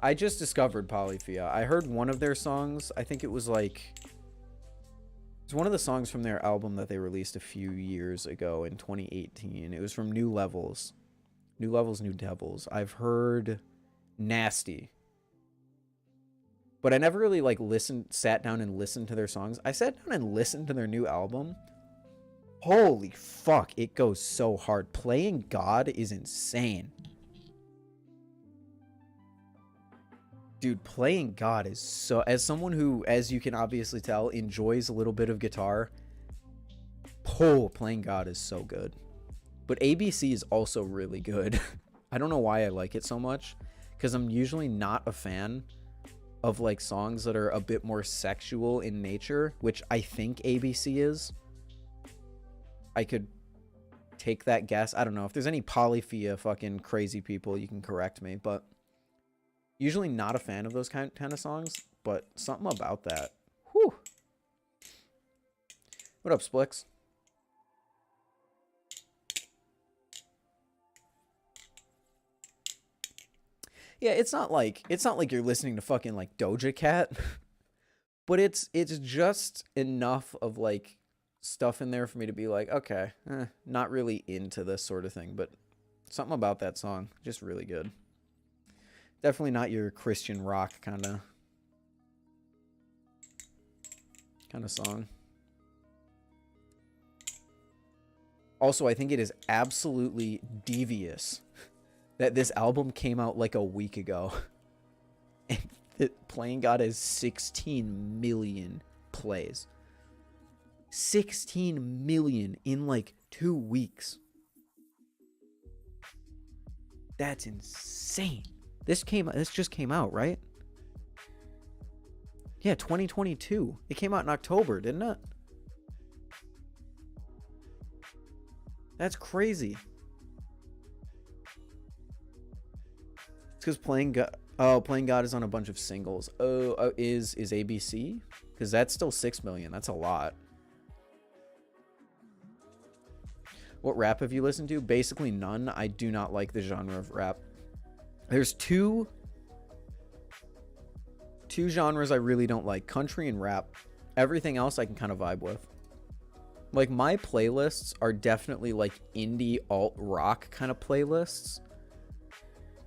S1: I just discovered Polyphia. I heard one of their songs. I think it was like... It's one of the songs from their album that they released a few years ago in 2018. It was from New Levels. New Levels, New Devils. I've heard Nasty. But I never really like sat down and listened to their songs. I sat down and listened to their new album. Holy fuck, it goes so hard. Playing God is insane. Dude, Playing God is so... As someone who, as you can obviously tell, enjoys a little bit of guitar, Playing God is so good. But ABC is also really good. I don't know why I like it so much, because I'm usually not a fan of like songs that are a bit more sexual in nature, which I think ABC is. I could take that guess. I don't know. If there's any Polyphia fucking crazy people, you can correct me, but... Usually not a fan of those kind of songs, but something about that. Whew. What up, Splix? Yeah, it's not like you're listening to fucking like Doja Cat, but it's just enough of like stuff in there for me to be like, okay, not really into this sort of thing, but something about that song just really good. Definitely not your Christian rock kind of song. Also, I think it is absolutely devious that this album came out like a week ago. And Playing God has 16 million plays. 16 million in like 2 weeks. That's insane. This just came out, right? Yeah, 2022. It came out in October, didn't it? That's crazy. It's because Playing God is on a bunch of singles. Is ABC? Because that's still 6 million. That's a lot. What rap have you listened to? Basically none. I do not like the genre of rap. There's two genres I really don't like: country and rap. Everything else I can kind of vibe with. Like, my playlists are definitely like indie alt rock kind of playlists,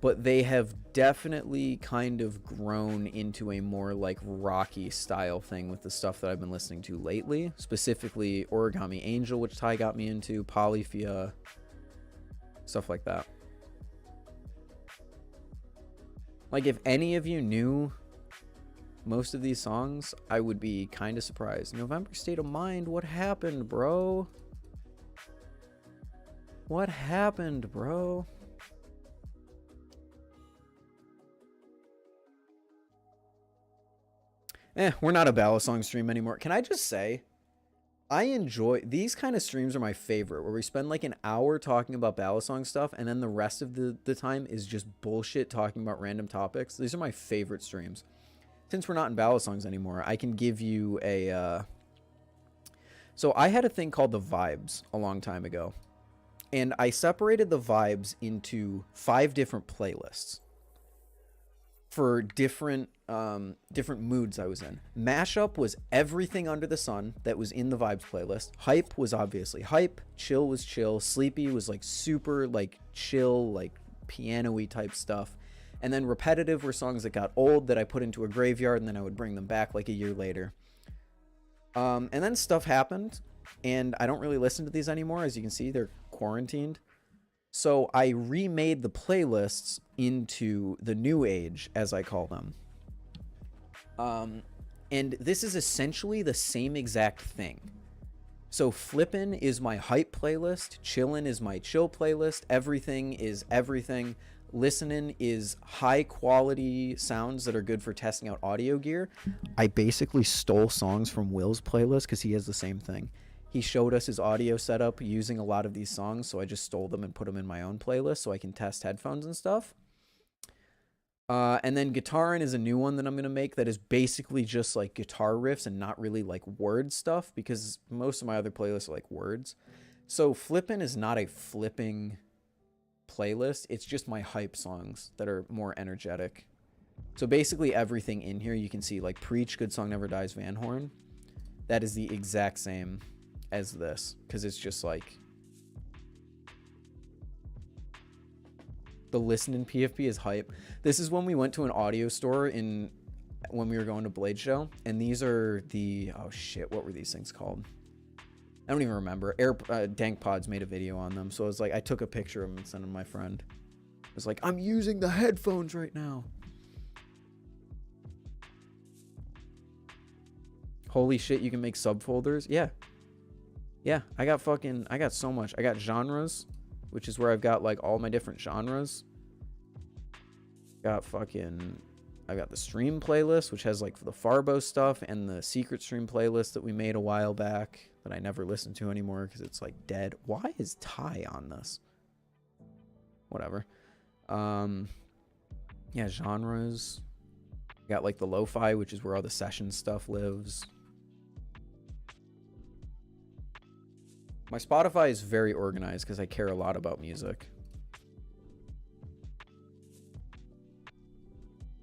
S1: but they have definitely kind of grown into a more like rocky style thing with the stuff that I've been listening to lately, specifically Origami Angel, which Ty got me into, Polyphia, stuff like that. Like, if any of you knew most of these songs, I would be kind of surprised. November State of Mind, what happened, bro? What happened, bro? We're not a balisong stream anymore. Can I just say, I enjoy these kind of streams. Are my favorite, where we spend like an hour talking about balisong stuff and then the rest of the time is just bullshit talking about random topics. These are my favorite streams. Since we're not in balisongs anymore, I can give you a so I had a thing called the vibes a long time ago, and I separated the vibes into 5 different playlists for different moods I was in. Mashup was everything under the sun that was in the vibes playlist. Hype was obviously hype. Chill was chill. Sleepy was like super like chill, like piano-y type stuff. And then repetitive were songs that got old that I put into a graveyard, and then I would bring them back like a year later. And then stuff happened, and I don't really listen to these anymore. As you can see, they're quarantined. So I remade the playlists into the new age, as I call them. And this is essentially the same exact thing. So Flippin' is my hype playlist. Chillin' is my chill playlist. Everything is everything. Listening is high quality sounds that are good for testing out audio gear. I basically stole songs from Will's playlist because he has the same thing. He showed us his audio setup using a lot of these songs, so I just stole them and put them in my own playlist so I can test headphones and stuff. And then Guitarin is a new one that I'm going to make that is basically just like guitar riffs and not really like word stuff, because most of my other playlists are like words. So Flippin' is not a flipping playlist. It's just my hype songs that are more energetic. So basically everything in here you can see, like Preach, Good Song Never Dies, Van Horn. That is the exact same as this, because it's just like the listening PFP is hype. This is when we went to an audio store when we were going to Blade Show, and these are the, oh shit, what were these things called? I don't even remember. Dank Pods made a video on them, so I was like, I took a picture of them and sent them to my friend. I was like, I'm using the headphones right now. Holy shit, you can make subfolders? Yeah, I got so much. I got genres, which is where I've got like all my different genres. I got the stream playlist, which has like the Farbo stuff, and the secret stream playlist that we made a while back that I never listen to anymore because it's like dead. Why is Ty on this? Whatever. Yeah, genres. Got like the lo-fi, which is where all the session stuff lives. My Spotify is very organized because I care a lot about music.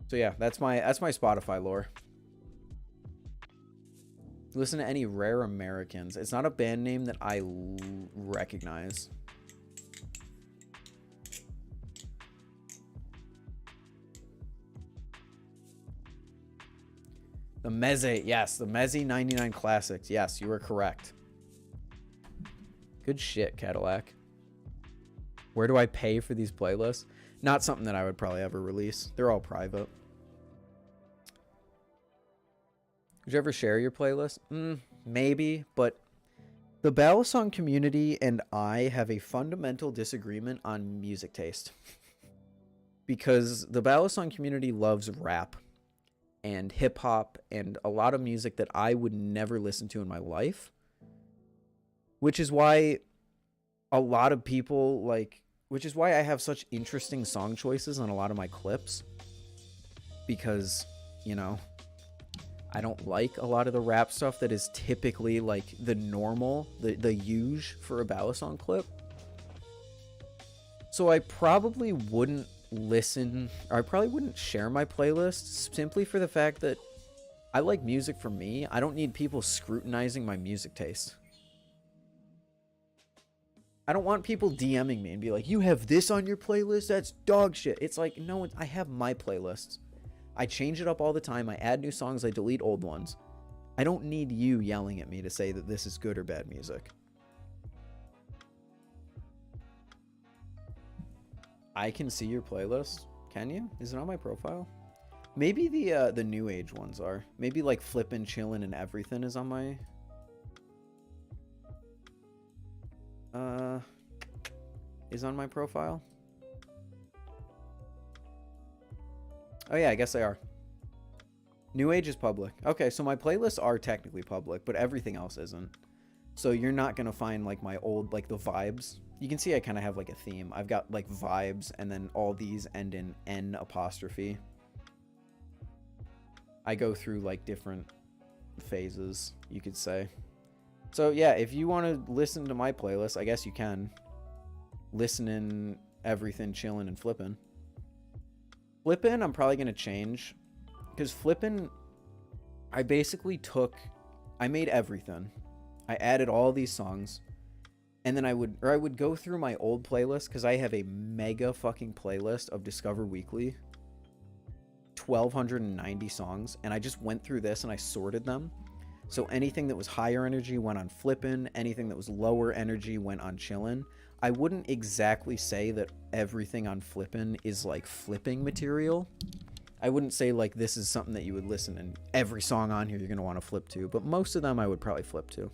S1: So yeah, that's my Spotify lore. Listen to any Rare Americans. It's not a band name that I recognize. The Meze, yes, the Meze 99 Classics. Yes, you are correct. Good shit, Cadillac. Where do I pay for these playlists? Not something that I would probably ever release. They're all private. Would you ever share your playlist? Maybe, but the balisong community and I have a fundamental disagreement on music taste. because the balisong community loves rap and hip hop and a lot of music that I would never listen to in my life, which is why a lot of people which is why I have such interesting song choices on a lot of my clips, because, you know, I don't like a lot of the rap stuff that is typically like the normal, the usual for a balisong clip. So I probably wouldn't share my playlist simply for the fact that I like music for me. I don't need people scrutinizing my music taste. I don't want people DMing me and be like, you have this on your playlist? That's dog shit. It's like, no, I have my playlists. I change it up all the time. I add new songs. I delete old ones. I don't need you yelling at me to say that this is good or bad music. I can see your playlist. Can you? Is it on my profile? Maybe the new age ones are. Maybe like Flippin', Chillin', and Everything is on my... is on my profile. Oh yeah, I guess they are. New Age is public. Okay, so my playlists are technically public, but everything else isn't. So you're not gonna find like my old, like the vibes. You can see I kind of have like a theme. I've got like vibes, and then all these end in N apostrophe. I go through like different phases, you could say. So yeah, if you want to listen to my playlist, I guess you can. Listening, Everything, Chillin', and Flippin'. Flippin', I'm probably going to change. Because Flippin', I made Everything. I added all these songs. And then I would go through my old playlist, because I have a mega fucking playlist of Discover Weekly. 1,290 songs. And I just went through this and I sorted them. So anything that was higher energy went on Flippin'. Anything that was lower energy went on Chillin'. I wouldn't exactly say that everything on Flippin' is like flipping material. I wouldn't say like this is something that you would listen and every song on here you're going to want to flip to. But most of them I would probably flip to.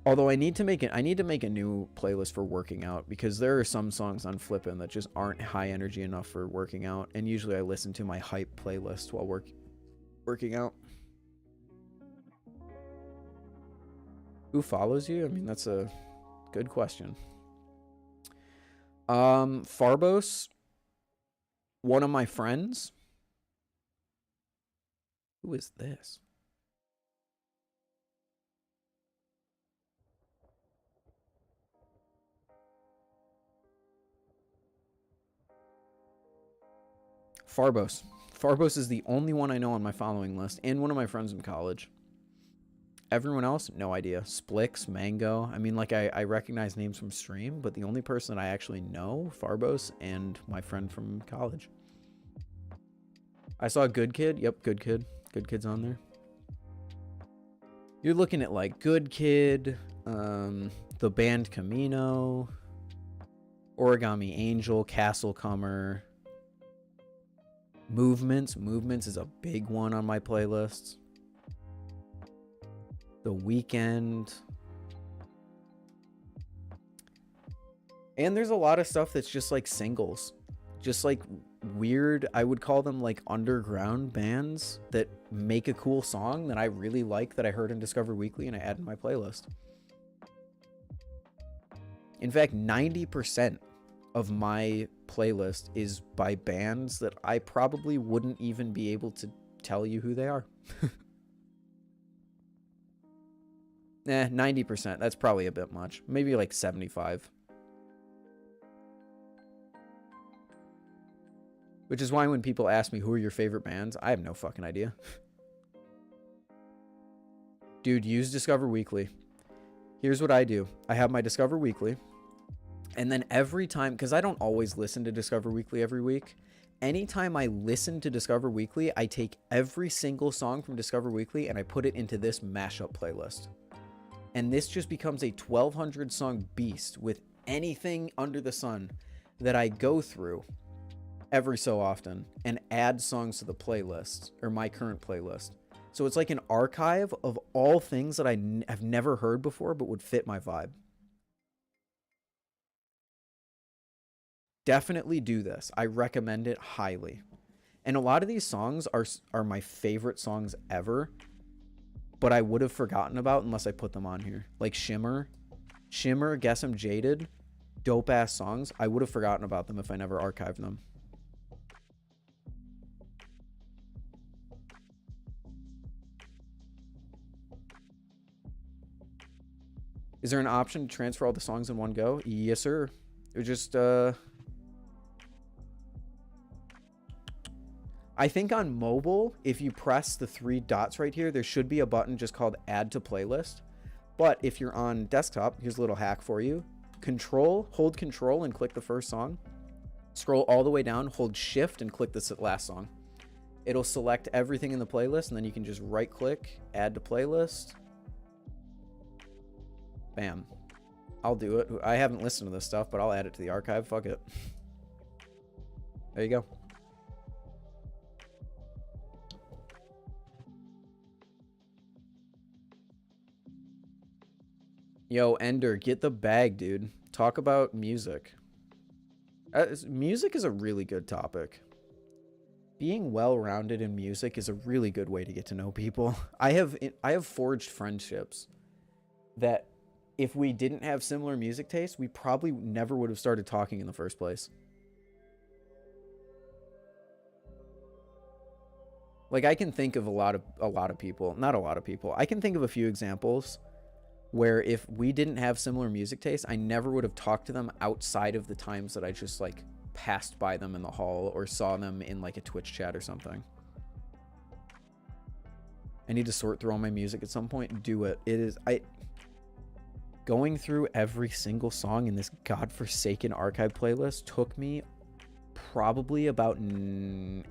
S1: Although I need to make a new playlist for working out, because there are some songs on Flippin' that just aren't high energy enough for working out. And usually I listen to my hype playlist while working out. Who follows you? I mean, that's a good question. Farbos, one of my friends. Who is this? Farbos. Farbos is the only one I know on my following list, and one of my friends in college. Everyone else, no idea. Splix, Mango. I mean, like, I recognize names from stream, but the only person that I actually know, Farbos, and my friend from college. I saw Good Kid. Yep, Good Kid. Good Kid's on there. You're looking at, like, Good Kid, the band Camino, Origami Angel, Castle Comer, Movements. Movements is a big one on my playlists. The Weeknd. And there's a lot of stuff that's just like singles. Just like weird, I would call them like underground bands that make a cool song that I really like, that I heard in Discover Weekly and I add in my playlist. In fact, 90% of my playlist is by bands that I probably wouldn't even be able to tell you who they are. 90%. That's probably a bit much. Maybe like 75. Which is why when people ask me who are your favorite bands, I have no fucking idea. Dude, use Discover Weekly. Here's what I do. I have my Discover Weekly. And then every time, because I don't always listen to Discover Weekly every week. Anytime I listen to Discover Weekly, I take every single song from Discover Weekly and I put it into this mashup playlist. And this just becomes a 1,200 song beast with anything under the sun that I go through every so often and add songs to the playlist, or my current playlist. So it's like an archive of all things that I have never heard before but would fit my vibe. Definitely do this. I recommend it highly. And a lot of these songs are my favorite songs ever, but I would have forgotten about unless I put them on here. Like Shimmer, Guess I'm Jaded, dope ass songs. I would have forgotten about them if I never archived them. Is there an option to transfer all the songs in one go? Yes, sir. It was just, I think on mobile, if you press the 3 dots right here, there should be a button just called Add to Playlist. But if you're on desktop, here's a little hack for you. Hold Control and click the first song. Scroll all the way down, hold Shift and click the last song. It'll select everything in the playlist, and then you can just right click, Add to Playlist. Bam. I'll do it. I haven't listened to this stuff, but I'll add it to the archive. Fuck it. There you go. Yo, Ender, get the bag, dude. Talk about music. Music is a really good topic. Being well-rounded in music is a really good way to get to know people. I have forged friendships that if we didn't have similar music tastes, we probably never would have started talking in the first place. Like, I can think of a lot of people, not a lot of people. I can think of a few examples where if we didn't have similar music tastes, I never would have talked to them outside of the times that I just like passed by them in the hall or saw them in like a Twitch chat or something. I need to sort through all my music at some point. Do it. Going through every single song in this godforsaken archive playlist took me probably about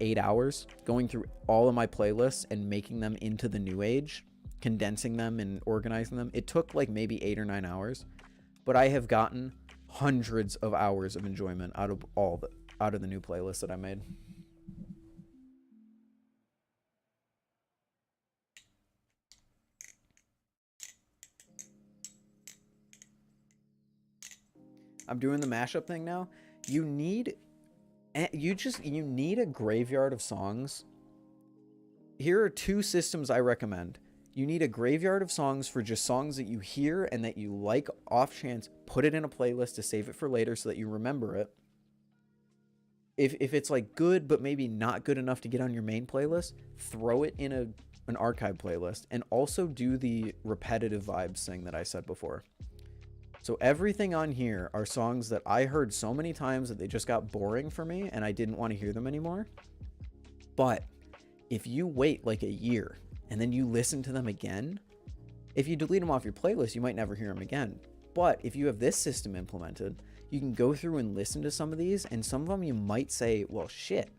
S1: 8 hours. Going through all of my playlists and making them into the new age, condensing them and organizing them. It took like maybe 8 or 9 hours, but I have gotten hundreds of hours of enjoyment out of the new playlist that I made. I'm doing the mashup thing now. You need a graveyard of songs. Here are 2 systems I recommend. You need a graveyard of songs for just songs that you hear and that you like off chance. Put it in a playlist to save it for later so that you remember it. If it's like good but maybe not good enough to get on your main playlist, throw it in an archive playlist. And also do the repetitive vibes thing that I said before. So everything on here are songs that I heard so many times that they just got boring for me and I didn't want to hear them anymore. But if you wait like a year and then you listen to them again, if you delete them off your playlist, you might never hear them again. But if you have this system implemented, you can go through and listen to some of these, and some of them you might say, well, shit,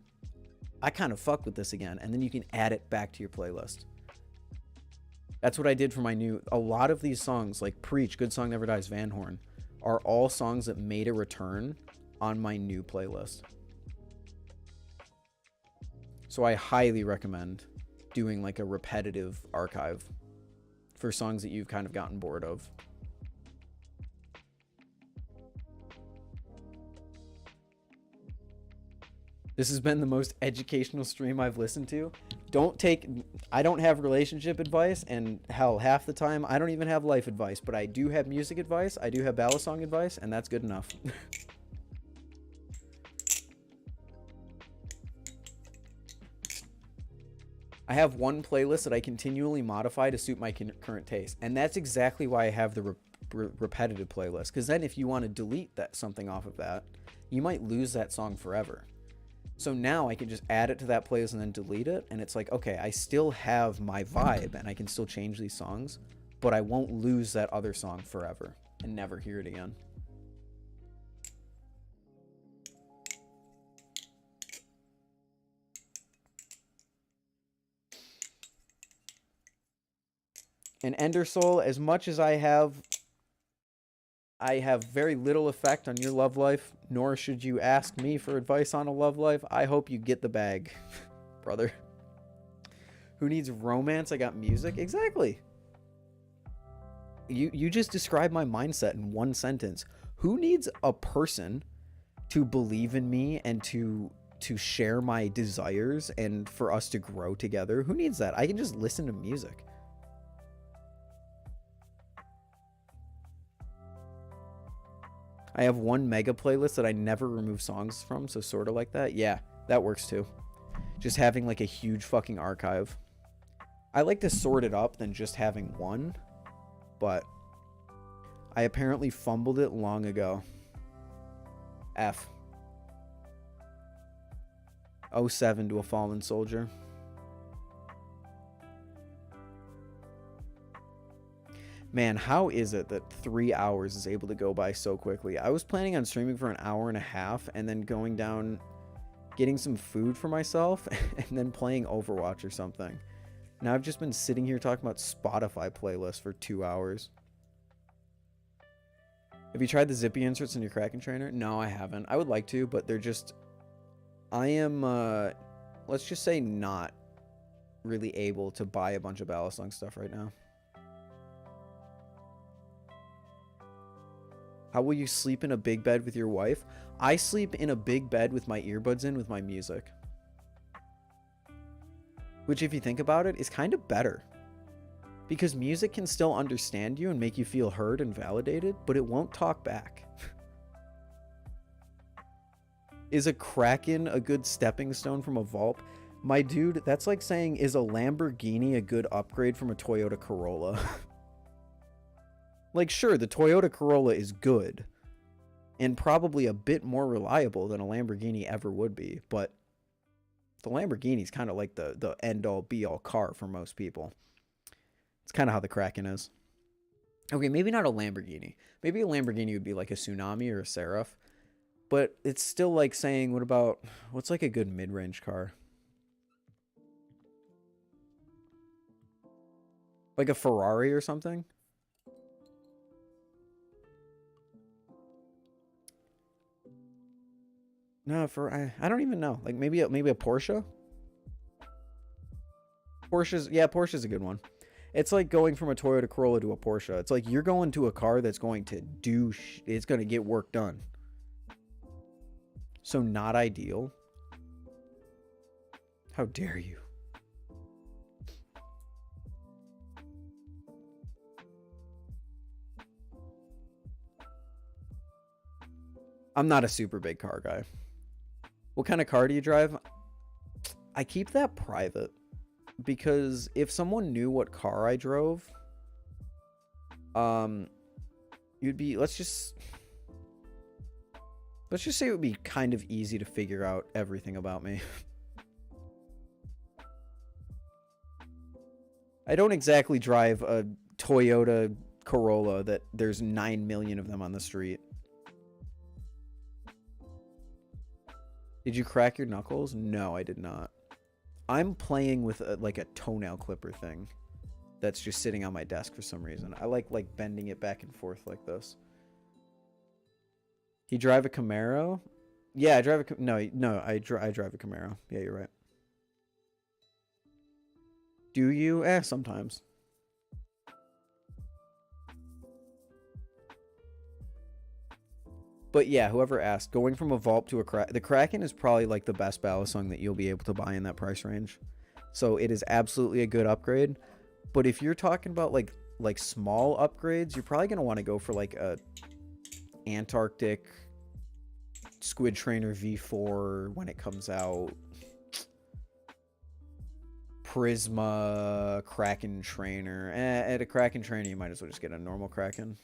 S1: I kind of fuck with this again. And then you can add it back to your playlist. That's what I did for my new... A lot of these songs, like Preach, Good Song Never Dies, Van Horn, are all songs that made a return on my new playlist. So I highly recommend doing like a repetitive archive for songs that you've kind of gotten bored of. This has been the most educational stream I've listened to. I don't have relationship advice, and hell, half the time I don't even have life advice, but I do have music advice, I do have balisong advice, and that's good enough. I have one playlist that I continually modify to suit my current taste, and that's exactly why I have the repetitive playlist, because then if you want to delete something off of that, you might lose that song forever. So now I can just add it to that playlist and then delete it. And it's like, okay, I still have my vibe and I can still change these songs, but I won't lose that other song forever and never hear it again. And Ender Soul, as much as I have very little effect on your love life, nor should you ask me for advice on a love life. I hope you get the bag, brother. Who needs romance? I got music. Exactly. You just described my mindset in one sentence. Who needs a person to believe in me and to share my desires and for us to grow together. Who needs that? I can just listen to music. I have one mega playlist that I never remove songs from, so sort of like that. Yeah, that works too. Just having like a huge fucking archive. I like to sort it up than just having one, but I apparently fumbled it long ago. F. 07 to a fallen soldier. Man, how is it that 3 hours is able to go by so quickly? I was planning on streaming for an hour and a half and then going down, getting some food for myself, and then playing Overwatch or something. Now I've just been sitting here talking about Spotify playlists for 2 hours. Have you tried the Zippy inserts in your Kraken trainer? No, I haven't. I would like to, but they're just... I am, let's just say not really able to buy a bunch of balisong stuff right now. How will you sleep in a big bed with your wife? I sleep in a big bed with my earbuds in with my music. Which, if you think about it, is kind of better. Because music can still understand you and make you feel heard and validated, but it won't talk back. Is a Kraken a good stepping stone from a Vulp? My dude, that's like saying, is a Lamborghini a good upgrade from a Toyota Corolla? Like, sure, the Toyota Corolla is good. And probably a bit more reliable than a Lamborghini ever would be. But the Lamborghini is kind of like the end-all, be-all car for most people. It's kind of how the Kraken is. Okay, maybe not a Lamborghini. Maybe a Lamborghini would be like a Tsunami or a Seraph. But it's still like saying, what's like a good mid-range car? Like a Ferrari or something? No, I don't even know. Like maybe a Porsche? Porsche's a good one. It's like going from a Toyota Corolla to a Porsche. It's like you're going to a car that's going to it's going to get work done. So not ideal. How dare you? I'm not a super big car guy. What kind of car do you drive? I keep that private because if someone knew what car I drove, you'd be, let's just say it would be kind of easy to figure out everything about me. I don't exactly drive a Toyota Corolla that there's 9 million of them on the street. Did you crack your knuckles? No, I did not. I'm playing with like a toenail clipper thing that's just sitting on my desk for some reason. I like bending it back and forth like this. He drive a Camaro? Yeah, I drive a I drive a Camaro. Yeah, you're right. Do you? Sometimes. But yeah, whoever asked, going from a Vulp to a Kraken, the Kraken is probably like the best balisong that you'll be able to buy in that price range. So it is absolutely a good upgrade. But if you're talking about like small upgrades, you're probably going to want to go for like a Antarctic Squid Trainer V4 when it comes out. Prysma Kraken Trainer. At a Kraken Trainer, you might as well just get a normal Kraken.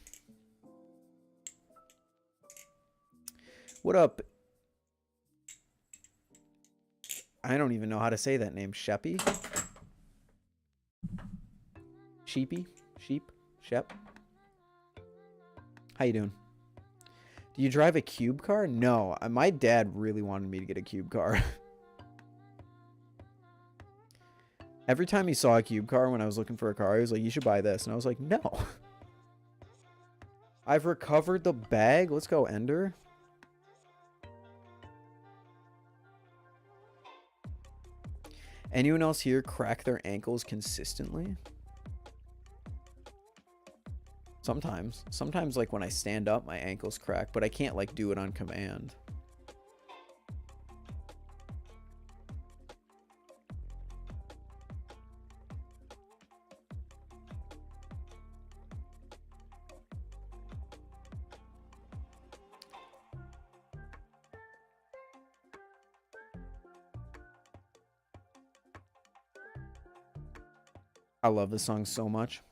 S1: What up? I don't even know how to say that name. Sheppy? Sheepy? Sheep? Shep? How you doing? Do you drive a cube car? No. My dad really wanted me to get a cube car. Every time he saw a cube car when I was looking for a car, he was like, you should buy this. And I was like, no. I've recovered the bag. Let's go, Ender. Anyone else here crack their ankles consistently? Sometimes. Sometimes, like, when I stand up, my ankles crack, but I can't, like, do it on command. I love this song so much.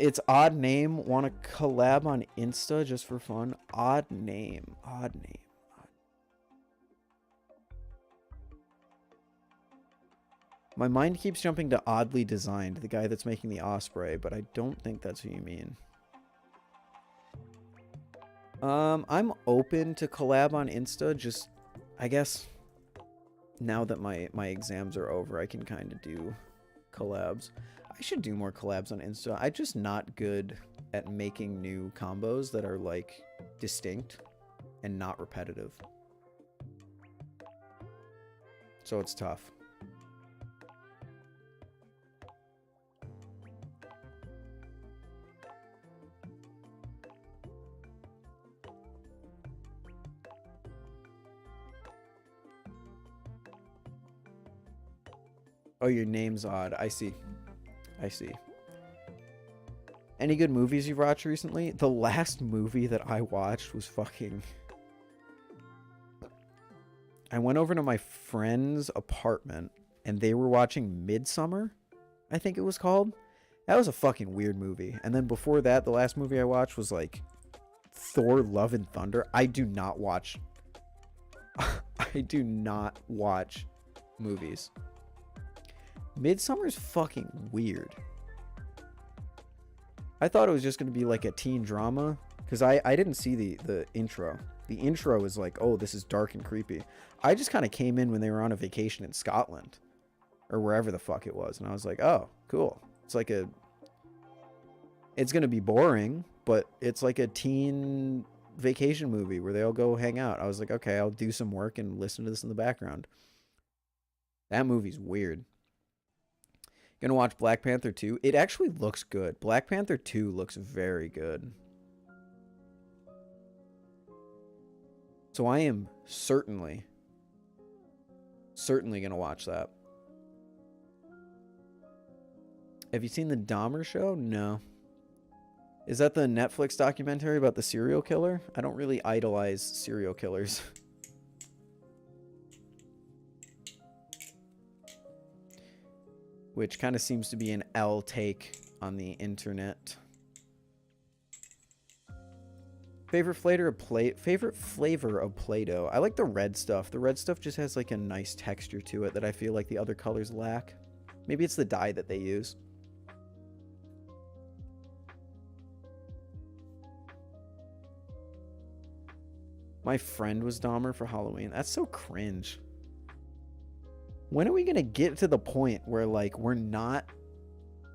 S1: It's odd name. Want to collab on Insta just for fun? Odd name. Odd name. My mind keeps jumping to Oddly Designed, the guy that's making the Osprey, but I don't think that's who you mean. I'm open to collab on Insta, just, I guess, now that my exams are over, I can kind of do collabs. I should do more collabs on Insta. I'm just not good at making new combos that are, like, distinct and not repetitive. So it's tough. Oh, your name's odd. I see. I see. Any good movies you've watched recently? The last movie that I watched was fucking... I went over to my friend's apartment, and they were watching Midsummer, I think it was called. That was a fucking weird movie. And then before that, the last movie I watched was, like, Thor: Love and Thunder. I do not watch... I do not watch movies. Midsummer's fucking weird. I thought it was just going to be like a teen drama, because I didn't see the intro. The intro was like, oh, this is dark and creepy. I just kind of came in when they were on a vacation in Scotland, or wherever the fuck it was, and I was like, oh, cool. It's like a... It's going to be boring, but it's like a teen vacation movie where they all go hang out. I was like, okay, I'll do some work and listen to this in the background. That movie's weird. Gonna watch Black Panther 2. It actually looks good. Black Panther 2 looks very good. So I am certainly gonna watch that. Have you seen the Dahmer Show? No. Is that the Netflix documentary about the serial killer? I don't really idolize serial killers. Which kind of seems to be an L take on the internet. Favorite flavor of Play-Doh. I like the red stuff. The red stuff just has like a nice texture to it that I feel like the other colors lack. Maybe it's the dye that they use. My friend was Dahmer for Halloween. That's so cringe. When are we going to get to the point where, like, we're not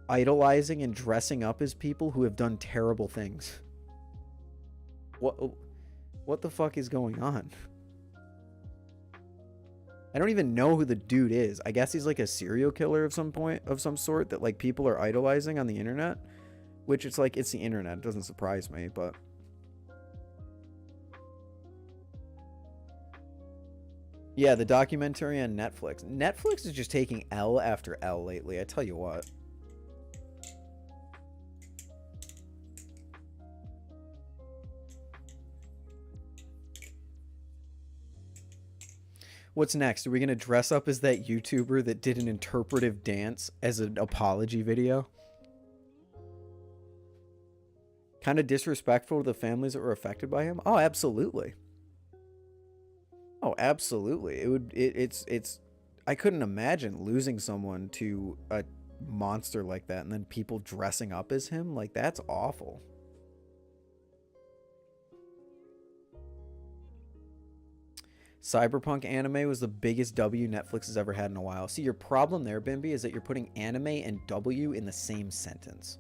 S1: idolizing and dressing up as people who have done terrible things? What the fuck is going on? I don't even know who the dude is. I guess he's like a serial killer of some sort that, like, people are idolizing on the internet, which it's like, it's the internet. It doesn't surprise me, but... Yeah, the documentary on Netflix. Netflix is just taking L after L lately, I tell you what. What's next? Are we going to dress up as that YouTuber that did an interpretive dance as an apology video? Kind of disrespectful to the families that were affected by him? Oh, absolutely. Oh, absolutely. It's I couldn't imagine losing someone to a monster like that and then people dressing up as him. Like, that's awful. Cyberpunk anime was the biggest W Netflix has ever had in a while. See, your problem there, Bimby, is that you're putting anime and W in the same sentence.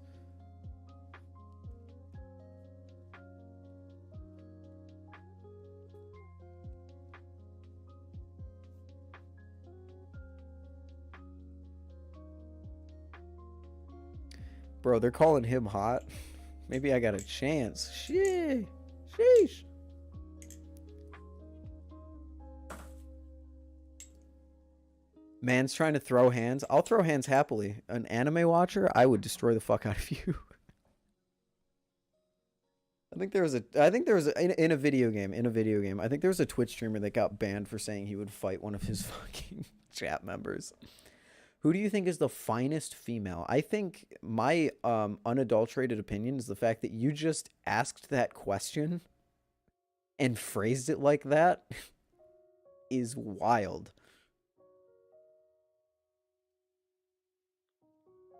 S1: Bro, they're calling him hot. Maybe I got a chance. Sheesh. Man's trying to throw hands. I'll throw hands happily. An anime watcher, I would destroy the fuck out of you. I think there was in a video game, I think there was a Twitch streamer that got banned for saying he would fight one of his fucking chat members. Who do you think is the finest female? I think my unadulterated opinion is the fact that you just asked that question and phrased it like that is wild.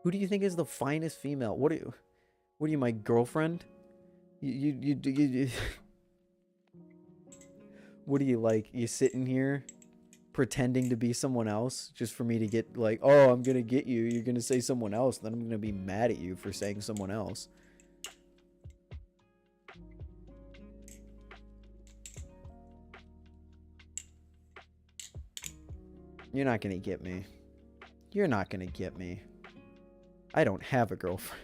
S1: Who do you think is the finest female? What are you, my girlfriend? You what do you like? You sitting here pretending to be someone else just for me to get like, oh, I'm gonna get you. You're gonna say someone else, then I'm gonna be mad at you for saying someone else. You're not gonna get me. You're not gonna get me. I don't have a girlfriend.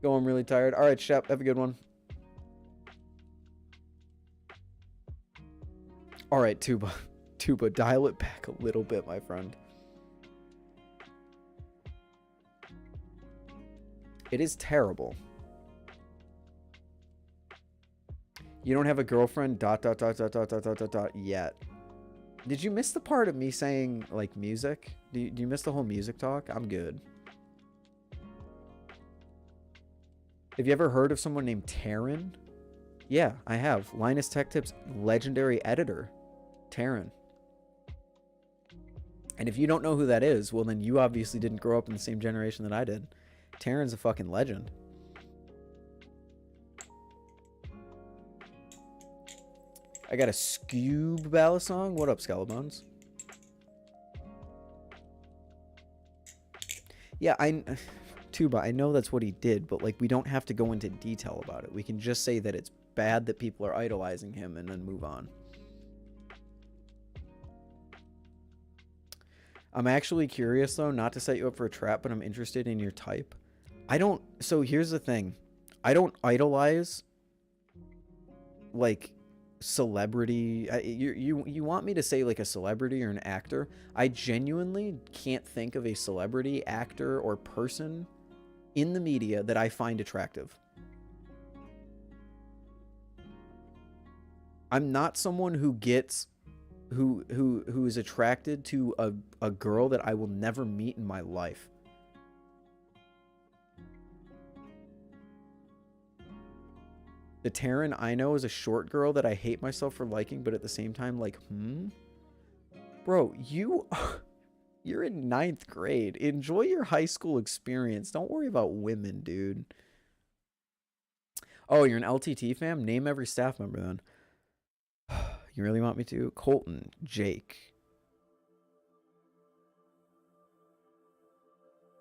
S1: Go, I'm really tired. All right, Shep, have a good one. All right, Tuba. Tuba, dial it back a little bit, my friend. It is terrible. You don't have a girlfriend, ... yet. Did you miss the part of me saying, like, music? Do you miss the whole music talk? I'm good. Have you ever heard of someone named Taryn? Yeah, I have. Linus Tech Tips legendary editor, Taryn. And if you don't know who that is, well, then you obviously didn't grow up in the same generation that I did. Taryn's a fucking legend. I got a Scoob balisong. What up, Skelebuns? Yeah, Tuba, I know that's what he did, but like we don't have to go into detail about it. We can just say that it's bad that people are idolizing him and then move on. I'm actually curious though, not to set you up for a trap, but I'm interested in your type. So here's the thing. I don't idolize like celebrity. You want me to say like a celebrity or an actor? I genuinely can't think of a celebrity, actor, or person in the media that I find attractive. I'm not someone who gets who is attracted to a girl that I will never meet in my life. The Taryn I know is a short girl that I hate myself for liking, but at the same time, like, Bro, you're in 9th grade. Enjoy your high school experience. Don't worry about women, dude. Oh, you're an LTT fam? Name every staff member then. You really want me to? Colton, Jake,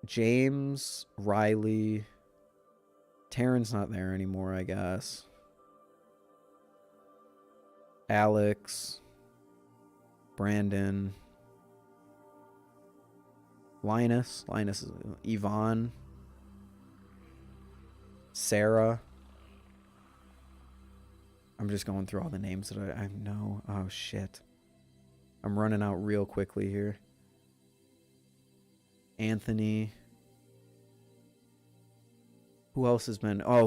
S1: James, Riley. Taryn's not there anymore, I guess. Alex, Brandon, Linus is Yvonne, Sarah. I'm just going through all the names that I know. Oh shit, I'm running out real quickly here. Anthony. Who else has been? Oh,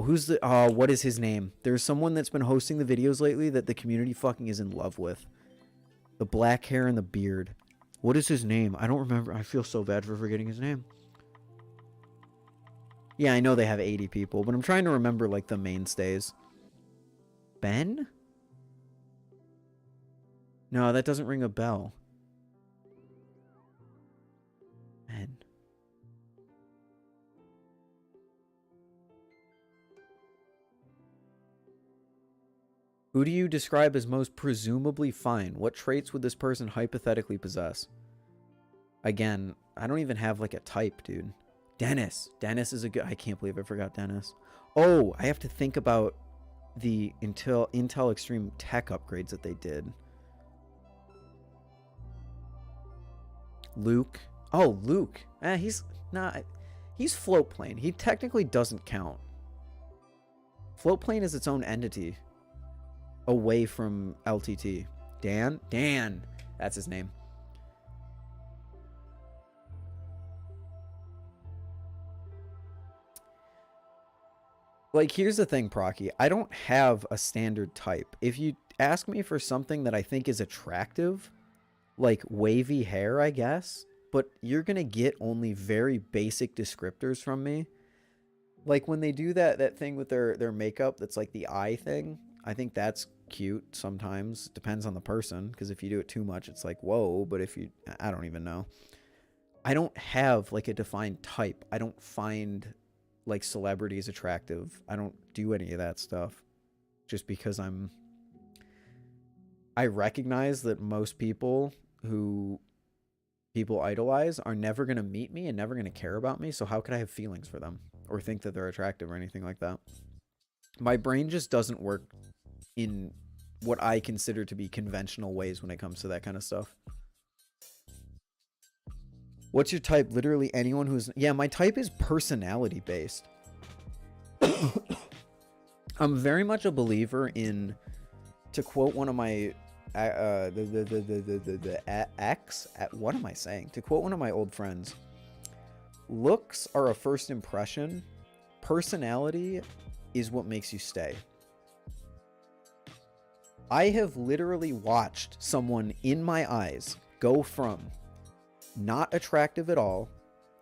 S1: what is his name? There's someone that's been hosting the videos lately that the community fucking is in love with. The black hair and the beard. What is his name? I don't remember. I feel so bad for forgetting his name. Yeah, I know they have 80 people, but I'm trying to remember like the mainstays. Ben? No, that doesn't ring a bell. Ben. Who do you describe as most presumably fine? What traits would this person hypothetically possess? Again, I don't even have like a type, dude. Dennis. Dennis is a good... I can't believe I forgot Dennis. Oh, I have to think about the Intel Extreme tech upgrades that they did. Luke. Oh, Luke. He's not... He's Floatplane. He technically doesn't count. Floatplane is its own entity. Away from LTT. Dan? Dan. That's his name. Like, here's the thing, Procky. I don't have a standard type. If you ask me for something that I think is attractive, like wavy hair, I guess, but you're going to get only very basic descriptors from me. Like when they do that thing with their makeup that's like the eye thing, I think that's cute sometimes. Depends on the person, because if you do it too much, it's like, whoa, but if you, I don't even know. I don't have like a defined type. I don't find like celebrities attractive. I don't do any of that stuff just because I recognize that most people who people idolize are never going to meet me and never going to care about me. So how could I have feelings for them or think that they're attractive or anything like that? My brain just doesn't work in what I consider to be conventional ways when it comes to that kind of stuff. What's your type? Literally anyone who's... Yeah, my type is personality based. I'm very much a believer in, to quote one of my... what am I saying? To quote one of my old friends, looks are a first impression. Personality is what makes you stay. I have literally watched someone in my eyes go from not attractive at all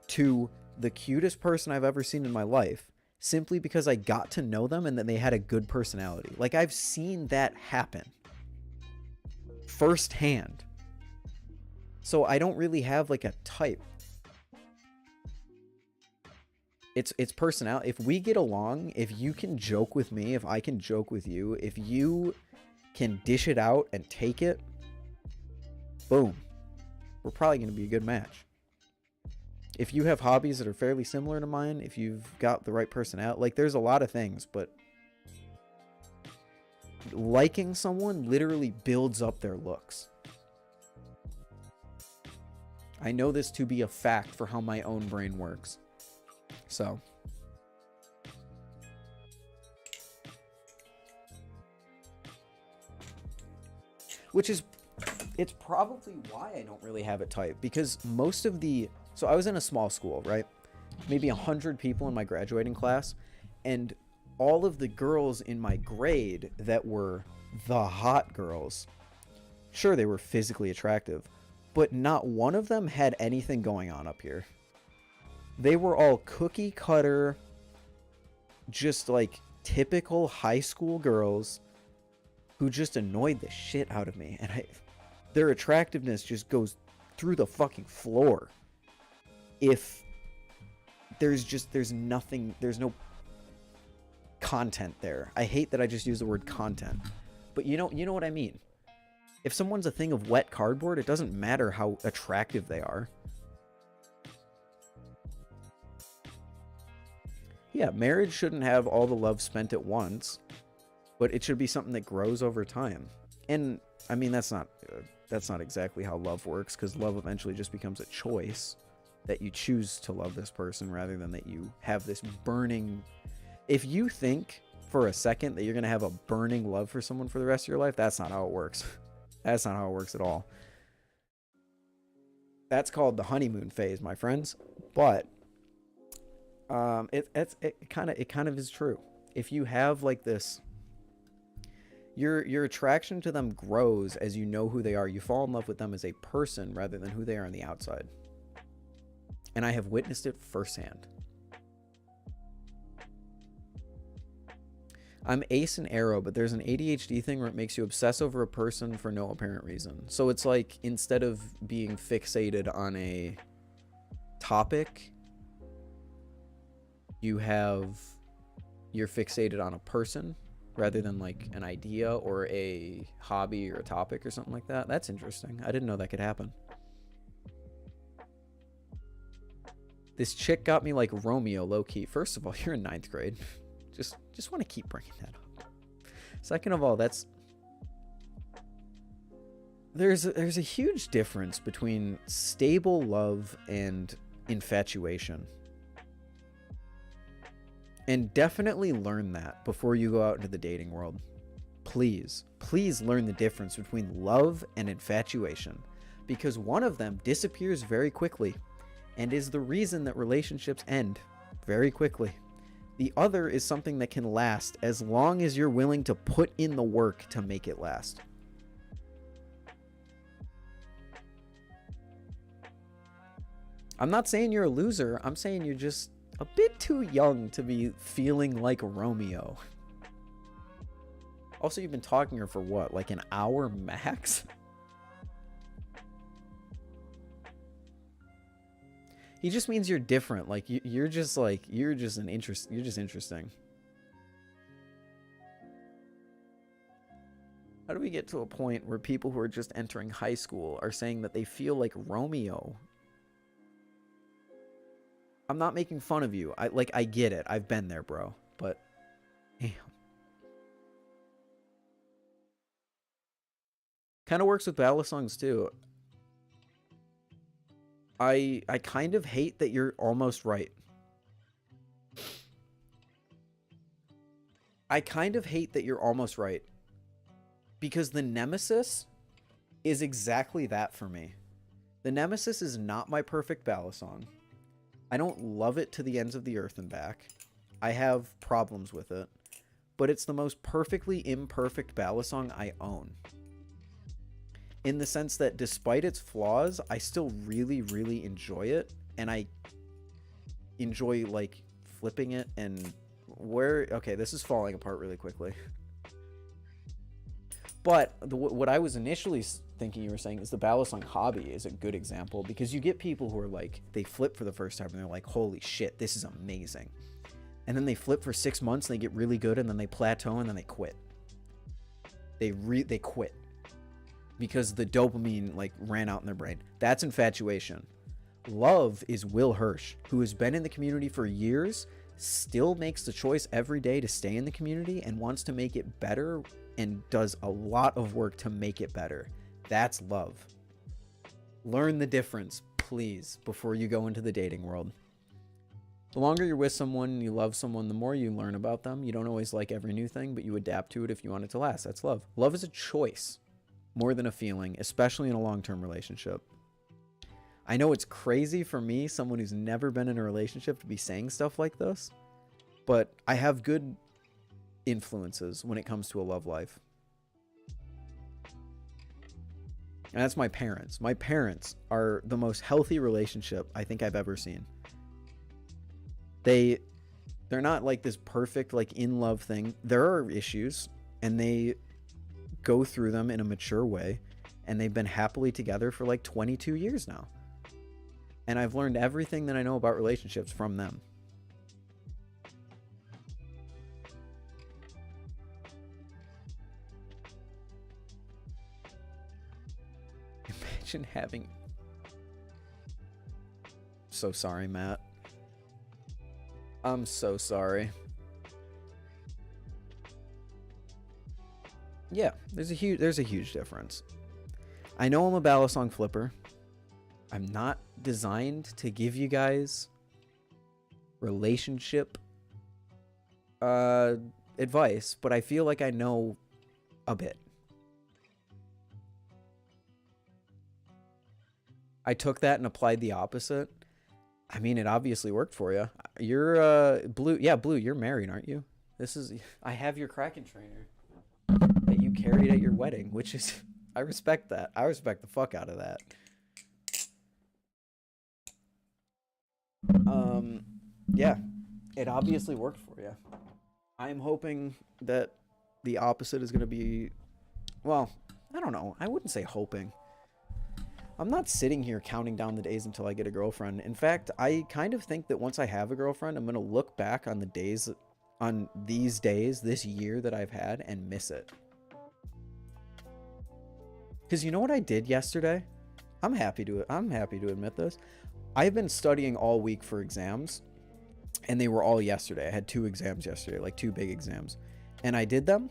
S1: to the cutest person I've ever seen in my life simply because I got to know them and that they had a good personality. Like, I've seen that happen firsthand. So I don't really have like a type. It's personality. If we get along, if you can joke with me, if I can joke with you, if you can dish it out and take it, boom, we're probably going to be a good match. If you have hobbies that are fairly similar to mine, if you've got the right personality, like there's a lot of things, but liking someone literally builds up their looks. I know this to be a fact for how my own brain works. So, which is, it's probably why I don't really have a type, because most of the, so I was in a small school, right? Maybe 100 people in my graduating class, and all of the girls in my grade that were the hot girls, sure, they were physically attractive, but not one of them had anything going on up here. They were all cookie cutter, just like typical high school girls who just annoyed the shit out of me. And their attractiveness just goes through the fucking floor. If there's nothing, there's no content there. I hate that I just use the word content, but you know what I mean. If someone's a thing of wet cardboard, it doesn't matter how attractive they are. Yeah, marriage shouldn't have all the love spent at once, but it should be something that grows over time. And I mean, that's not exactly how love works, because love eventually just becomes a choice that you choose to love this person rather than that you have this burning. If you think for a second that you're going to have a burning love for someone for the rest of your life, that's not how it works. That's not how it works at all. That's called the honeymoon phase, my friends. But it kind of is true. If you have like this, your attraction to them grows as you know who they are. You fall in love with them as a person rather than who they are on the outside. And I have witnessed it firsthand. I'm ace and arrow, but there's an ADHD thing where it makes you obsess over a person for no apparent reason. So it's like, instead of being fixated on a topic, you're fixated on a person rather than like an idea or a hobby or a topic or something like that. That's interesting. I didn't know that could happen. This chick got me like Romeo, low-key. First of all, you're in 9th grade. Just want to keep bringing that up. Second of all, there's a huge difference between stable love and infatuation. And definitely learn that before you go out into the dating world. Please learn the difference between love and infatuation, because one of them disappears very quickly and is the reason that relationships end very quickly. The other is something that can last as long as you're willing to put in the work to make it last. I'm not saying you're a loser. I'm saying you're just a bit too young to be feeling like Romeo. Also, you've been talking to her for what, like an hour max? He just means you're different. Like you're just interesting. How do we get to a point where people who are just entering high school are saying that they feel like Romeo? I'm not making fun of you. I get it. I've been there, bro. But damn. Kind of works with balisongs too. I kind of hate that you're almost right. I kind of hate that you're almost right. Because the Nemesis is exactly that for me. The Nemesis is not my perfect balisong. I don't love it to the ends of the earth and back. I have problems with it. But it's the most perfectly imperfect balisong I own. In the sense that despite its flaws, I still really, really enjoy it. And I enjoy, like, flipping it and where... Okay, this is falling apart really quickly. But what I was initially thinking you were saying is the balisong hobby is a good example. Because you get people who are like, they flip for the first time and they're like, holy shit, this is amazing. And then they flip for 6 months and they get really good and then they plateau and then they quit. They quit. Because the dopamine like ran out in their brain. That's infatuation. Love is Will Hirsch, who has been in the community for years, still makes the choice every day to stay in the community and wants to make it better and does a lot of work to make it better. That's love. Learn the difference, please, before you go into the dating world. The longer you're with someone and you love someone, the more you learn about them. You don't always like every new thing, but you adapt to it if you want it to last. That's love. Love is a choice more than a feeling, especially in a long-term relationship. I know it's crazy for me, someone who's never been in a relationship, to be saying stuff like this, but I have good influences when it comes to a love life. And that's my parents. My parents are the most healthy relationship I think I've ever seen. They're not like this perfect, like in love thing. There are issues and they go through them in a mature way, and they've been happily together for like 22 years now. And I've learned everything that I know about relationships from them. Imagine having... So sorry, Matt. I'm so sorry. Yeah, there's a huge difference. I know I'm a balisong flipper. I'm not designed to give you guys relationship advice, but I feel like I know a bit. I took that and applied the opposite. I mean, it obviously worked for you. You're Blue. Yeah, Blue, you're married, aren't you? I have your Kraken trainer that you carried at your wedding, which is, I respect that. I respect the fuck out of that. Yeah, it obviously worked for you. I'm hoping that the opposite is going to be, well, I don't know. I wouldn't say hoping. I'm not sitting here counting down the days until I get a girlfriend. In fact, I kind of think that once I have a girlfriend, I'm going to look back on the days, on these days, this year that I've had, and miss it. Because you know what I did yesterday? I'm happy to admit this. I've been studying all week for exams, and they were all yesterday. I had 2 exams yesterday, like 2 big exams. And I did them,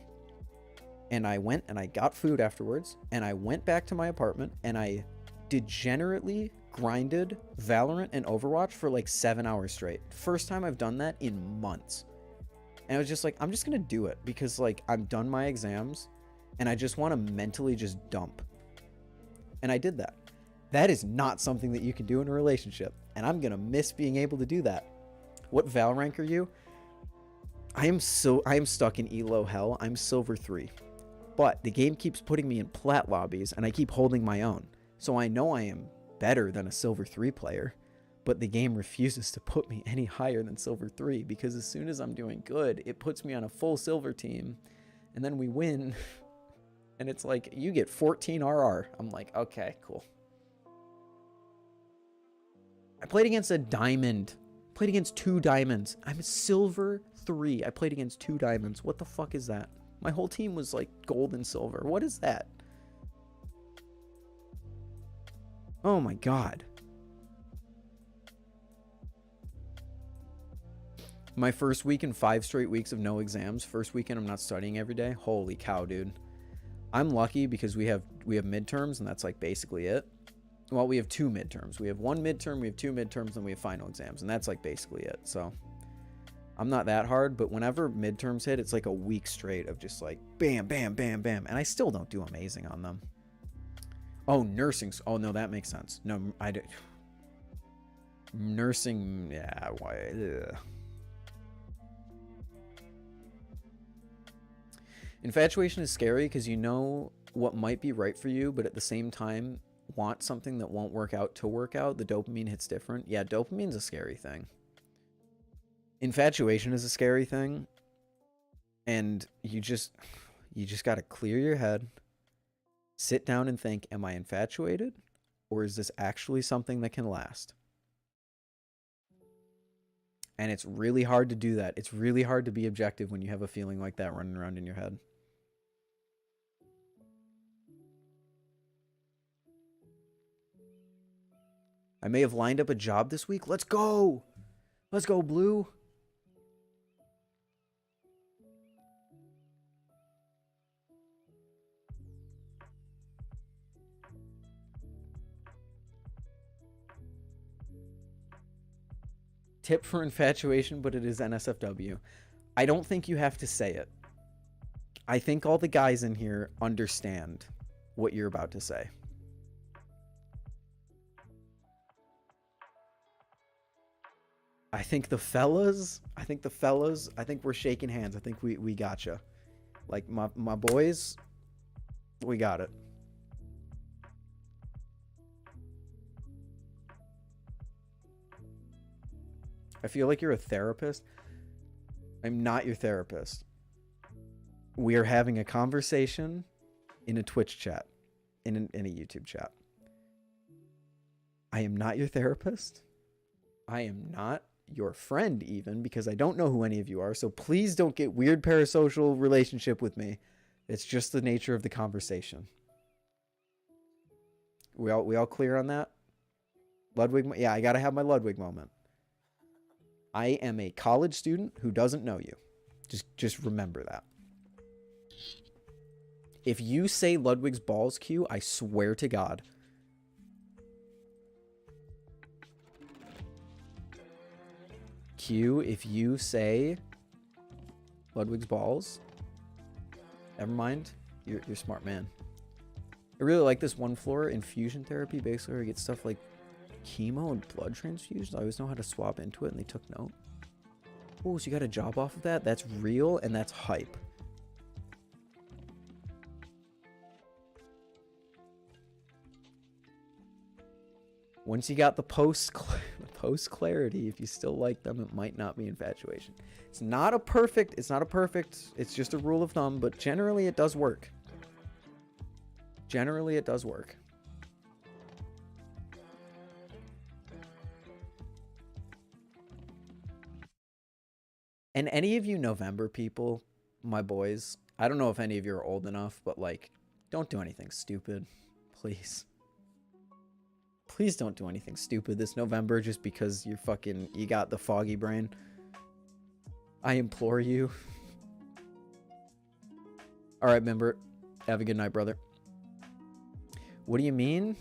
S1: and I went and I got food afterwards, and I went back to my apartment, and I degenerately grinded Valorant and Overwatch for like 7 hours straight. First time I've done that in months. And I was just like, I'm just gonna do it because like I'm done my exams and I just want to mentally just dump. And I did that. That is not something that you can do in a relationship, and I'm gonna miss being able to do that. What Val rank are you? I am stuck in elo hell. I'm silver 3. But the game keeps putting me in plat lobbies, and I keep holding my own. So I know I am better than a silver 3 player, but the game refuses to put me any higher than silver 3, because as soon as I'm doing good, it puts me on a full silver team, and then we win, and it's like, you get 14 RR. I'm like, okay, cool. I played against a diamond. Played against 2 diamonds. I'm silver 3. I played against 2 diamonds. What the fuck is that? My whole team was like gold and silver. What is that? Oh my god. My first week in 5 straight weeks of no exams. First weekend I'm not studying every day. Holy cow, dude. I'm lucky because we have midterms, and that's like basically it. Well, we have 2 midterms. We have 1 midterm, we have 2 midterms, and we have final exams, and that's like basically it. So I'm not that hard, but whenever midterms hit, it's like a week straight of just like bam, bam, bam, bam, and I still don't do amazing on them. Oh, nursing. Oh no, that makes sense. No, I do. Nursing, yeah, why? Ugh. Infatuation is scary because you know what might be right for you, but at the same time want something that won't work out to work out. The dopamine hits different. Yeah, dopamine's a scary thing. Infatuation is a scary thing, and you just got to clear your head, sit down and think, am I infatuated, or is this actually something that can last? And it's really hard to do that. It's really hard to be objective when you have a feeling like that running around in your head. I may have lined up a job this week. Let's go. Let's go, Blue. Tip for infatuation, but it is NSFW. I don't think you have to say it. I think all the guys in here understand what you're about to say. I think the fellas, I think we're shaking hands. I think we gotcha. Like my boys, we got it. I feel like you're a therapist. I'm not your therapist. We are having a conversation in a Twitch chat, in a YouTube chat. I am not your therapist. I am not your friend even, because I don't know who any of you are. So please don't get weird parasocial relationship with me. It's just the nature of the conversation. We all clear on that? Ludwig, yeah, I gotta have my Ludwig moment. I am a college student who doesn't know you. Just remember that. If you say Ludwig's balls Q, I swear to God. Q, if you say Ludwig's balls, never mind. You're a smart man. I really like this one floor infusion therapy. Basically, where you get stuff like chemo and blood transfusions. I always know how to swap into it, and they took note. Oh, so you got a job off of that? That's real, and that's hype. Once you got the post clarity, if you still like them, it might not be infatuation. It's not a perfect, it's just a rule of thumb, but generally it does work. Generally it does work. And any of you November people, my boys, I don't know if any of you are old enough, but like, don't do anything stupid, please. Please don't do anything stupid this November just because you got the foggy brain. I implore you. All right, member. Have a good night, brother. What do you mean?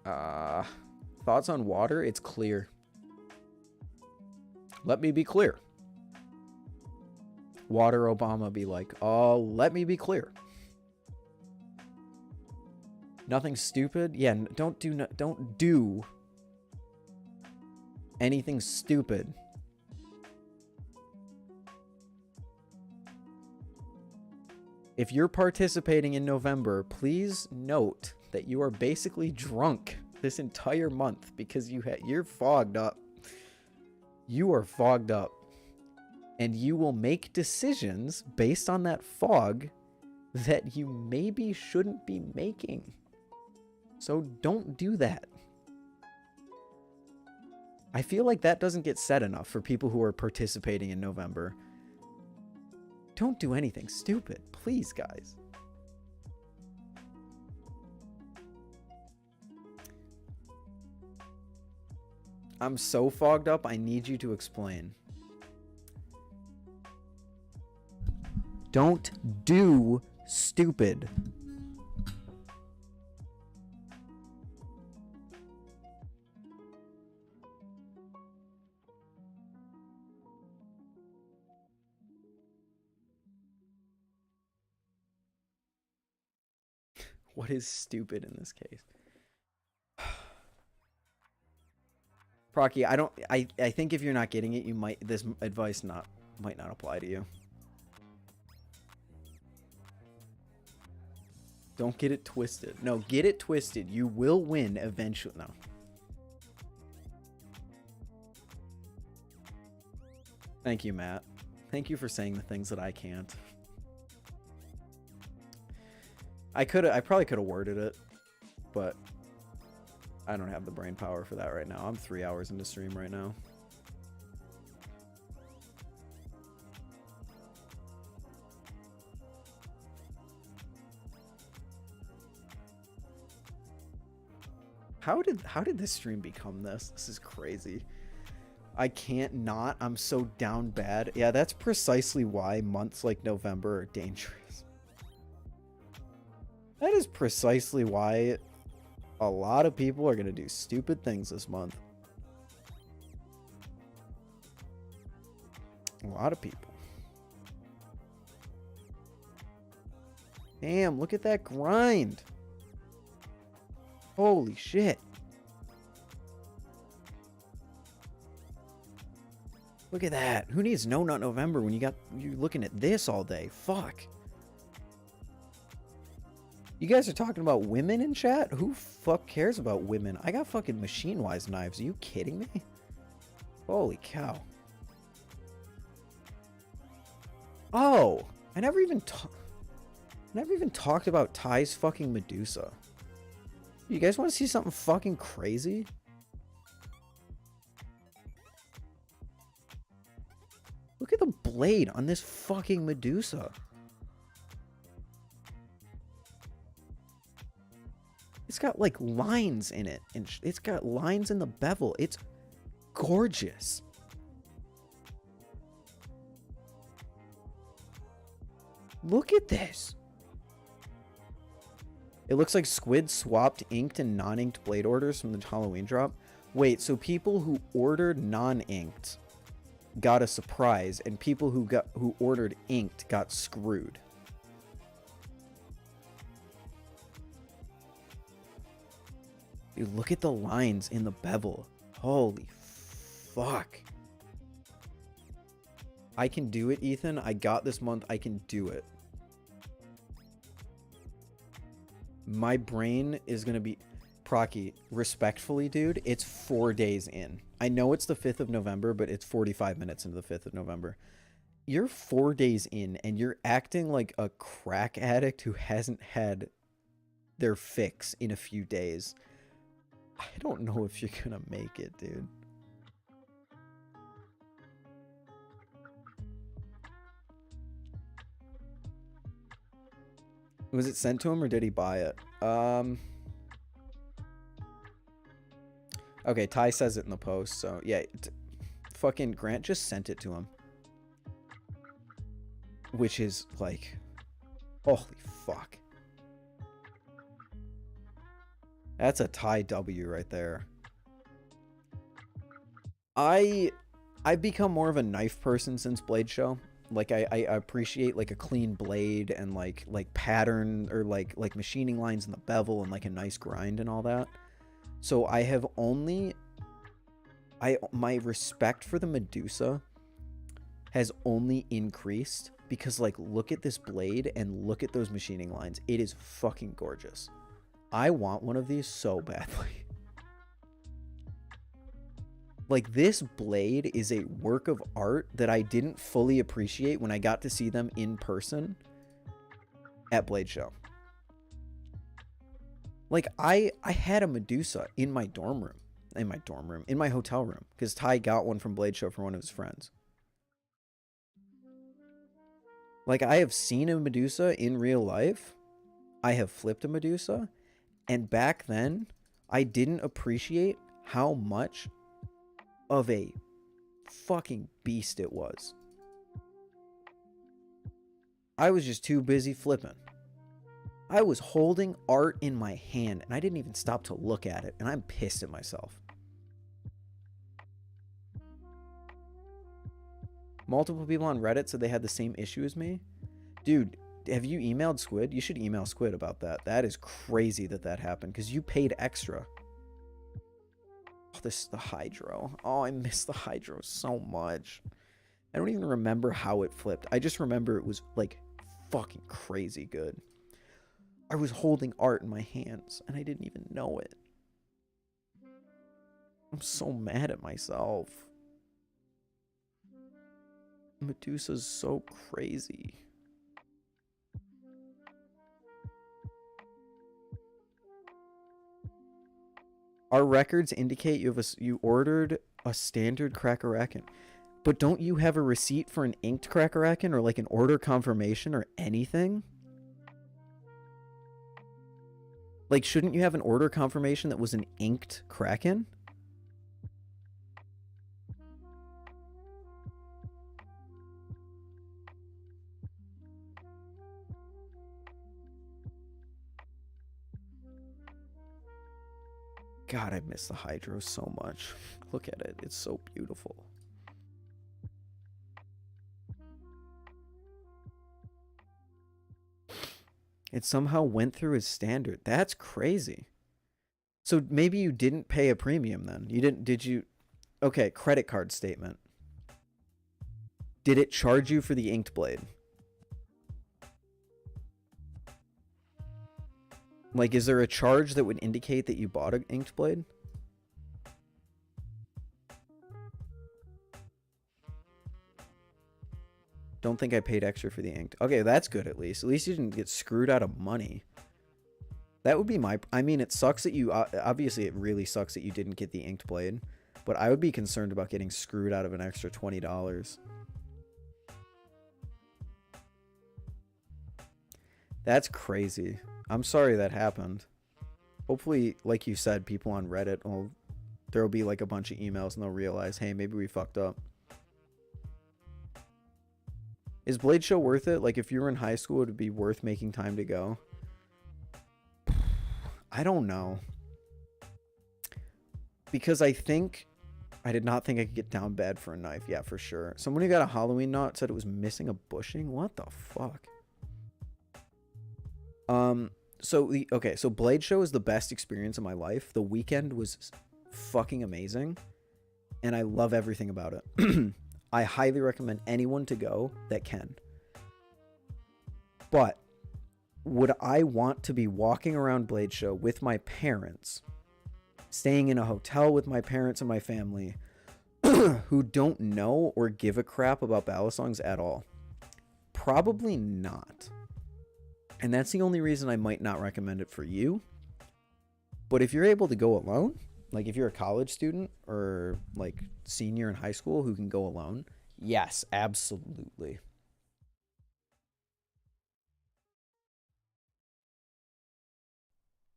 S1: Thoughts on water? It's clear. Let me be clear. Water Obama be like, oh, let me be clear. Nothing stupid? Yeah, don't do anything stupid if you're participating in November, please note that you are basically drunk this entire month because you're fogged up. You are fogged up. And you will make decisions based on that fog that you maybe shouldn't be making. So don't do that. I feel like that doesn't get said enough for people who are participating in November. Don't do anything stupid, please, guys. I'm so fogged up, I need you to explain. Don't do stupid. What is stupid in this case? Procky, I think if you're not getting it, this advice might not apply to you. Don't get it twisted. No, get it twisted. You will win eventually. No. Thank you, Matt. Thank you for saying the things that I can't. I probably could have worded it, but I don't have the brain power for that right now. I'm 3 hours into stream right now. How did this stream become this? This is crazy. I can't not. I'm so down bad. Yeah, that's precisely why months like November are dangerous. That is precisely why a lot of people are going to do stupid things this month. A lot of people. Damn, look at that grind. Holy shit. Look at that. Who needs No Nut November when you're looking at this all day? Fuck. You guys are talking about women in chat? Who fuck cares about women? I got fucking machine-wise knives. Are you kidding me? Holy cow. Oh, I never even talked about Ty's fucking Medusa. You guys want to see something fucking crazy? Look at the blade on this fucking Medusa. It's got like lines in it, and it's got lines in the bevel. It's gorgeous. Look at this. It looks like Squid swapped inked and non-inked blade orders from the Halloween drop. Wait, so people who ordered non-inked got a surprise, and people who ordered inked got screwed. Dude, look at the lines in the bevel. Holy fuck. I can do it, Ethan. I got this month. I can do it. My brain is going to be... Procky, respectfully, dude, it's 4 days in. I know it's the 5th of November, but it's 45 minutes into the 5th of November. You're 4 days in, and you're acting like a crack addict who hasn't had their fix in a few days. I don't know if you're gonna make it, dude. Was it sent to him or did he buy it? Okay, Ty says it in the post, so yeah. Fucking Grant just sent it to him. Which is like... Holy fuck. That's a Ty W right there. I've become more of a knife person since Blade Show. Like I appreciate like a clean blade and like pattern or like machining lines in the bevel and like a nice grind and all that. So I have only my respect for the Medusa has only increased because, like, look at this blade and look at those machining lines. It is fucking gorgeous. I want one of these so badly. Like, this blade is a work of art that I didn't fully appreciate when I got to see them in person at Blade Show. Like, I had a Medusa in my dorm room. In my hotel room. Because Ty got one from Blade Show for one of his friends. Like, I have seen a Medusa in real life. I have flipped a Medusa. And back then, I didn't appreciate how much of a fucking beast it was. I was just too busy flipping. I was holding art in my hand and I didn't even stop to look at it, and I'm pissed at myself. Multiple people on Reddit said they had the same issue as me. Dude, have you emailed Squid? You should email Squid about that. That is crazy that that happened because you paid extra. Oh, this is the Hydro. Oh, I miss the Hydro so much. I don't even remember how it flipped. I just remember it was like fucking crazy good. I was holding art in my hands and I didn't even know it. I'm so mad at myself. Medusa's so crazy. Our records indicate you ordered a standard Kraken. But don't you have a receipt for an inked Kraken or like an order confirmation or anything? Like, shouldn't you have an order confirmation that was an inked Kraken? God, I miss the Hydro so much. Look at it. It's so beautiful. It somehow went through his standard. That's crazy. So maybe you didn't pay a premium then. You didn't, did you? Okay, credit card statement. Did it charge you for the inked blade? Like, is there a charge that would indicate that you bought an inked blade? Don't think I paid extra for the inked. Okay, that's good at least. At least you didn't get screwed out of money. That would be my... I mean, it sucks that you... obviously, it really sucks that you didn't get the inked blade. But I would be concerned about getting screwed out of an extra $20. That's crazy. I'm sorry that happened. Hopefully, like you said, people on Reddit, there'll be like a bunch of emails and they'll realize, hey, maybe we fucked up. Is Blade Show worth it? Like, if you were in high school, would it be worth making time to go? I don't know. Because I did not think I could get down bad for a knife. Yeah, for sure. Someone who got a Halloween knot said it was missing a bushing. What the fuck? So Blade Show is the best experience of my life. The weekend was fucking amazing. And I love everything about it. I highly recommend anyone to go that can. But would I want to be walking around Blade Show with my parents, staying in a hotel with my parents and my family, who don't know or give a crap about balisongs at all? Probably not. And that's the only reason I might not recommend it for you. But if you're able to go alone, like if you're a college student or like senior in high school who can go alone, yes, absolutely.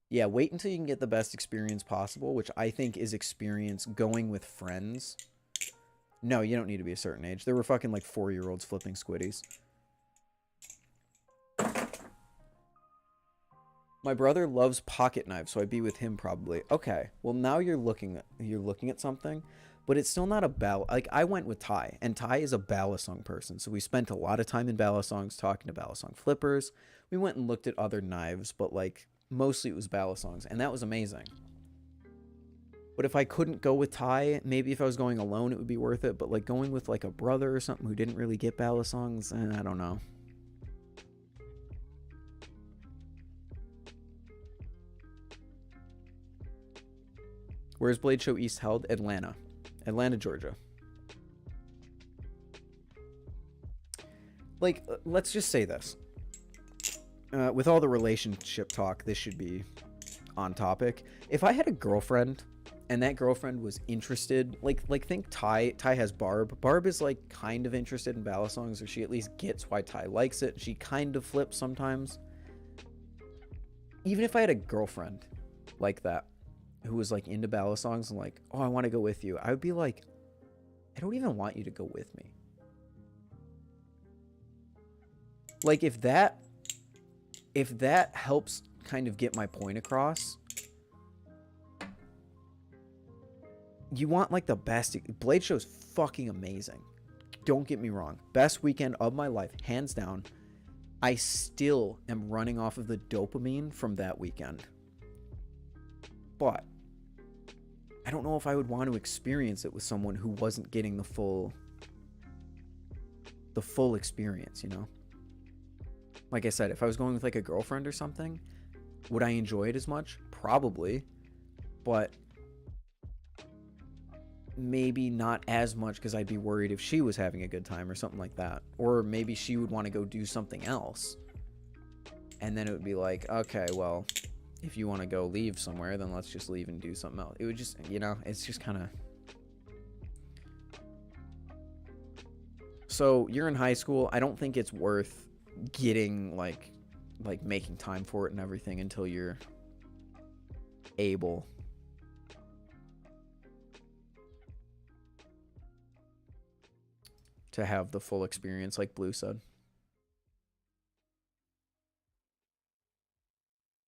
S1: Yeah, wait until you can get the best experience possible, which I think is experience going with friends. No, you don't need to be a certain age. There were fucking like 4-year-olds flipping squiddies. My brother loves pocket knives, so I'd be with him probably. Okay, well now you're looking at something, but it's still not a like I went with Ty, and Ty is a balisong person, so we spent a lot of time in balisongs talking to balisong flippers. We went and looked at other knives, but like mostly it was balisongs, and that was amazing. But if I couldn't go with Ty, maybe if I was going alone, it would be worth it. But like going with like a brother or something who didn't really get balisongs, I don't know. Where's Blade Show East held? Atlanta. Atlanta, Georgia. Like, let's just say this. With all the relationship talk, this should be on topic. If I had a girlfriend and that girlfriend was interested, like think Ty has Barb. Barb is like kind of interested in balisongs, or she at least gets why Ty likes it. She kind of flips sometimes. Even if I had a girlfriend like that who was like into balisongs and like, oh, I want to go with you, I would be like, I don't even want you to go with me. Like if that helps kind of get my point across, you want like the best. Blade Show's fucking amazing. Don't get me wrong. Best weekend of my life, hands down. I still am running off of the dopamine from that weekend. But I don't know if I would want to experience it with someone who wasn't getting the full experience, you know? Like I said, if I was going with like a girlfriend or something, would I enjoy it as much? Probably. But maybe not as much because I'd be worried if she was having a good time or something like that. Or maybe she would want to go do something else. And then it would be like, okay, well, if you want to go leave somewhere, then let's just leave and do something else. It would just, you know, it's just kind of... So you're in high school. I don't think it's worth getting like making time for it and everything until you're able. To have the full experience, like Blue said.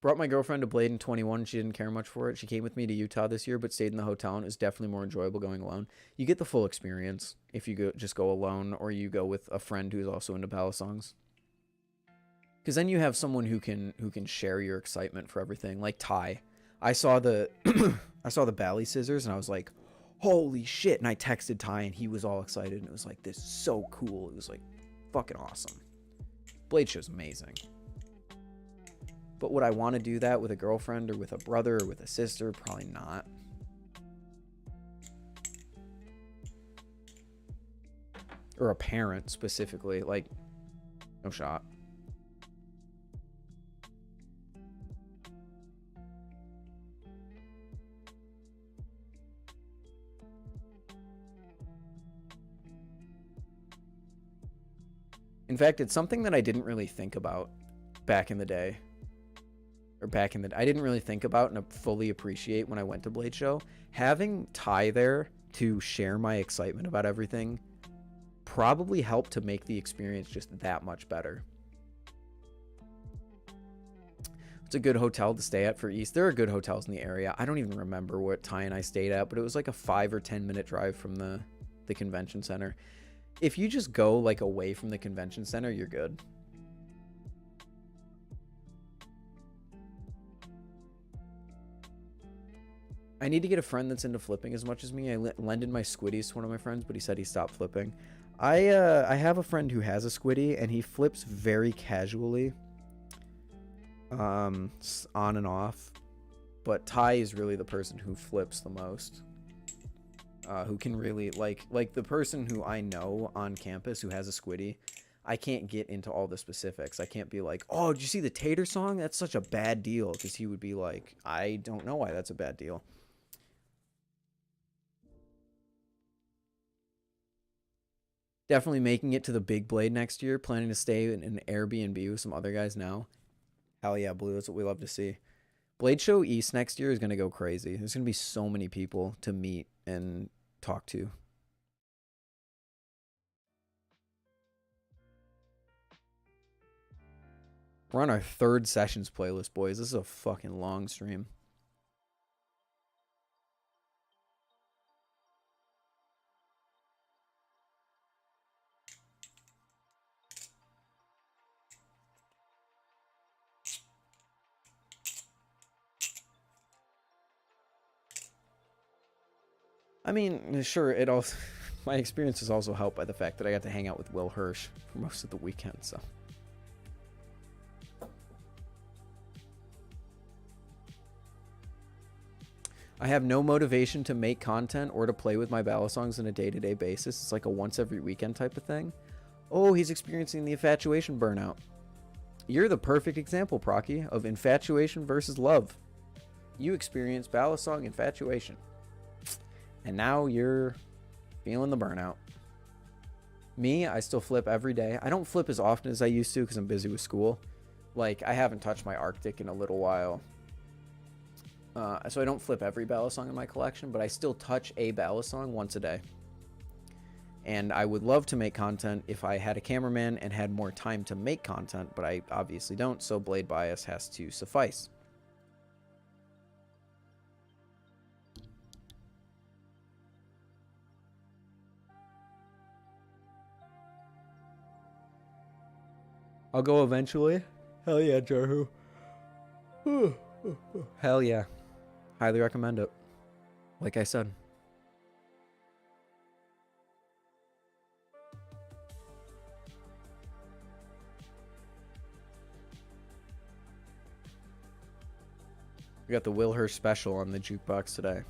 S1: Brought my girlfriend to Blade in 21. She didn't care much for it. She came with me to Utah this year, but stayed in the hotel, and it was definitely more enjoyable going alone. You get the full experience if you just go alone, or you go with a friend who's also into balisongs. Because then you have someone who can share your excitement for everything. Like Ty, I saw the bally scissors, and I was like, holy shit. And I texted Ty, and he was all excited, and it was like, this is so cool. It was like fucking awesome. Blade Show's amazing. But would I want to do that with a girlfriend or with a brother or with a sister? Probably not. Or a parent specifically. Like, no shot. In fact, it's something that I didn't really think about back in the day. I didn't really think about and fully appreciate when I went to Blade Show. Having Ty there to share my excitement about everything probably helped to make the experience just that much better. It's a good hotel to stay at for East. There are good hotels in the area. I don't even remember what Ty and I stayed at, but it was like a 5 or 10 minute drive from the convention center. If you just go like away from the convention center, you're good. I need to get a friend that's into flipping as much as me. I lended my squiddies to one of my friends, but he said he stopped flipping. I have a friend who has a squiddy, and he flips very casually. On and off. But Ty is really the person who flips the most. Who can really, like the person who I know on campus who has a squiddy, I can't get into all the specifics. I can't be like, oh, did you see the Tatersong? That's such a bad deal. Because he would be like, I don't know why that's a bad deal. Definitely making it to the big Blade next year. Planning to stay in an Airbnb with some other guys now. Hell yeah, Blue. That's what we love to see. Blade Show East next year is going to go crazy. There's going to be so many people to meet and talk to. We're on our 3rd sessions playlist, boys. This is a fucking long stream. I mean, sure, it also... My experience is also helped by the fact that I got to hang out with Will Hirsch for most of the weekend, so... I have no motivation to make content or to play with my balisongs on a day-to-day basis. It's like a once every weekend type of thing. Oh, he's experiencing the infatuation burnout. You're the perfect example, Procky, of infatuation versus love. You experienced balisong infatuation. And now you're feeling the burnout. Me, I still flip every day. I don't flip as often as I used to because I'm busy with school. Like, I haven't touched my Arctic in a little while. So I don't flip every balisong in my collection, but I still touch a balisong once a day. And I would love to make content if I had a cameraman and had more time to make content, but I obviously don't, so blade bias has to suffice. I'll go eventually. Hell yeah, Jarhu. Hell yeah. Highly recommend it. Like I said. We got the Will Hirsch special on the jukebox today.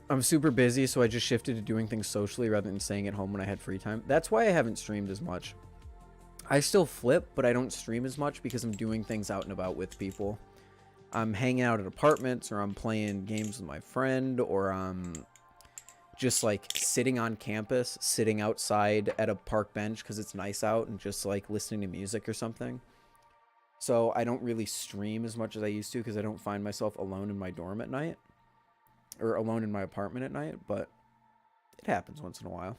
S1: I'm super busy, so I just shifted to doing things socially rather than staying at home when I had free time. That's why I haven't streamed as much. I still flip, but I don't stream as much because I'm doing things out and about with people. I'm hanging out at apartments, or I'm playing games with my friend, or I'm just like sitting on campus, sitting outside at a park bench because it's nice out and just like listening to music or something. So I don't really stream as much as I used to because I don't find myself alone in my dorm at night. Or alone in my apartment at night, but it happens once in a while.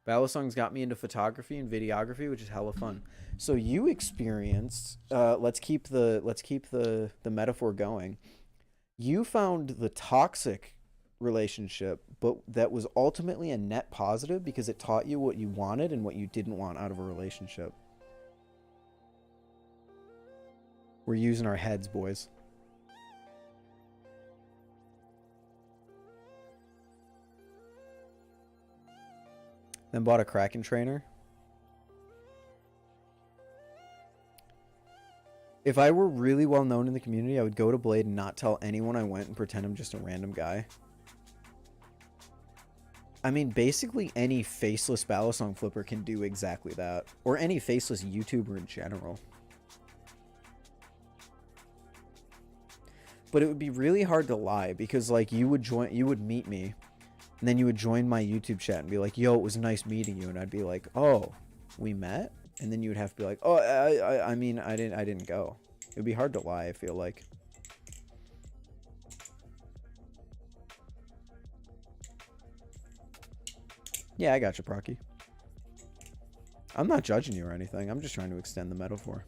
S1: Balisongs got me into photography and videography, which is hella fun. So you experienced, let's keep the metaphor going. You found the toxic relationship, but that was ultimately a net positive because it taught you what you wanted and what you didn't want out of a relationship. We're using our heads, boys. Then bought a Kraken trainer. If I were really well known in the community, I would go to Blade and not tell anyone I went and pretend I'm just a random guy. I mean, basically any faceless balisong flipper can do exactly that. Or any faceless YouTuber in general. But it would be really hard to lie because, like, you would meet me, and then you would join my YouTube chat and be like, "Yo, it was nice meeting you," and I'd be like, "Oh, we met?" And then you would have to be like, "Oh, I mean, I didn't go." It would be hard to lie, I feel like. Yeah, I got you, Procky. I'm not judging you or anything. I'm just trying to extend the metaphor.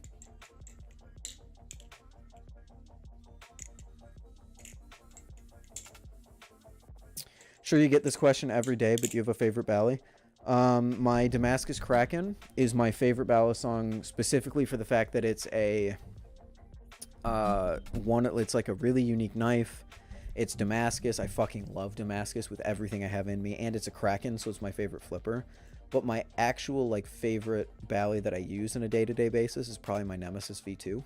S1: Sure, you get this question every day, but do you have a favorite bally? My Damascus Kraken is my favorite balisong specifically for the fact that it's a it's like a really unique knife. It's Damascus. I fucking love Damascus with everything I have in me, and it's a Kraken, so it's my favorite flipper. But my actual like favorite bally that I use on a day-to-day basis is probably my Nemesis V2.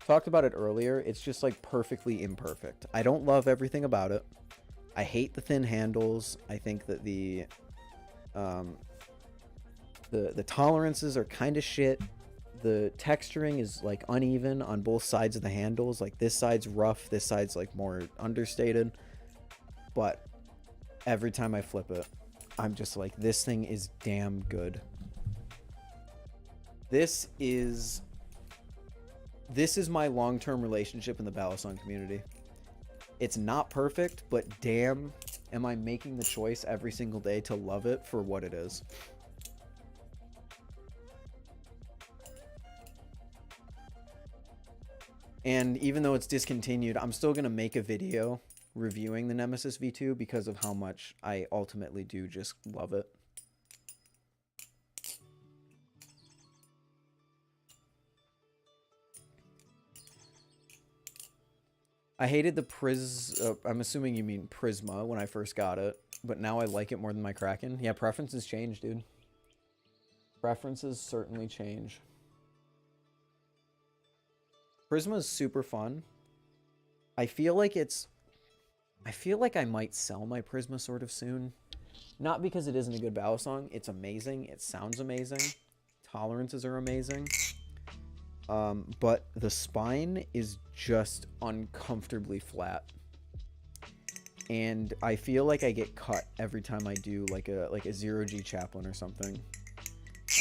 S1: Talked about it earlier. It's just like perfectly imperfect. I don't love everything about it. I hate the thin handles. I think that the tolerances are kind of shit. The texturing is like uneven on both sides of the handles. Like this side's rough, this side's like more understated. But every time I flip it, I'm just like, this thing is damn good. This is This is my long-term relationship in the balisong community. It's not perfect, but damn, am I making the choice every single day to love it for what it is. And even though it's discontinued, I'm still going to make a video reviewing the Nemesis V2 because of how much I ultimately do just love it. I hated the I'm assuming you mean Prysma when I first got it, but now I like it more than my Kraken. Yeah, preferences change, dude. Preferences certainly change. Prysma is super fun. I feel like I might sell my Prysma sort of soon. Not because it isn't a good balisong. It's amazing. It sounds amazing. Tolerances are amazing. But the spine is just uncomfortably flat. And I feel like I get cut every time I do like a 0G chaplain or something.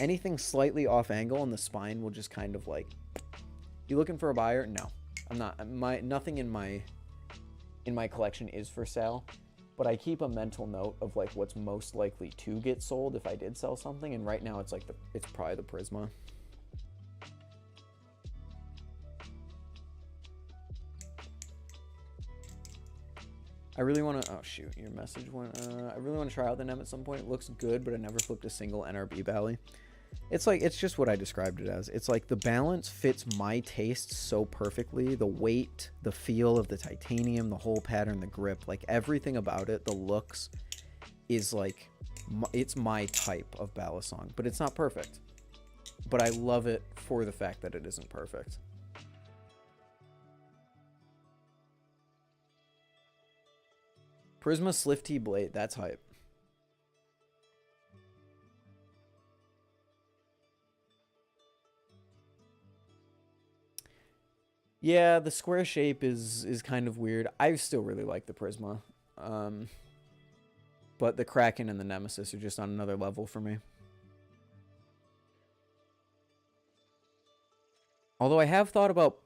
S1: Anything slightly off angle and the spine will just kind of like... You looking for a buyer? No. I'm not. Nothing in my collection is for sale. But I keep a mental note of like what's most likely to get sold if I did sell something, and right now it's like it's probably the Prysma. I really want to... Oh, shoot. Your message went... I really want to try out the Nem at some point. It looks good, but I never flipped a single NRB bally. It's like... It's just what I described it as. It's like the balance fits my taste so perfectly. The weight, the feel of the titanium, the hole pattern, the grip. Like, everything about it, the looks, is like... It's my type of balisong. But it's not perfect. But I love it for the fact that it isn't perfect. Prysma Slift T Blade, that's hype. Yeah, the square shape is kind of weird. I still really like the Prysma. But the Kraken and the Nemesis are just on another level for me. Although I have thought about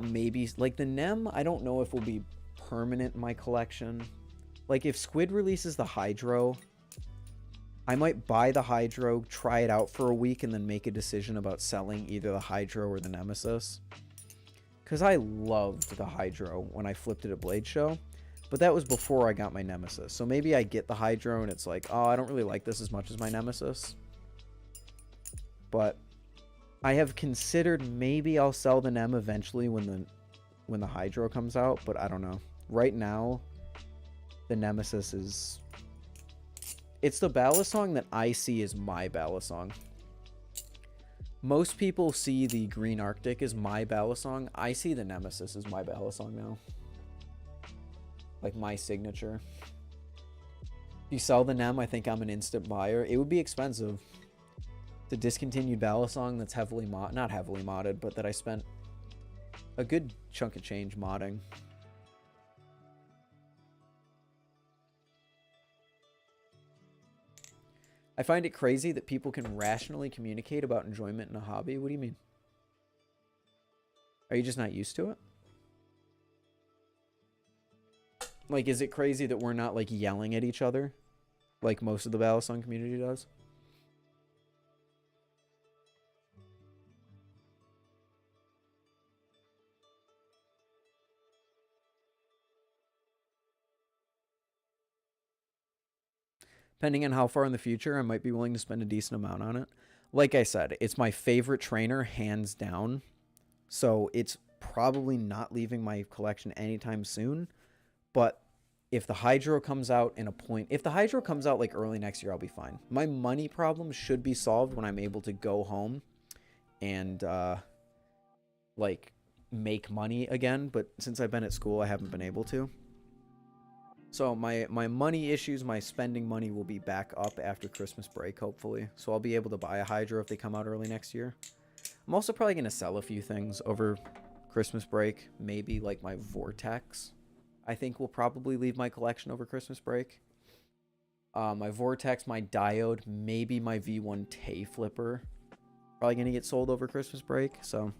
S1: maybe, like, the Nem, I don't know if will be permanent in my collection. Like, if Squid releases the Hydro, I might buy the Hydro, try it out for a week, and then make a decision about selling either the Hydro or the Nemesis. Because I loved the Hydro when I flipped it at Blade Show, but that was before I got my Nemesis. So maybe I get the Hydro and it's like, oh, I don't really like this as much as my Nemesis. But... I have considered maybe I'll sell the Nem eventually when the Hydro comes out, but I don't know. Right now, the Nemesis is... It's the balisong that I see as my balisong. Most people see the Green Arctic as my balisong. I see the Nemesis as my balisong now. Like my signature. If you sell the Nem, I think I'm an instant buyer. It would be expensive. It's a discontinued balisong that's heavily not heavily modded, but that I spent a good chunk of change modding. I find it crazy that people can rationally communicate about enjoyment in a hobby. What do you mean? Are you just not used to it? Like, is it crazy that we're not, like, yelling at each other like most of the balisong community does? Depending on how far in the future, I might be willing to spend a decent amount on it. Like I said, it's my favorite trainer, hands down. So it's probably not leaving my collection anytime soon. But if the Hydro comes out in a point... If the Hydro comes out like early next year, I'll be fine. My money problem should be solved when I'm able to go home and, like, make money again. But since I've been at school, I haven't been able to. So my money issues, my spending money will be back up after Christmas break, hopefully. So I'll be able to buy a Hydro if they come out early next year. I'm also probably going to sell a few things over Christmas break. Maybe like my Vortex, I think will probably leave my collection over Christmas break. My Vortex, my Diode, maybe my V1 Tay Flipper Probably going to get sold over Christmas break, so.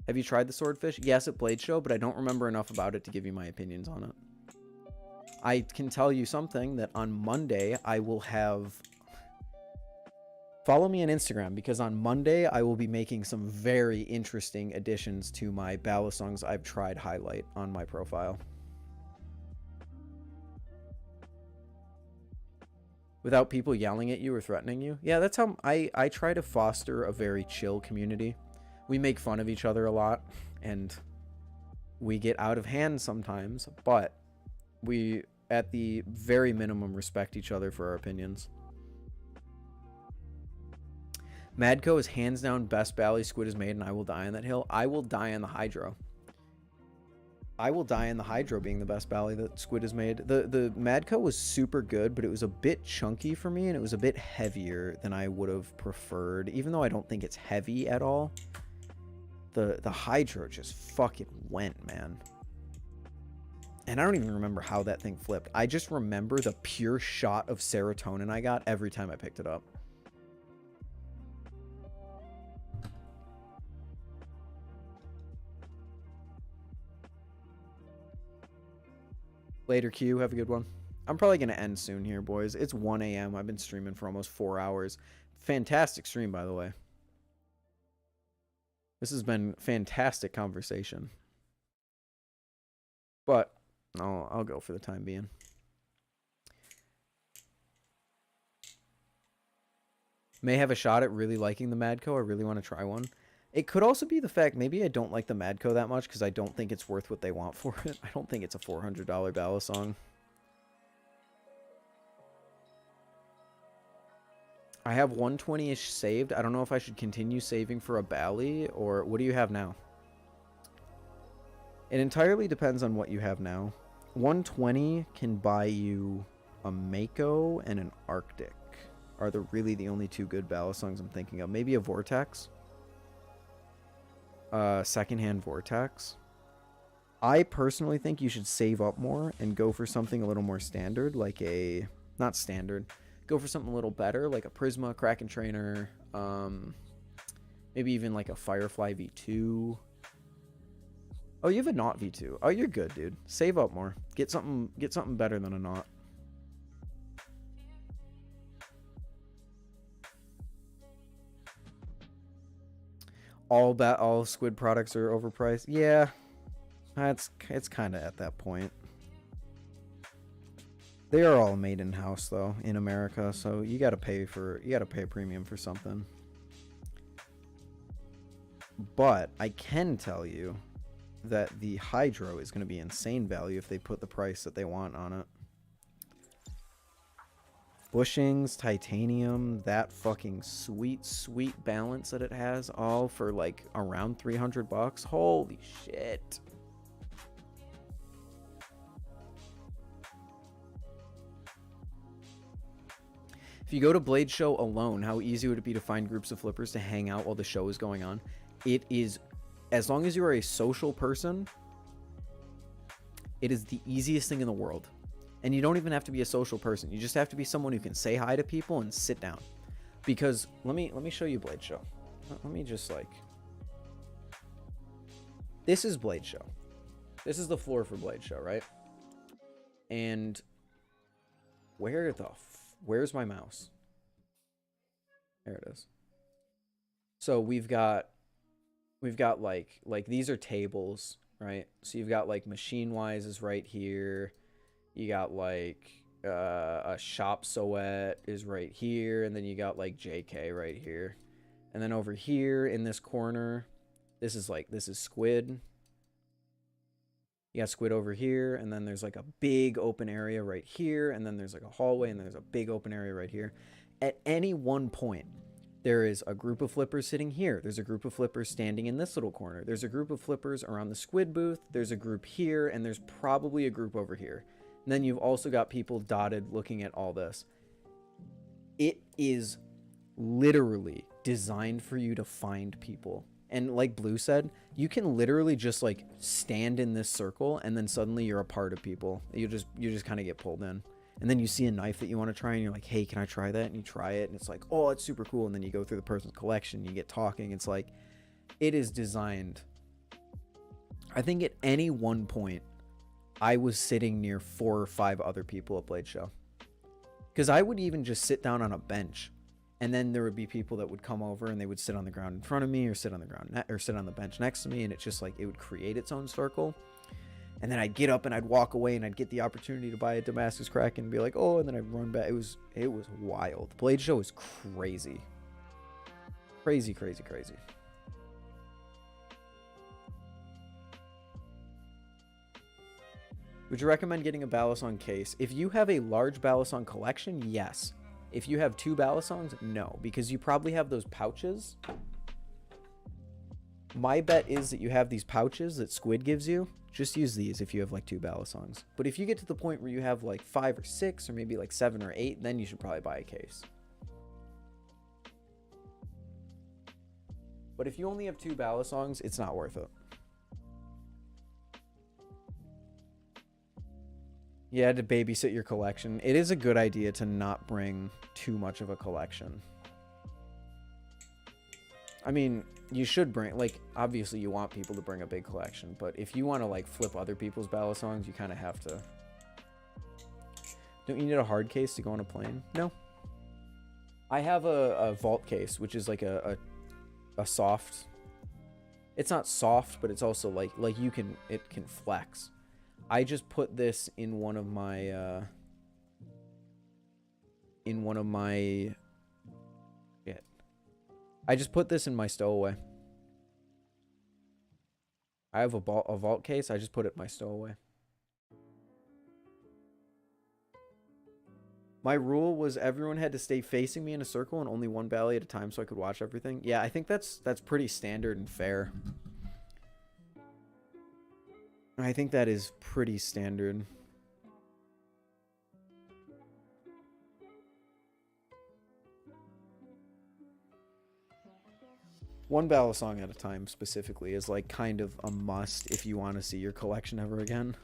S1: Have you tried the swordfish? Yes, at Blade Show, but I don't remember enough about it to give you my opinions on it. I can tell you something, that on Monday I will have... Follow me on Instagram, because on Monday I will be making some very interesting additions to my balisongs I've tried highlight on my profile. Without people yelling at you or threatening you. Yeah, that's how I try to foster a very chill community. We make fun of each other a lot, and we get out of hand sometimes, but we, at the very minimum, respect each other for our opinions. Madco is hands down best bally squid is made, and I will die on that hill. I will die on the hydro. I will die in the hydro being the best bally that squid is made. The Madco was super good, but it was a bit chunky for me, and it was a bit heavier than I would have preferred, even though I don't think it's heavy at all. The hydro just fucking went, man. And I don't even remember how that thing flipped. I just remember the pure shot of serotonin I got every time I picked it up. Later, Q. Have a good one. I'm probably going to end soon here, boys. It's 1 a.m. I've been streaming for almost 4 hours. Fantastic stream, by the way. This has been fantastic conversation. But I'll go for the time being. May have a shot at really liking the Madco. I really want to try one. It could also be the fact maybe I don't like the Madco that much because I don't think it's worth what they want for it. I don't think it's a $400 balisong. I have 120-ish saved. I don't know if I should continue saving for a bally, or what do you have now? It entirely depends on what you have now. 120 can buy you a Mako and an Arctic. Are really the only two good balisongs I'm thinking of. Maybe a Vortex. Secondhand Vortex. I personally think you should save up more and go for something a little more standard, like a... Not standard. Go for something a little better, like a Prysma, Kraken Trainer, maybe even like a Firefly V2. Oh, you have a Knot V2. Oh, you're good, dude. Save up more. Get something better than a Knot. All squid products are overpriced. Yeah, it's kind of at that point. They are all made in house though in America, so you gotta pay a premium for something. But I can tell you that the Hydro is going to be insane value if they put the price that they want on it. Bushings, titanium, that fucking sweet, sweet balance that it has, all for like around 300 bucks. Holy shit. If you go to Blade Show alone, how easy would it be to find groups of flippers to hang out while the show is going on? It is, as long as you are a social person, it is the easiest thing in the world. And you don't even have to be a social person. You just have to be someone who can say hi to people and sit down. Because let me show you Blade Show. Let me just like, this is Blade Show. This is the floor for Blade Show, right? And where's my mouse? There it is. So we've got like these are tables, right? So you've got like Machine Wise is right here. You got like a Shop Soet is right here, and then you got like JK right here. And then over here in this corner, this is Squid. You got Squid over here, and then there's like a big open area right here, and then there's like a hallway, and there's a big open area right here. At any one point, there is a group of flippers sitting here. There's a group of flippers standing in this little corner. There's a group of flippers around the Squid booth. There's a group here, and there's probably a group over here. And then you've also got people dotted looking at all this. It is literally designed for you to find people. And like Blue said, you can literally just like stand in this circle and then suddenly you're a part of people. You just kind of get pulled in. And then you see a knife that you want to try and you're like, hey, can I try that? And you try it and it's like, oh, it's super cool. And then you go through the person's collection, you get talking. It's like, it is designed. I think at any one point, I was sitting near 4 or 5 other people at Blade Show. Because I would even just sit down on a bench. And then there would be people that would come over and they would sit on the ground in front of me or sit on the ground or sit on the bench next to me. And it's just like, it would create its own circle. And then I'd get up and I'd walk away and I'd get the opportunity to buy a Damascus Kraken and be like, oh, and then I'd run back. It was wild. Blade Show is crazy. Crazy, crazy, crazy. Would you recommend getting a balisong case? If you have a large balisong collection, yes. If you have 2 balisongs, no. Because you probably have those pouches. My bet is that you have these pouches that Squid gives you. Just use these if you have like 2 balisongs. But if you get to the point where you have like 5 or 6 or maybe like 7 or 8, then you should probably buy a case. But if you only have 2 balisongs, it's not worth it. Yeah, to babysit your collection. It is a good idea to not bring too much of a collection. I mean, you should bring, like, obviously you want people to bring a big collection, but if you want to, like, flip other people's balisongs, you kind of have to. Don't you need a hard case to go on a plane? No. I have a Vulp case, which is like a soft. It's not soft, but it's also like you can, it can flex. I just put this in one of my shit. I just put this in my stowaway. I have a vault case. I just put it in my stowaway. My rule was everyone had to stay facing me in a circle and only one bally at a time so I could watch everything. Yeah, I think that's pretty standard and fair. I think that is pretty standard. One balisong at a time specifically is like kind of a must if you want to see your collection ever again.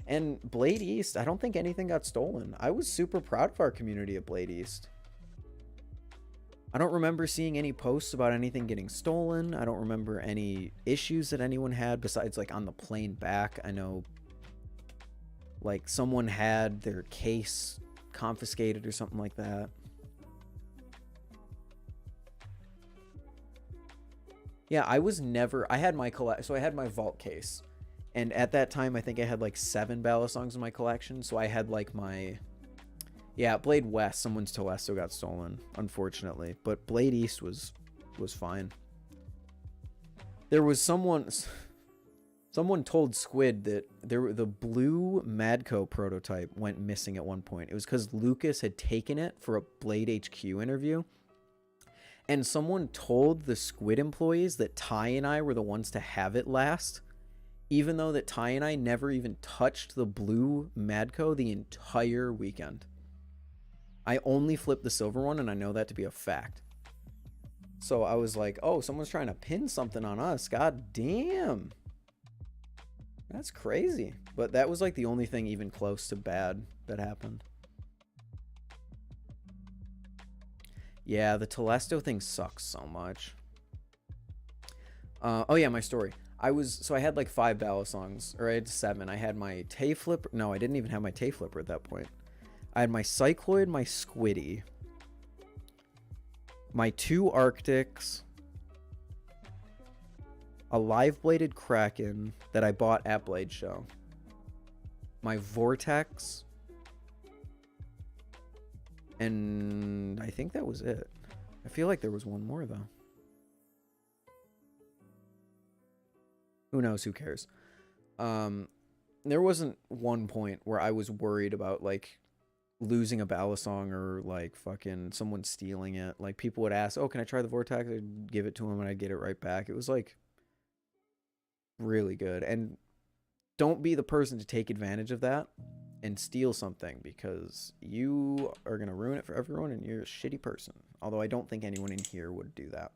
S1: And Blade East, I don't think anything got stolen. I was super proud of our community at Blade East. I don't remember seeing any posts about anything getting stolen. I don't remember any issues that anyone had besides like on the plane back. I know like someone had their case confiscated or something like that. Yeah, I was never, I had my so I had my vault case. And at that time, I think I had like 7 balisongs in my collection. So I had like my, yeah, Blade West, someone's Telesto got stolen, unfortunately. But Blade East was fine. There was someone told Squid that the blue Madco prototype went missing at one point. It was because Lucas had taken it for a Blade HQ interview. And someone told the Squid employees that Ty and I were the ones to have it last. Even though that Ty and I never even touched the blue Madco the entire weekend. I only flipped the silver one, and I know that to be a fact. So I was like, oh, someone's trying to pin something on us. God damn. That's crazy. But that was like the only thing even close to bad that happened. Yeah, the Telesto thing sucks so much. Oh yeah, my story. So I had like 5 balisongs, or I had 7. I had my Tay Flipper. No, I didn't even have my Tay Flipper at that point. I had my Cycloid, my Squiddy, my 2 Arctics, a live-bladed Kraken that I bought at Blade Show, my Vortex, and I think that was it. I feel like there was one more, though. Who knows? Who cares? There wasn't one point where I was worried about, like, losing a balisong or, like, fucking someone stealing it. Like, people would ask, oh, can I try the Vortex? I'd give it to them and I'd get it right back. It was, like, really good. And don't be the person to take advantage of that and steal something, because you are going to ruin it for everyone and you're a shitty person. Although I don't think anyone in here would do that.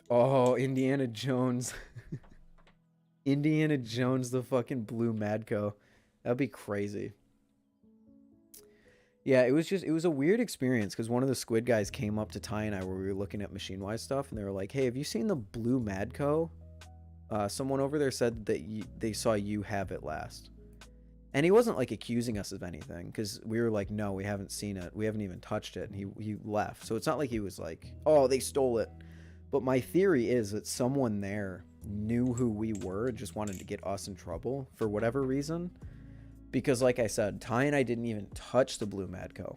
S1: Oh, Indiana Jones. Indiana Jones, the fucking blue Madco. That'd be crazy. Yeah, it was a weird experience because one of the squid guys came up to Ty and I where we were looking at machine-wise stuff, and they were like, hey, have you seen the blue Madco? Someone over there said that they saw you have it last. And he wasn't like accusing us of anything because we were like, no, we haven't seen it. We haven't even touched it. And he left. So it's not like he was like, oh, they stole it. But my theory is that someone there knew who we were and just wanted to get us in trouble for whatever reason. Because like I said, Ty and I didn't even touch the blue Madco.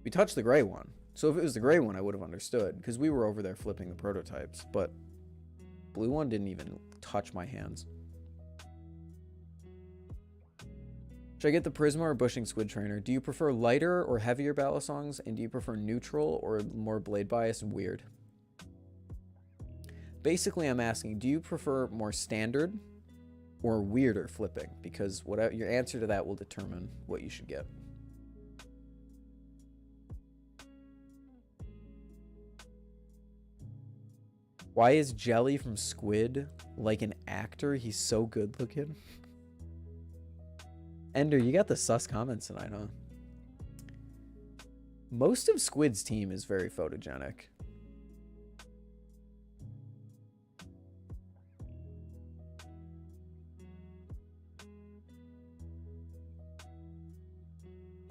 S1: We touched the gray one. So if it was the gray one, I would have understood because we were over there flipping the prototypes. But blue one didn't even touch my hands. Should I get the Prysma or bushing squid trainer? Do you prefer lighter or heavier balisongs? And do you prefer neutral or more blade bias and weird? Basically, I'm asking, do you prefer more standard or weirder flipping? Because whatever your answer to that will determine what you should get. Why is Jelly from Squid like an actor? He's so good looking. Ender, you got the sus comments tonight, huh? Most of Squid's team is very photogenic.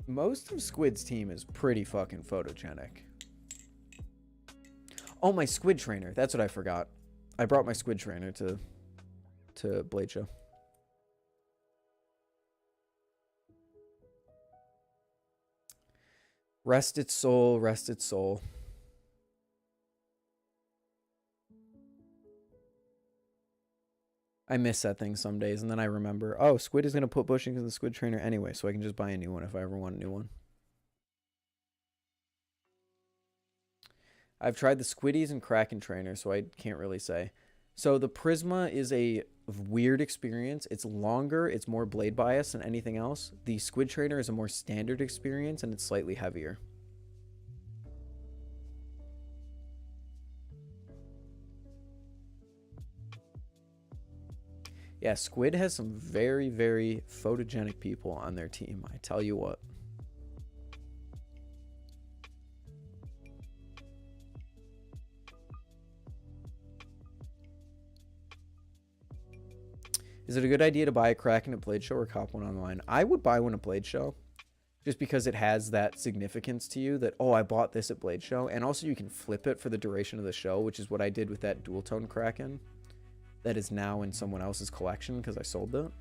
S1: Most of Squid's team is pretty fucking photogenic. Oh, my squid trainer. That's what I forgot. I brought my squid trainer to Blade Show. Rest its soul, rest its soul. I miss that thing some days, and then I remember, oh, Squid is going to put bushings in the squid trainer anyway, so I can just buy a new one if I ever want a new one. I've tried the Squiddies and Kraken trainer, so I can't really say. So the Prysma is a weird experience. It's longer, it's more blade bias than anything else. The squid trainer is a more standard experience, and it's slightly heavier. Yeah, Squid has some very, very photogenic people on their team, I tell you what. Is it a good idea to buy a Kraken at Blade Show or cop one online? I would buy one at Blade Show just because it has that significance to you that, oh, I bought this at Blade Show. And also you can flip it for the duration of the show, which is what I did with that dual tone Kraken that is now in someone else's collection because I sold it.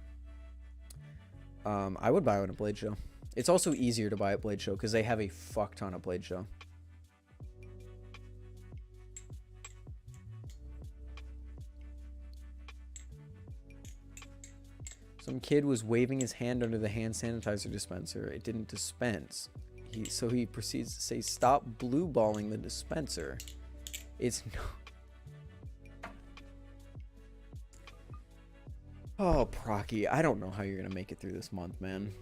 S1: I would buy one at Blade Show. It's also easier to buy at Blade Show because they have a fuck ton of Blade Show. Some kid was waving his hand under the hand sanitizer dispenser. It didn't dispense. So he proceeds to say, stop blue balling the dispenser. It's no... Oh, Procky, I don't know how you're going to make it through this month, man.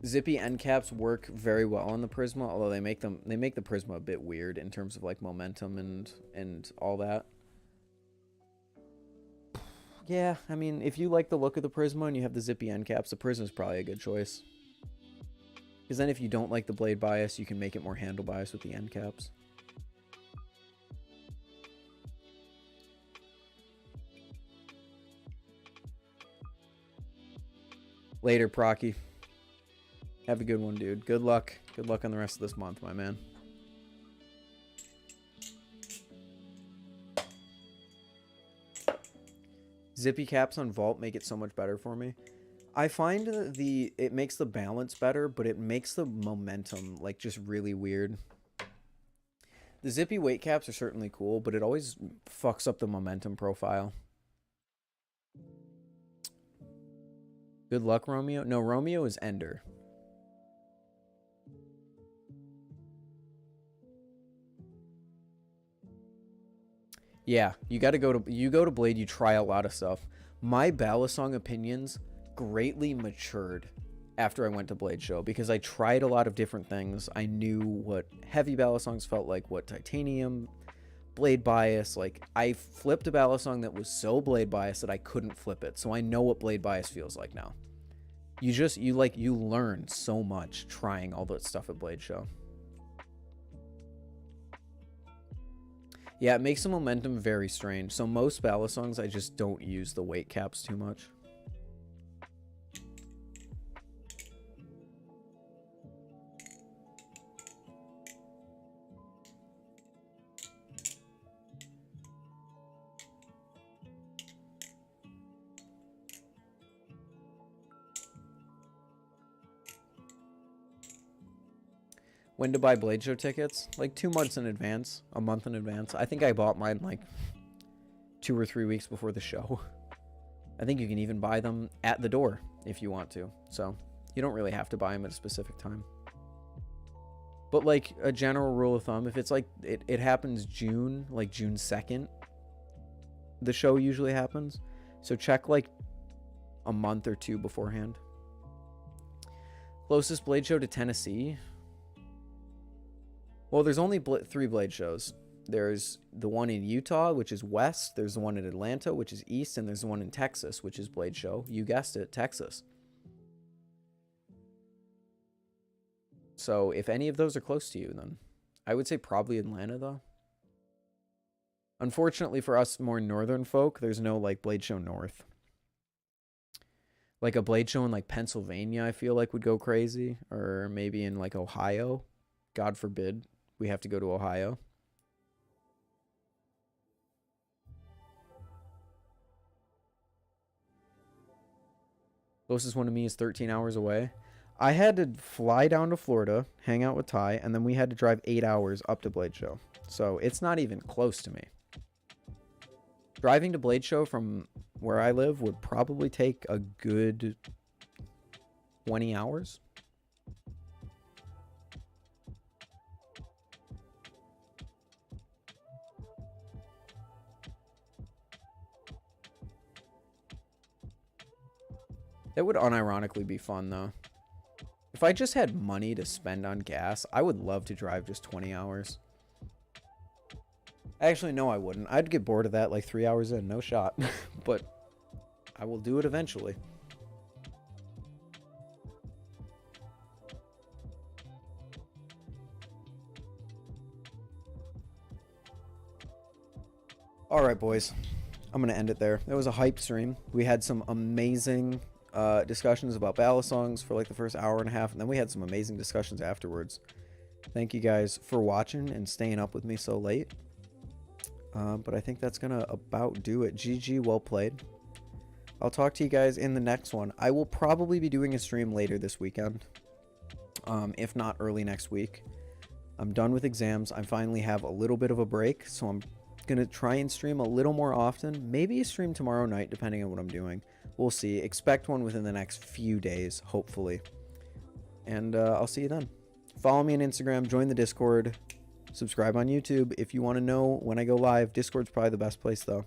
S1: Zippy end caps work very well on the Prysma, although they make the Prysma a bit weird in terms of like momentum and all that. Yeah, I mean, if you like the look of the Prysma and you have the zippy end caps, the Prysma is probably a good choice. Because then if you don't like the blade bias, you can make it more handle bias with the end caps. Later, Procky. Have a good one, dude. Good luck. Good luck on the rest of this month, my man. Zippy caps on Vulp make it so much better for me. I find it makes the balance better, but it makes the momentum like just really weird. The zippy weight caps are certainly cool, but it always fucks up the momentum profile. Good luck, Romeo. No, Romeo is Ender. Yeah, you go to Blade, you try a lot of stuff. My balisong opinions greatly matured after I went to Blade Show, because I tried a lot of different things. I knew what heavy balisongs felt like, what titanium, blade bias. Like, I flipped a balisong that was so blade bias that I couldn't flip it. So I know what blade bias feels like now. You learn so much trying all that stuff at Blade Show. Yeah, it makes the momentum very strange. So most balisongs, I just don't use the weight caps too much. When to buy Blade Show tickets? Like 2 months in advance, a month in advance. I think I bought mine like 2 or 3 weeks before the show. I think you can even buy them at the door if you want to. So you don't really have to buy them at a specific time. But like a general rule of thumb, if it's like it happens June, like June 2nd, the show usually happens. So check like a month or 2 beforehand. Closest Blade Show to Tennessee. Well, there's only 3 Blade shows. There's the one in Utah, which is west. There's the one in Atlanta, which is east. And there's the one in Texas, which is Blade Show. You guessed it, Texas. So if any of those are close to you, then I would say probably Atlanta, though. Unfortunately for us more northern folk, there's no like Blade Show North. Like a Blade Show in like Pennsylvania, I feel like would go crazy. Or maybe in like Ohio. God forbid we have to go to Ohio. Closest one to me is 13 hours away. I had to fly down to Florida, hang out with Ty, and then we had to drive 8 hours up to Blade Show. So it's not even close to me. Driving to Blade Show from where I live would probably take a good 20 hours. That would unironically be fun, though. If I just had money to spend on gas, I would love to drive just 20 hours. Actually, no, I wouldn't. I'd get bored of that like 3 hours in. No shot. But I will do it eventually. All right, boys. I'm going to end it there. It was a hype stream. We had some amazing discussions about balisongs for like the first hour and a half, and then we had some amazing discussions afterwards. Thank you guys for watching and staying up with me so late. But I think that's gonna about do it. GG, well played. I'll talk to you guys in the next one. I will probably be doing a stream later this weekend, if not early next week. I'm done with exams. I finally have a little bit of a break, so I'm gonna try and stream a little more often. Maybe a stream tomorrow night, depending on what I'm doing. We'll see. Expect one within the next few days, hopefully. And I'll see you then. Follow me on Instagram, join the Discord, subscribe on YouTube if you want to know when I go live. Discord's probably the best place, though.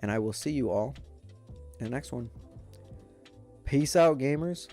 S1: And I will see you all in the next one. Peace out, gamers.